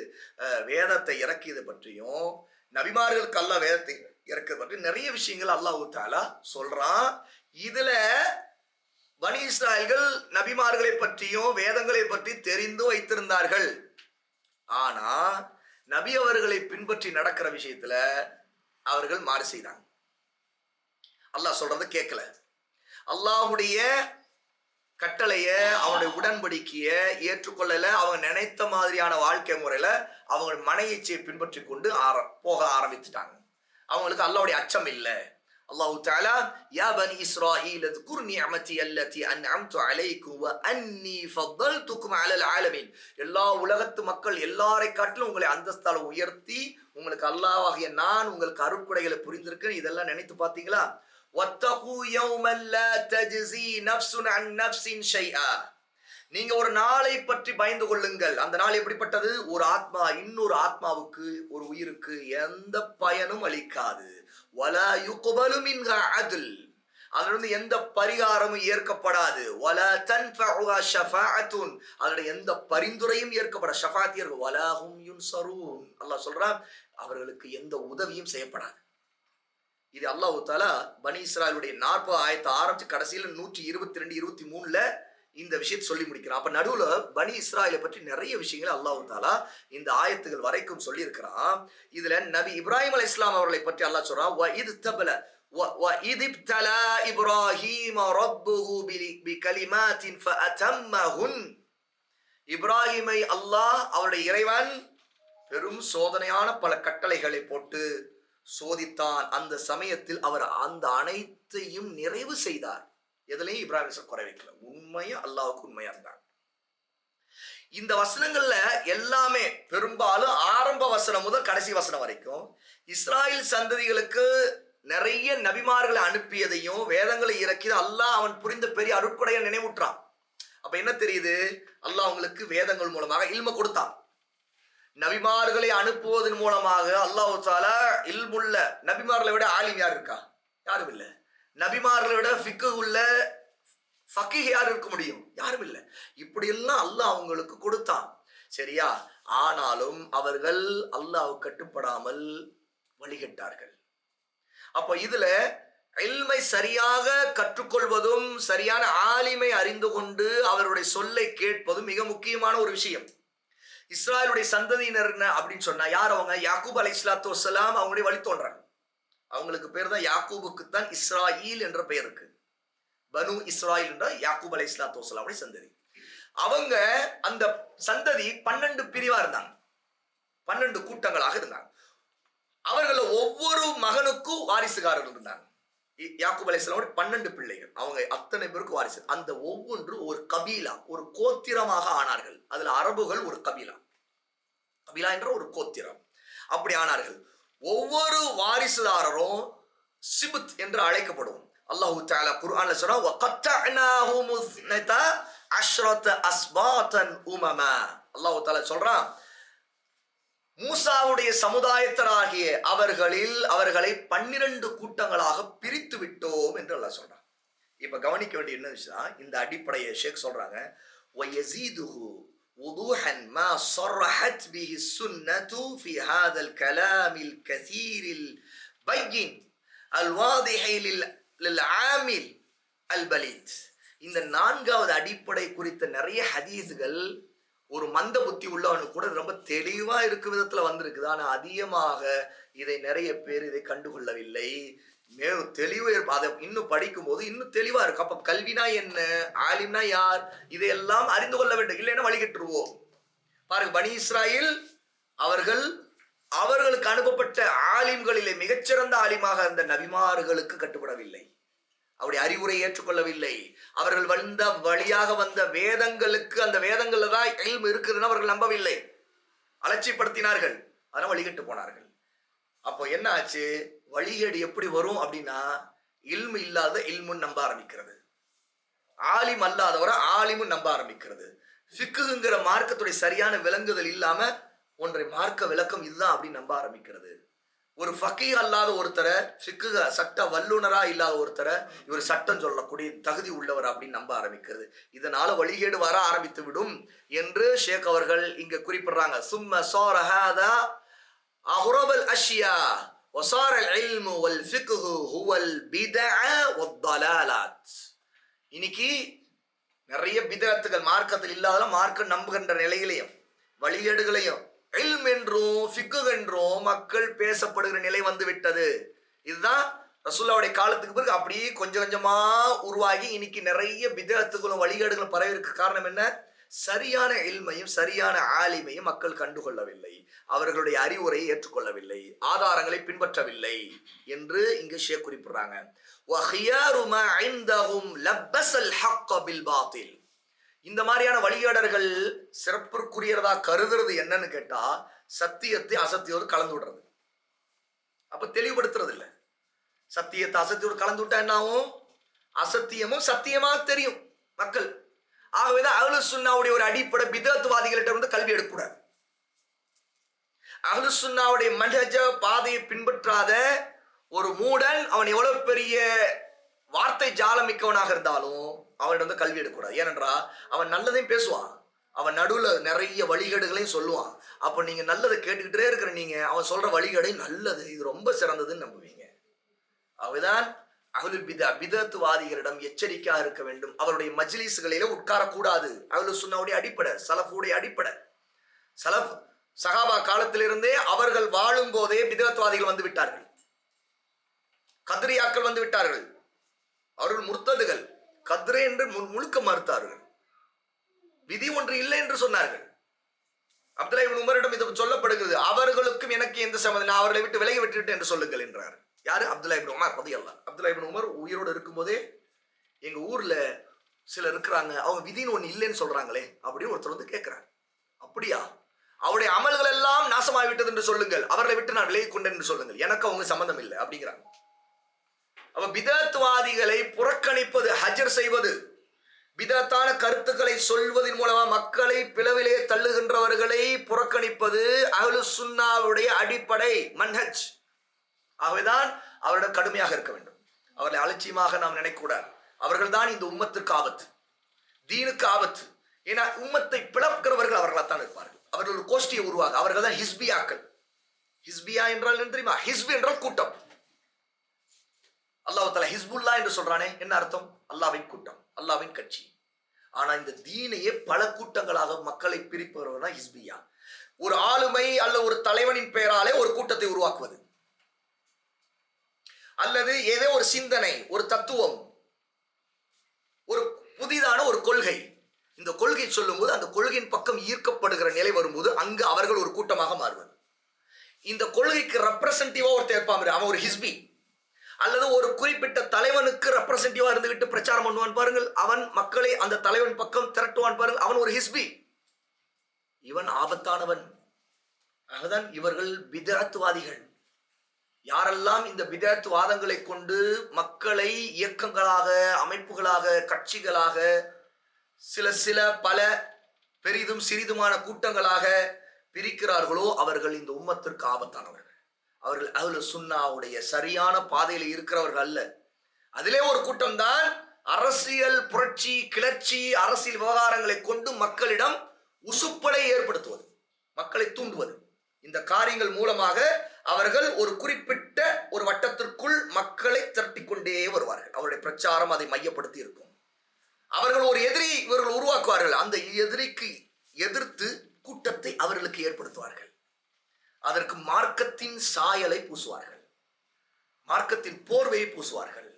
S2: வேதத்தை இறக்கியதை பற்றியும் நபிமார்களுக்கு அல்லாஹ் வேதத்தை இறக்குறது பற்றி நிறைய விஷயங்கள் அல்லாஹ் தஆலா சொல்றான். இதுல பனி இஸ்ராயல்கள் நபிமார்களை பற்றியும் வேதங்களை பற்றி தெரிந்து வைத்திருந்தார்கள். ஆனா நபி அவர்களை பின்பற்றி நடக்கிற விஷயத்துல அவர்கள் மாறு செய்தாங்க. அல்லாஹ் சொல்றத கேட்கல. அல்லாஹ்வுடைய கட்டளைய, அவனுடைய உடன்படிக்கைய ஏற்றுக்கொள்ளல. அவங்க நினைத்த மாதிரியான வாழ்க்கை முறையில அவங்க மன இச்சையை பின்பற்றி கொண்டு போக ஆரம்பித்துட்டாங்க. அவங்களுக்கு அல்லாஹ்வுடைய அச்சம் இல்லை. அல்லாஹ் தஆலா யா பனி இஸ்ராயீல் அத்குர் நிஅமதி அல்லதி அன்அம்து அலைக்கும் வ அன்னி ஃபضلتكم على العالمين. எல்லா உலகத்து மக்கள் எல்லாரை காட்டிலும் உங்களை அந்தஸ்தால உயர்த்தி உங்களுக்கு அல்லாஹ்வாகிய நான் உங்களுக்கு அருட்கொடைகளை புரிந்திருக்கேன். இதெல்லாம் நினைத்து பார்த்தீங்களா? வத்தகு யௌமன் லா தஜ்ஸி நஃப்ஸுன் அன் நஃப்ஸின் ஷைஆ. நீங்க ஒரு நாளை பற்றி பயந்து கொள்ளுங்கள். அந்த நாள் எப்படிப்பட்டது? ஒரு ஆத்மா இன்னொரு ஆத்மாவுக்கு, ஒரு உயிருக்கு எந்த பயனும் அளிக்காது. வலா யுக்பலு மின்ஹா அத்ல். அதிலிருந்து எந்த பரிகாரமும் ஏற்கப்படாது. வலா தன்ஃபஉஹா ஷஃபாஅத்துன். அதோட எந்த பரிந்துரையும் ஏற்கப்பட ஷஃபாஅத் வலா ஹும் யுன்ஸரூன். அல்லாஹ் சொல்றான், அவர்களுக்கு எந்த உதவியும் செய்யப்படாது. இது அல்லாஹ் தஆலா பனி இஸ்ராயலுடைய 40 ஆயத்தை ஆரம்பிச்சு கடைசியில 122 23ல இந்த விஷயத்தை சொல்லி முடிக்கிறான். அப்ப நடுவுல பனி இஸ்ராயலை பற்றி நிறைய விஷயங்களை அல்லாஹ் தஆலா இந்த ஆயத்துகள் வரைக்கும் சொல்லி இருக்கிறான். இதுல நபி இப்ராஹிம் அலைஹிஸ்ஸலாம் அவர்களை பற்றி அல்லாஹ் சொல்றான், வ இத் தபல வ இத் இப்தலா இப்ராஹீம ரப்புஹு பிகலிமாத்தின் ஃபஅதம்மஹுன். இப்ராஹிமை அல்லாஹ் அவருடைய இறைவன் பெரும் சோதனையான பல கட்டளைகளை போட்டு சோதித்தான். அந்த சமயத்தில் அவர் அந்த அனைத்தையும் நிறைவு செய்தார். எதுலையும் இப்ராஹிம் குறை வைக்கல. உண்மையா அல்லாஹ்வுக்கு உண்மையா இருந்தாங்க. இந்த வசனங்கள்ல எல்லாமே பெரும்பாலும் ஆரம்ப வசனம் முதல் கடைசி வசனம் வரைக்கும் இஸ்ராயல் சந்ததிகளுக்கு நிறைய நபிமார்களை அனுப்பியதையும் வேதங்களை இறக்கி அல்லாஹ் அவன் புரிந்த பெரிய அருட்கொடையை நினைவுற்றான். அப்ப என்ன தெரியுது? அல்லாஹ் அவங்களுக்கு வேதங்கள் மூலமாக இல்ம கொடுத்தான். நபிமார்களை அனுப்புவதன் மூலமாக அல்லாஹ் தஆலா இல்முள்ள, நபிமார்களை விட ஆலிம் யார் இருக்கா? யாரும் இல்லை. நபிமார்களை விட ஃபிக்ஹ் உள்ள ஃபகீஹ் யார் இருக்க முடியும்? யாரும் இல்லை. இப்படி எல்லாம் அல்லாஹ் அவங்களுக்கு கொடுத்தான். சரியா? ஆனாலும் அவர்கள் அல்லாஹ்வுக்கு கட்டுப்படாமல் வழிகட்டார்கள். அப்ப இதுல இல்மை சரியாக கற்றுக்கொள்வதும் சரியான ஆலிமை அறிந்து கொண்டு அவருடைய சொல்லை கேட்பதும் மிக முக்கியமான ஒரு விஷயம். இஸ்ராயலுடைய சந்ததியினர் அப்படின்னு சொன்னா யார்? அவங்க யாக்கூப் அலைஹிஸ்ஸலாத்து வஸ்ஸலாம் அவங்களுடைய வழித்தோன்றல். அவங்களுக்கு பேர் தான், யாக்கூபுக்கு தான் இஸ்ராயில் என்ற பெயர் இருக்கு. பனு இஸ்ராயில் என்ற யாக்கூப் அலைஹிஸ்ஸலாத்து வஸ்ஸலாமுடைய சந்ததி. அவங்க அந்த சந்ததி 12 பிரிவா இருந்தாங்க, 12 கூட்டங்களாக இருந்தாங்க. அவர்கள ஒவ்வொரு மகனுக்கும் வாரிசுகாரர்கள் இருந்தாங்க. யாக்கூப் அலைஹிஸ்ஸலாமுடைய 12 பிள்ளைகள், அவங்க அத்தனை பேருக்கு வாரிசு. அந்த ஒவ்வொன்று ஒரு கபீலா, ஒரு கோத்திரமாக ஆனார்கள். அதுல அரபுகள் ஒரு கபீலா, கபீலா என்ற ஒரு கோத்திரம், அப்படி ஆனார்கள். ஒவ்வொரு வாரிசுதாரரும் சிபுத் என்று அழைக்கப்படும். அல்லாஹ் தஆலா குர்ஆன்ல சொல்றான், வகத்தஅனாஹும் 12 அஸ்பாத்தன் உமமா. அல்லாஹ் தஆலா சொல்றான், மூசாவுடைய சமுதாயத்தராகிய அவர்களை 12 கூட்டங்களாக பிரித்து விட்டோம் என்று அல்லாஹ் சொல்றான். இப்ப கவனிக்க வேண்டிய என்ன விஷயம், இந்த அடிப்படையை ஷேக் சொல்றாங்க, وَيَزِيدُهُ وضوحا ما صرحت به السنة في هذا الكلام الكثير البين الواضح للعامل البليد. இந்த 4வது அடிப்படை குறித்த நிறைய ஹதீஸ்கள் ஒரு மந்த புத்தி உள்ளவனு கூட ரொம்ப தெளிவா இருக்க விதத்துல வந்திருக்குது. ஆனா அதிகமாக இதை நிறைய பேர் இதை கண்டுகொள்ளவில்லை. மேலும் தெளிவு அதை இன்னும் படிக்கும் போது இன்னும் தெளிவா இருக்கு. அப்ப கல்வினா என்ன, ஆலிம்னா யார், இதையெல்லாம் அறிந்து கொள்ள வேண்டும், இல்லைன்னா வழிகட்டுருவோம். பாருங்க, பனி இஸ்ராயில் அவர்களுக்கு அனுப்பப்பட்ட ஆலிம்களிலே மிகச்சிறந்த ஆலிமாக அந்த நபிமார்களுக்கு கட்டுப்படவில்லை, அவருடைய அறிவுரை ஏற்றுக்கொள்ளவில்லை. அவர்கள் வழியாக வந்த வேதங்களுக்கு, அந்த வேதங்கள்ல தான் இல்ம் இருக்குதுன்னு அவர்கள் நம்பவில்லை, அலட்சியப்படுத்தினார்கள், அதனால வழிகட்டு போனார்கள். அப்போ என்ன ஆச்சு? வழிகேடு எப்படி வரும் அப்படின்னா, இல்மு இல்லாத இல்முன்னு நம்ப ஆரம்பிக்கிறது, ஆலிம் அல்லாதவரை ஆலிமும் நம்ப ஆரம்பிக்கிறது. ஃபிக்ஹுங்கிற மார்க்கத்துடைய சரியான விளங்குதல் இல்லாம ஒன்றை மார்க்க விளக்கம் இதுதான் அப்படின்னு நம்ப ஆரம்பிக்கிறது. ஒரு ஃபகீஹ் அல்லாத ஒருத்தரை, ஃபிக்ஹ் சட்ட வல்லுனரா இல்லாத ஒருத்தரை இவர் சட்டம் சொல்லக்கூடிய தகுதி உள்ளவர் அப்படின்னு நம்ப ஆரம்பிக்கிறது. இதனால வழிகேடு வர ஆரம்பித்து விடும் என்று ஷேக் அவர்கள் இங்க குறிப்பிடுறாங்க. சும்ம சார ஹாதா அஹ்ரபல் அஷ்யா வசார இல்மு வல் ஃபிக்ஹு ஹுவல் பிதஅ வத்தலாலாத். இன்னைக்கு நிறைய பிதஅத்துகள் மார்க்கத்தில் இல்லாத, மார்க்கம் நம்புகின்ற நிலையிலையும் வழிகேடுகளையும் இல்ம் என்றும் ஃபிக்ஹ் என்றும் மக்கள் பேசப்படுகிற நிலை வந்து விட்டது. இதுதான் ரசூலுல்லாஹ்வுடைய காலத்துக்கு பிறகு அப்படியே கொஞ்சம் கொஞ்சமா உருவாகி இன்னைக்கு நிறைய பிதஅத்துகளும் வழிகேடுகளும் பரவிற்கு காரணம் என்ன? சரியான இல்மையும் சரியான ஆலிமையும் மக்கள் கண்டுகொள்ளவில்லை, அவர்களுடைய அறிவுரையை ஏற்றுக்கொள்ளவில்லை, ஆதாரங்களை பின்பற்றவில்லை என்று இங்கு ஷேக் குறிப்பிடுறாங்க. இந்த மாதிரியான வழிகாடர்கள் சிறப்பிற்குரியதா கருதுறது என்னன்னு கேட்டா, சத்தியத்தை அசத்தியோடு கலந்து விடுறது. அப்ப தெளிவுபடுத்துறது இல்லை. சத்தியத்தை அசத்தியோடு கலந்து விட்டா என்ன ஆகும்? அசத்தியமும் சத்தியமா தெரியும் மக்கள். ஆகவேதான் அஹ்லுஸ் சுன்னாவுடைய ஒரு அடிப்படை, பிதஅத்வாதிகள்கிட்ட இருந்து கல்வி எடுக்கக்கூடாது. அஹ்லுஸ் சுன்னாவுடைய மன்ஹஜ பாதையை பின்பற்றாத ஒரு மூடன், அவன் எவ்வளவு பெரிய வார்த்தை ஜாலமிக்கவனாக இருந்தாலும் அவன்கிட்ட வந்து கல்வி எடுக்கக்கூடாது. ஏனென்றா அவன் நல்லதையும் பேசுவான், அவன் நடுவுல நிறைய வழிகேடுகளையும் சொல்லுவான். அப்ப நீங்க நல்லதை கேட்டுக்கிட்டே இருக்கிற நீங்க அவன் சொல்ற வழிகேடை நல்லது, இது ரொம்ப சிறந்ததுன்னு நம்புவீங்க. அவதான் அஹ்லுல் பிதா, பிதஅத்வாதிகளிடம் எச்சரிக்கையாக இருக்க வேண்டும். அவருடைய மஜ்லிஸ்களிலே உட்காரக்கூடாது. அஹ்லுஸ் சுன்னாவுடைய அடிப்படை, சலஃபுடைய அடிப்படை. சலஃப் சஹாபா காலத்திலிருந்தே அவர்கள் வாழும் போதே பிதஅத்வாதிகள் வந்து விட்டார்கள், கத்ரியாக்கள் வந்து விட்டார்கள். அவர்கள் முர்த்ததுகள், கத்ரே என்று முழுக்க மறுத்தார்கள், விதி ஒன்று இல்லை என்று சொன்னார்கள். அப்துல்லாஹ் இப்னு உமரிடம் இது சொல்லப்படுகிறது, அவர்களுக்கும் எனக்கு எந்த சம்மதம், நான் அவர்களை விட்டு விலகி விட்டுவிட்டு என்று சொல்லுங்கள் என்றார். யாரு? அப்துல்லாஹ் இப்னு உமர் ரலியல்லாஹு. அப்துல்லாஹ் இப்னு உமர் உயிரோடு இருக்கும்போதே, எங்க ஊர்ல சிலர் இருக்கிறாங்க, அவங்க விதின்னு ஒண்ணு இல்லைன்னு சொல்றாங்களே அப்படின்னு ஒருத்தர் வந்து கேட்கிறார். அப்படியா? அவருடைய அமல்கள் எல்லாம் நாசமாகிவிட்டது என்று சொல்லுங்கள், அவர்களை விட்டு நான் விலகி கொண்டேன் என்று சொல்லுங்கள், எனக்கு அவங்க சம்பந்தம் இல்லை அப்படிங்கிறாங்க. அப்ப பிதஅத்வாதிகளை புறக்கணிப்பது, ஹஜர் செய்வது, பிதத்தான கருத்துக்களை சொல்வதன் மூலமா மக்களை பிளவிலே தள்ளுகின்றவர்களை புறக்கணிப்பது அஹ்லுஸ் சுன்னாவுடைய அடிப்படை மன்ஹஜ். ஆகவேதான் அவரிடம் கடுமையாக இருக்க வேண்டும். அவர்களை அலட்சியமாக நாம் நினைக்கக்கூடாது. அவர்கள்தான் இந்த உம்மத்திற்கு ஆபத்து, தீனுக்கு ஆபத்து. ஏன்னா உம்மத்தை பிளக்கிறவர்கள் அவர்களாத்தான் இருப்பார்கள். அவர்கள் ஒரு கோஷ்டியை உருவாக, அவர்கள் தான் ஹிஸ்பியாக்கள். ஹிஸ்பியா என்றால் என்ன தெரியுமா? ஹிஸ்பி என்றால் கூட்டம். அல்லாஹ் தஆலா ஹிஸ்புல்லா என்று சொல்றானே, என்ன அர்த்தம்? அல்லாஹ்வின் கூட்டம், அல்லாஹ்வின் கட்சி. ஆனா இந்த தீனையே பல கூட்டங்களாக மக்களை பிரிப்பவர்கள் தான் ஹிஸ்பியா. ஒரு ஆளுமை அல்ல ஒரு தலைவனின் பெயராலே ஒரு கூட்டத்தை உருவாக்குவது, அல்லது ஏதோ ஒரு சிந்தனை, ஒரு தத்துவம், ஒரு புதிதான ஒரு கொள்கை. இந்த கொள்கை சொல்லும் போது அந்த கொள்கையின் பக்கம் ஈர்க்கப்படுகிற நிலை வரும்போது அங்கு அவர்கள் ஒரு கூட்டமாக மாறுவது. இந்த கொள்கைக்கு ரெப்ரசன்டேட்டிவா ஒரு தேர்ப்பாம, அவன் ஒரு ஹிஸ்பி. அல்லது ஒரு குறிப்பிட்ட தலைவனுக்கு ரெப்ரசன்டேட்டிவா இருந்துகிட்டு பிரச்சாரம் பண்ணுவான் பாருங்கள், அவன் மக்களை அந்த தலைவன் பக்கம் திரட்டுவான் பாருங்கள், அவன் ஒரு ஹிஸ்பி. இவன் ஆபத்தானவன். அதுதான் இவர்கள் பிதஅத்வாதிகள். யாரெல்லாம் இந்த பிதஅத் வாதங்களை கொண்டு மக்களை இயக்கங்களாக, அமைப்புகளாக, கட்சிகளாக, சில பல பெரிதும் சிறிதுமான கூட்டங்களாக பிரிக்கிறார்களோ அவர்கள் இந்த உம்மத்திற்கு ஆபத்தானவர்கள். அவர்கள் அஹ்லுஸ் சுன்னாவுடைய சரியான பாதையில் இருக்கிறவர்கள் அல்ல. அதிலே ஒரு கூட்டம் தான் அரசியல் புரட்சி, கிளர்ச்சி, அரசியல் விவகாரங்களை கொண்டு மக்களிடம் உசுப்பலை ஏற்படுத்துவது, மக்களை தூண்டுவது. இந்த காரியங்கள் மூலமாக அவர்கள் ஒரு குறிப்பிட்ட ஒரு வட்டத்திற்குள் மக்களை திரட்டிக் கொண்டே வருவார்கள். அவருடைய பிரச்சாரம் அதை மையப்படுத்தி இருக்கும். அவர்கள் ஒரு எதிரி இவர்கள் உருவாக்குவார்கள். அந்த எதிரிக்கு எதிர்த்து கூட்டத்தை அவர்களுக்கு ஏற்படுத்துவார்கள். அதற்கு மார்க்கத்தின் சாயலை பூசுவார்கள், மார்க்கத்தின் போர்வையை பூசுவார்கள்.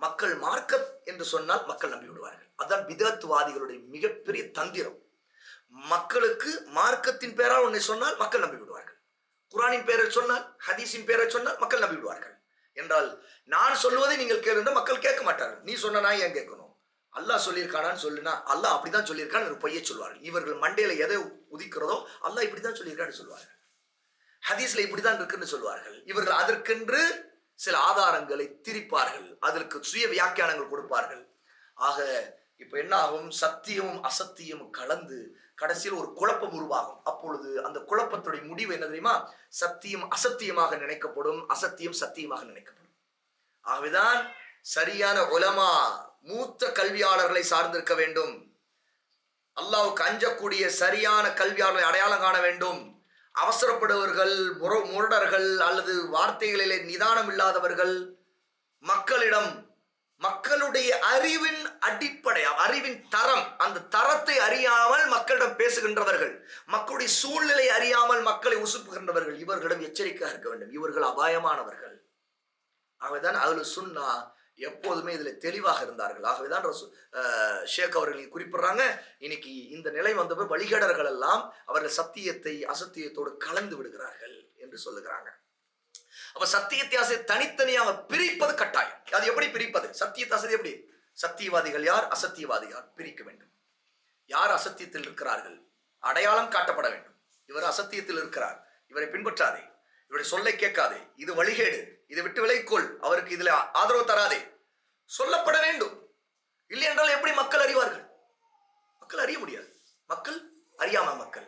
S2: மக்கள் மார்க்கம் என்று சொன்னால் மக்கள் நம்பி விடுவார்கள். அதுதான் பிதஅத்வாதிகளுடைய மிகப்பெரிய தந்திரம். மக்களுக்கு மார்க்கத்தின் பெயரால் ஒன்றை சொன்னால் மக்கள் நம்பி விடுவார்கள். குர்ஆனின் பெயரை சொன்னால், ஹதீஸின் பெயரை சொன்னால் மக்கள் நம்பி விடுவார்கள். என்றால் நான் சொல்வதை நீங்கள் கேளுங்க, மக்கள் கேட்க மாட்டார்கள். நீ சொன்ன நான் ஏன் கேட்கணும்? அல்லாஹ் சொல்லியிருக்கானான்னு சொல்லுனா, அல்லாஹ் அப்படிதான் சொல்லியிருக்கான்னு ஒரு பொய்யை சொல்வார்கள். இவர்கள் மண்டையில எதை உதிக்கிறதோ அல்லாஹ் இப்படிதான் சொல்லியிருக்கான்னு சொல்வார்கள். ஹதீஸ்ல இப்படிதான் இருக்குன்னு சொல்வார்கள். இவர்கள் அதற்கென்று சில ஆதாரங்களை திரிப்பார்கள், அதற்கு சுய வியாக்கியானங்கள் கொடுப்பார்கள். ஆக இப்ப என்ன ஆகும்? சத்தியமும் அசத்தியமும் கலந்து கடைசியில் ஒரு குழப்பம் உருவாகும். அப்பொழுது அந்த குழப்பத்துடைய முடிவு என்ன தெரியுமா? சத்தியம் அசத்தியமாக நினைக்கப்படும், அசத்தியம் சத்தியமாக நினைக்கப்படும். ஆகவேதான் சரியான உலமா, மூத்த கல்வியாளர்களை சார்ந்திருக்க வேண்டும். அல்லாஹ்வுக்கு அஞ்சக்கூடிய சரியான கல்வியாளர்களை அடையாளம் காண வேண்டும். அவசரப்படுவர்கள், முரடர்கள் அல்லது வார்த்தைகளிலே நிதானம் இல்லாதவர்கள், மக்களிடம் மக்களுடைய அறிவின் அடிப்படை, அறிவின் தரம், அந்த தரத்தை அறியாமல் மக்களிடம் பேசுகின்றவர்கள், மக்களுடைய சூழ்நிலை அறியாமல் மக்களை உசுப்புகின்றவர்கள், இவர்களிடம் எச்சரிக்கையாக இருக்க வேண்டும். இவர்கள் அபாயமானவர்கள். ஆகவேதான் அஹ்லுஸ் சுன்னா எப்போதுமே இதுல தெளிவாக இருந்தார்கள். ஆகவேதான் ஷேக் அவர்கள் குறிப்பிடுறாங்க, இன்னைக்கு இந்த நிலை வந்தவர் வழிகேடர்கள் எல்லாம் அவர்கள் சத்தியத்தை அசத்தியத்தோடு கலந்து விடுகிறார்கள் என்று சொல்லுகிறாங்க. அப்ப சத்தியத்தை அசத்தியத்தை தனித்தனியாக பிரிப்பது கட்டாயம். அது எப்படி பிரிப்பது? சத்தியத்தை அசத்தியம் எப்படி? சத்தியவாதிகள் யார், அசத்தியவாதி யார் பிரிக்க வேண்டும். யார் அசத்தியத்தில் இருக்கிறார்கள் அடையாளம் காட்டப்பட வேண்டும். இவர் அசத்தியத்தில் இருக்கிறார், இவரை பின்பற்றாதே, இவருடைய சொல்லை கேட்காதே, இது வழிகேடு, இதை விட்டு விலகிக்கொள், அவருக்கு இதுல ஆதரவு தராதே, சொல்லப்பட வேண்டும். இல்லை என்றால் எப்படி மக்கள் அறிவார்கள்? மக்கள் அறிய முடியாது. மக்கள் அறியாம மக்கள்.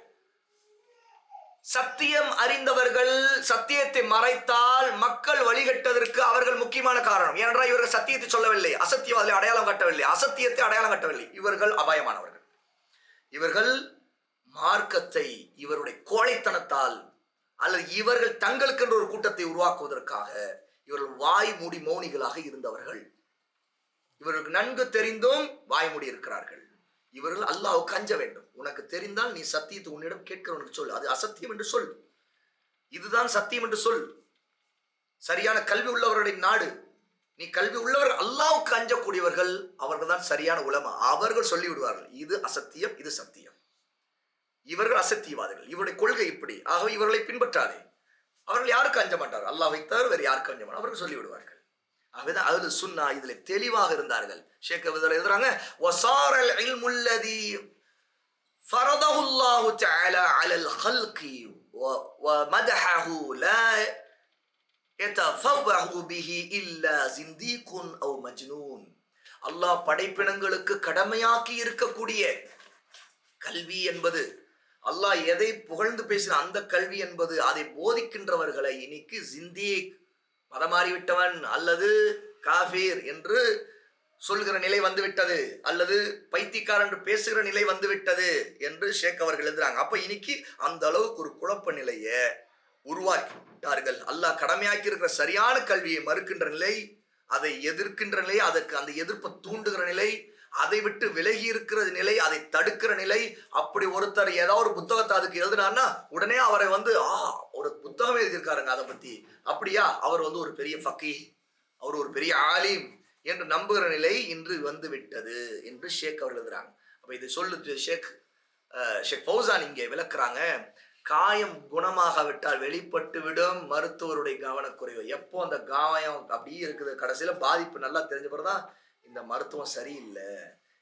S2: சத்தியம் அறிந்தவர்கள் சத்தியத்தை மறைத்தால் மக்கள் வழிகட்டதற்கு அவர்கள் முக்கியமான காரணம். ஏனென்றால் இவர்கள் சத்தியத்தை சொல்லவில்லை, அசத்தியவாதிகளை அடையாளம் காட்டவில்லை, அசத்தியத்தை அடையாளம் காட்டவில்லை. இவர்கள் அபாயமானவர்கள். இவர்கள் மார்க்கத்தை இவருடைய கோழைத்தனத்தால் அல்லது இவர்கள் தங்களுக்கென்று ஒரு கூட்டத்தை உருவாக்குவதற்காக இவர்கள் வாய் மூடி மௌனிகளாக இருந்தவர்கள். இவர்களுக்கு நன்கு தெரிந்தும் வாய் மூடி இருக்கிறார்கள். இவர்கள் அல்லாஹ்வுக்கு அஞ்ச வேண்டும். உனக்கு தெரிந்தால் நீ சத்தியத்தை உன்னிடம் கேட்கிறவனுக்கு சொல், அது அசத்தியம் என்று சொல், இதுதான் சத்தியம் என்று சொல். சரியான கல்வி உள்ளவர்களுடைய நாடு. நீ கல்வி உள்ளவர், அல்லாஹ்வுக்கு அஞ்சக்கூடியவர்கள், அவர்கள் தான் சரியான உலமா. அவர்கள் சொல்லிவிடுவார்கள், இது அசத்தியம், இது சத்தியம். இவர்கள் அசத்தியவாதிகள், இவருடைய கொள்கை இப்படி, ஆகவே இவர்களை பின்பற்றாதே. அவர்கள் யாருக்கு அஞ்ச மாட்டார்கள், அல்லாஹ்வை தவிர வேறு யாருக்கு அஞ்ச மாட்டார்கள், அவர்கள் சொல்லிவிடுவார்கள். ஆகவேதான் அஹ்லுஸ் சுன்னா இதில் தெளிவாக இருந்தார்கள். ஷேக் அவர்கள் எழுதுறாங்க, வஸாரல் இல்முல்லதி ஃபரதஹுல்லாஹு தஆலா அலல் ஹல்கி வமதஹஹு லா யதஃபவஹு பிஹி இல்லா ஸிந்தீகுன் அவ் மஜ்னூன். அல்லாஹ் படைப்பினங்களுக்கு கடமையாக்கி இருக்கக்கூடிய கல்வி என்பது, அல்லாஹ் எதை புகழ்ந்து பேசின அந்த கல்வி என்பது, அதை போதிக்கின்றவர்களை இன்னைக்கு ஜிந்தீக், மதம் மாறிவிட்டவன் அல்லது காஃபீர் என்று சொல்கிற நிலை வந்துவிட்டது, அல்லது பைத்தியக்காரன் என்று பேசுகிற நிலை வந்துவிட்டது என்று ஷேக் அவர்கள் எழுதுறாங்க. அப்ப இன்னைக்கு அந்த அளவுக்கு ஒரு குழப்ப நிலையை உருவாக்கி விட்டார்கள். அல்லாஹ் கடமையாக்கி இருக்கிற சரியான கல்வியை மறுக்கின்ற நிலை, அதை எதிர்க்கின்ற நிலை, அதற்கு அந்த எதிர்ப்பை தூண்டுகிற நிலை, அதை விட்டு விலகி இருக்கிற நிலை, அதை தடுக்கிற நிலை. அப்படி ஒருத்தர் ஏதாவது ஒரு புத்தகத்தை அதுக்கு எழுதினார்னா உடனே அவரை ஒரு புத்தகம் எழுதியிருக்காருங்க அதை பத்தி, அப்படியா அவர் ஒரு பெரிய ஃபக்கீஹ், அவர் ஒரு பெரிய ஆலிம் என்று நம்புகிற நிலை இன்று வந்து விட்டது என்று ஷேக் அவர் எழுதுறாங்க. அப்ப இதை சொல்லு ஷேக் ஃபௌசான் இங்கே விளக்குறாங்க. காயம் குணமாக விட்டால் வெளிப்பட்டு விடும் மருத்துவருடைய கவனக்குறைவு. எப்போ அந்த காயம் அப்படியே இருக்குது, கடைசியில பாதிப்பு நல்லா தெரிஞ்ச பிறகுதான் இந்த மருத்துவம் சரியில்லை,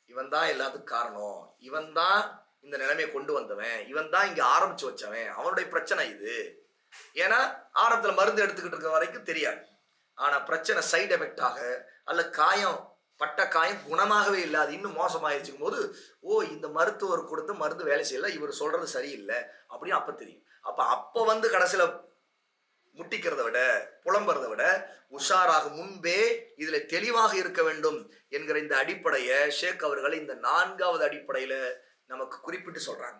S2: இவன் தான் எல்லாத்துக்கும் காரணம், இவன் தான் இந்த நிலைமையை கொண்டு வந்தவன், இவன் தான் இங்க ஆரம்பிச்சு வச்சவன், அவனுடைய பிரச்சனை இது. ஏன்னா ஆரம்பத்துல மருந்து எடுத்துக்கிட்டு இருக்க வரைக்கும் தெரியாது. ஆனா பிரச்சனை சைடு எஃபெக்டாக அல்ல காயம் பட்ட காயம் குணமாகவே இல்லை, அது இன்னும் மோசமாயிருச்சுக்கும் போது இந்த மருத்துவர் கொடுத்த மருந்து வேலை செய்யல, இவர் சொல்றது சரியில்லை அப்படின்னு அப்ப தெரியும். அப்ப கடைசியில முட்டிக்கிறத விட புலம்புறதை விட உஷாராக முன்பே இதுல தெளிவாக இருக்க வேண்டும் என்கிற இந்த அடிப்படையை ஷேக் அவர்கள் இந்த 4வது அடிப்படையில நமக்கு குறிப்பிட்டு சொல்றாங்க.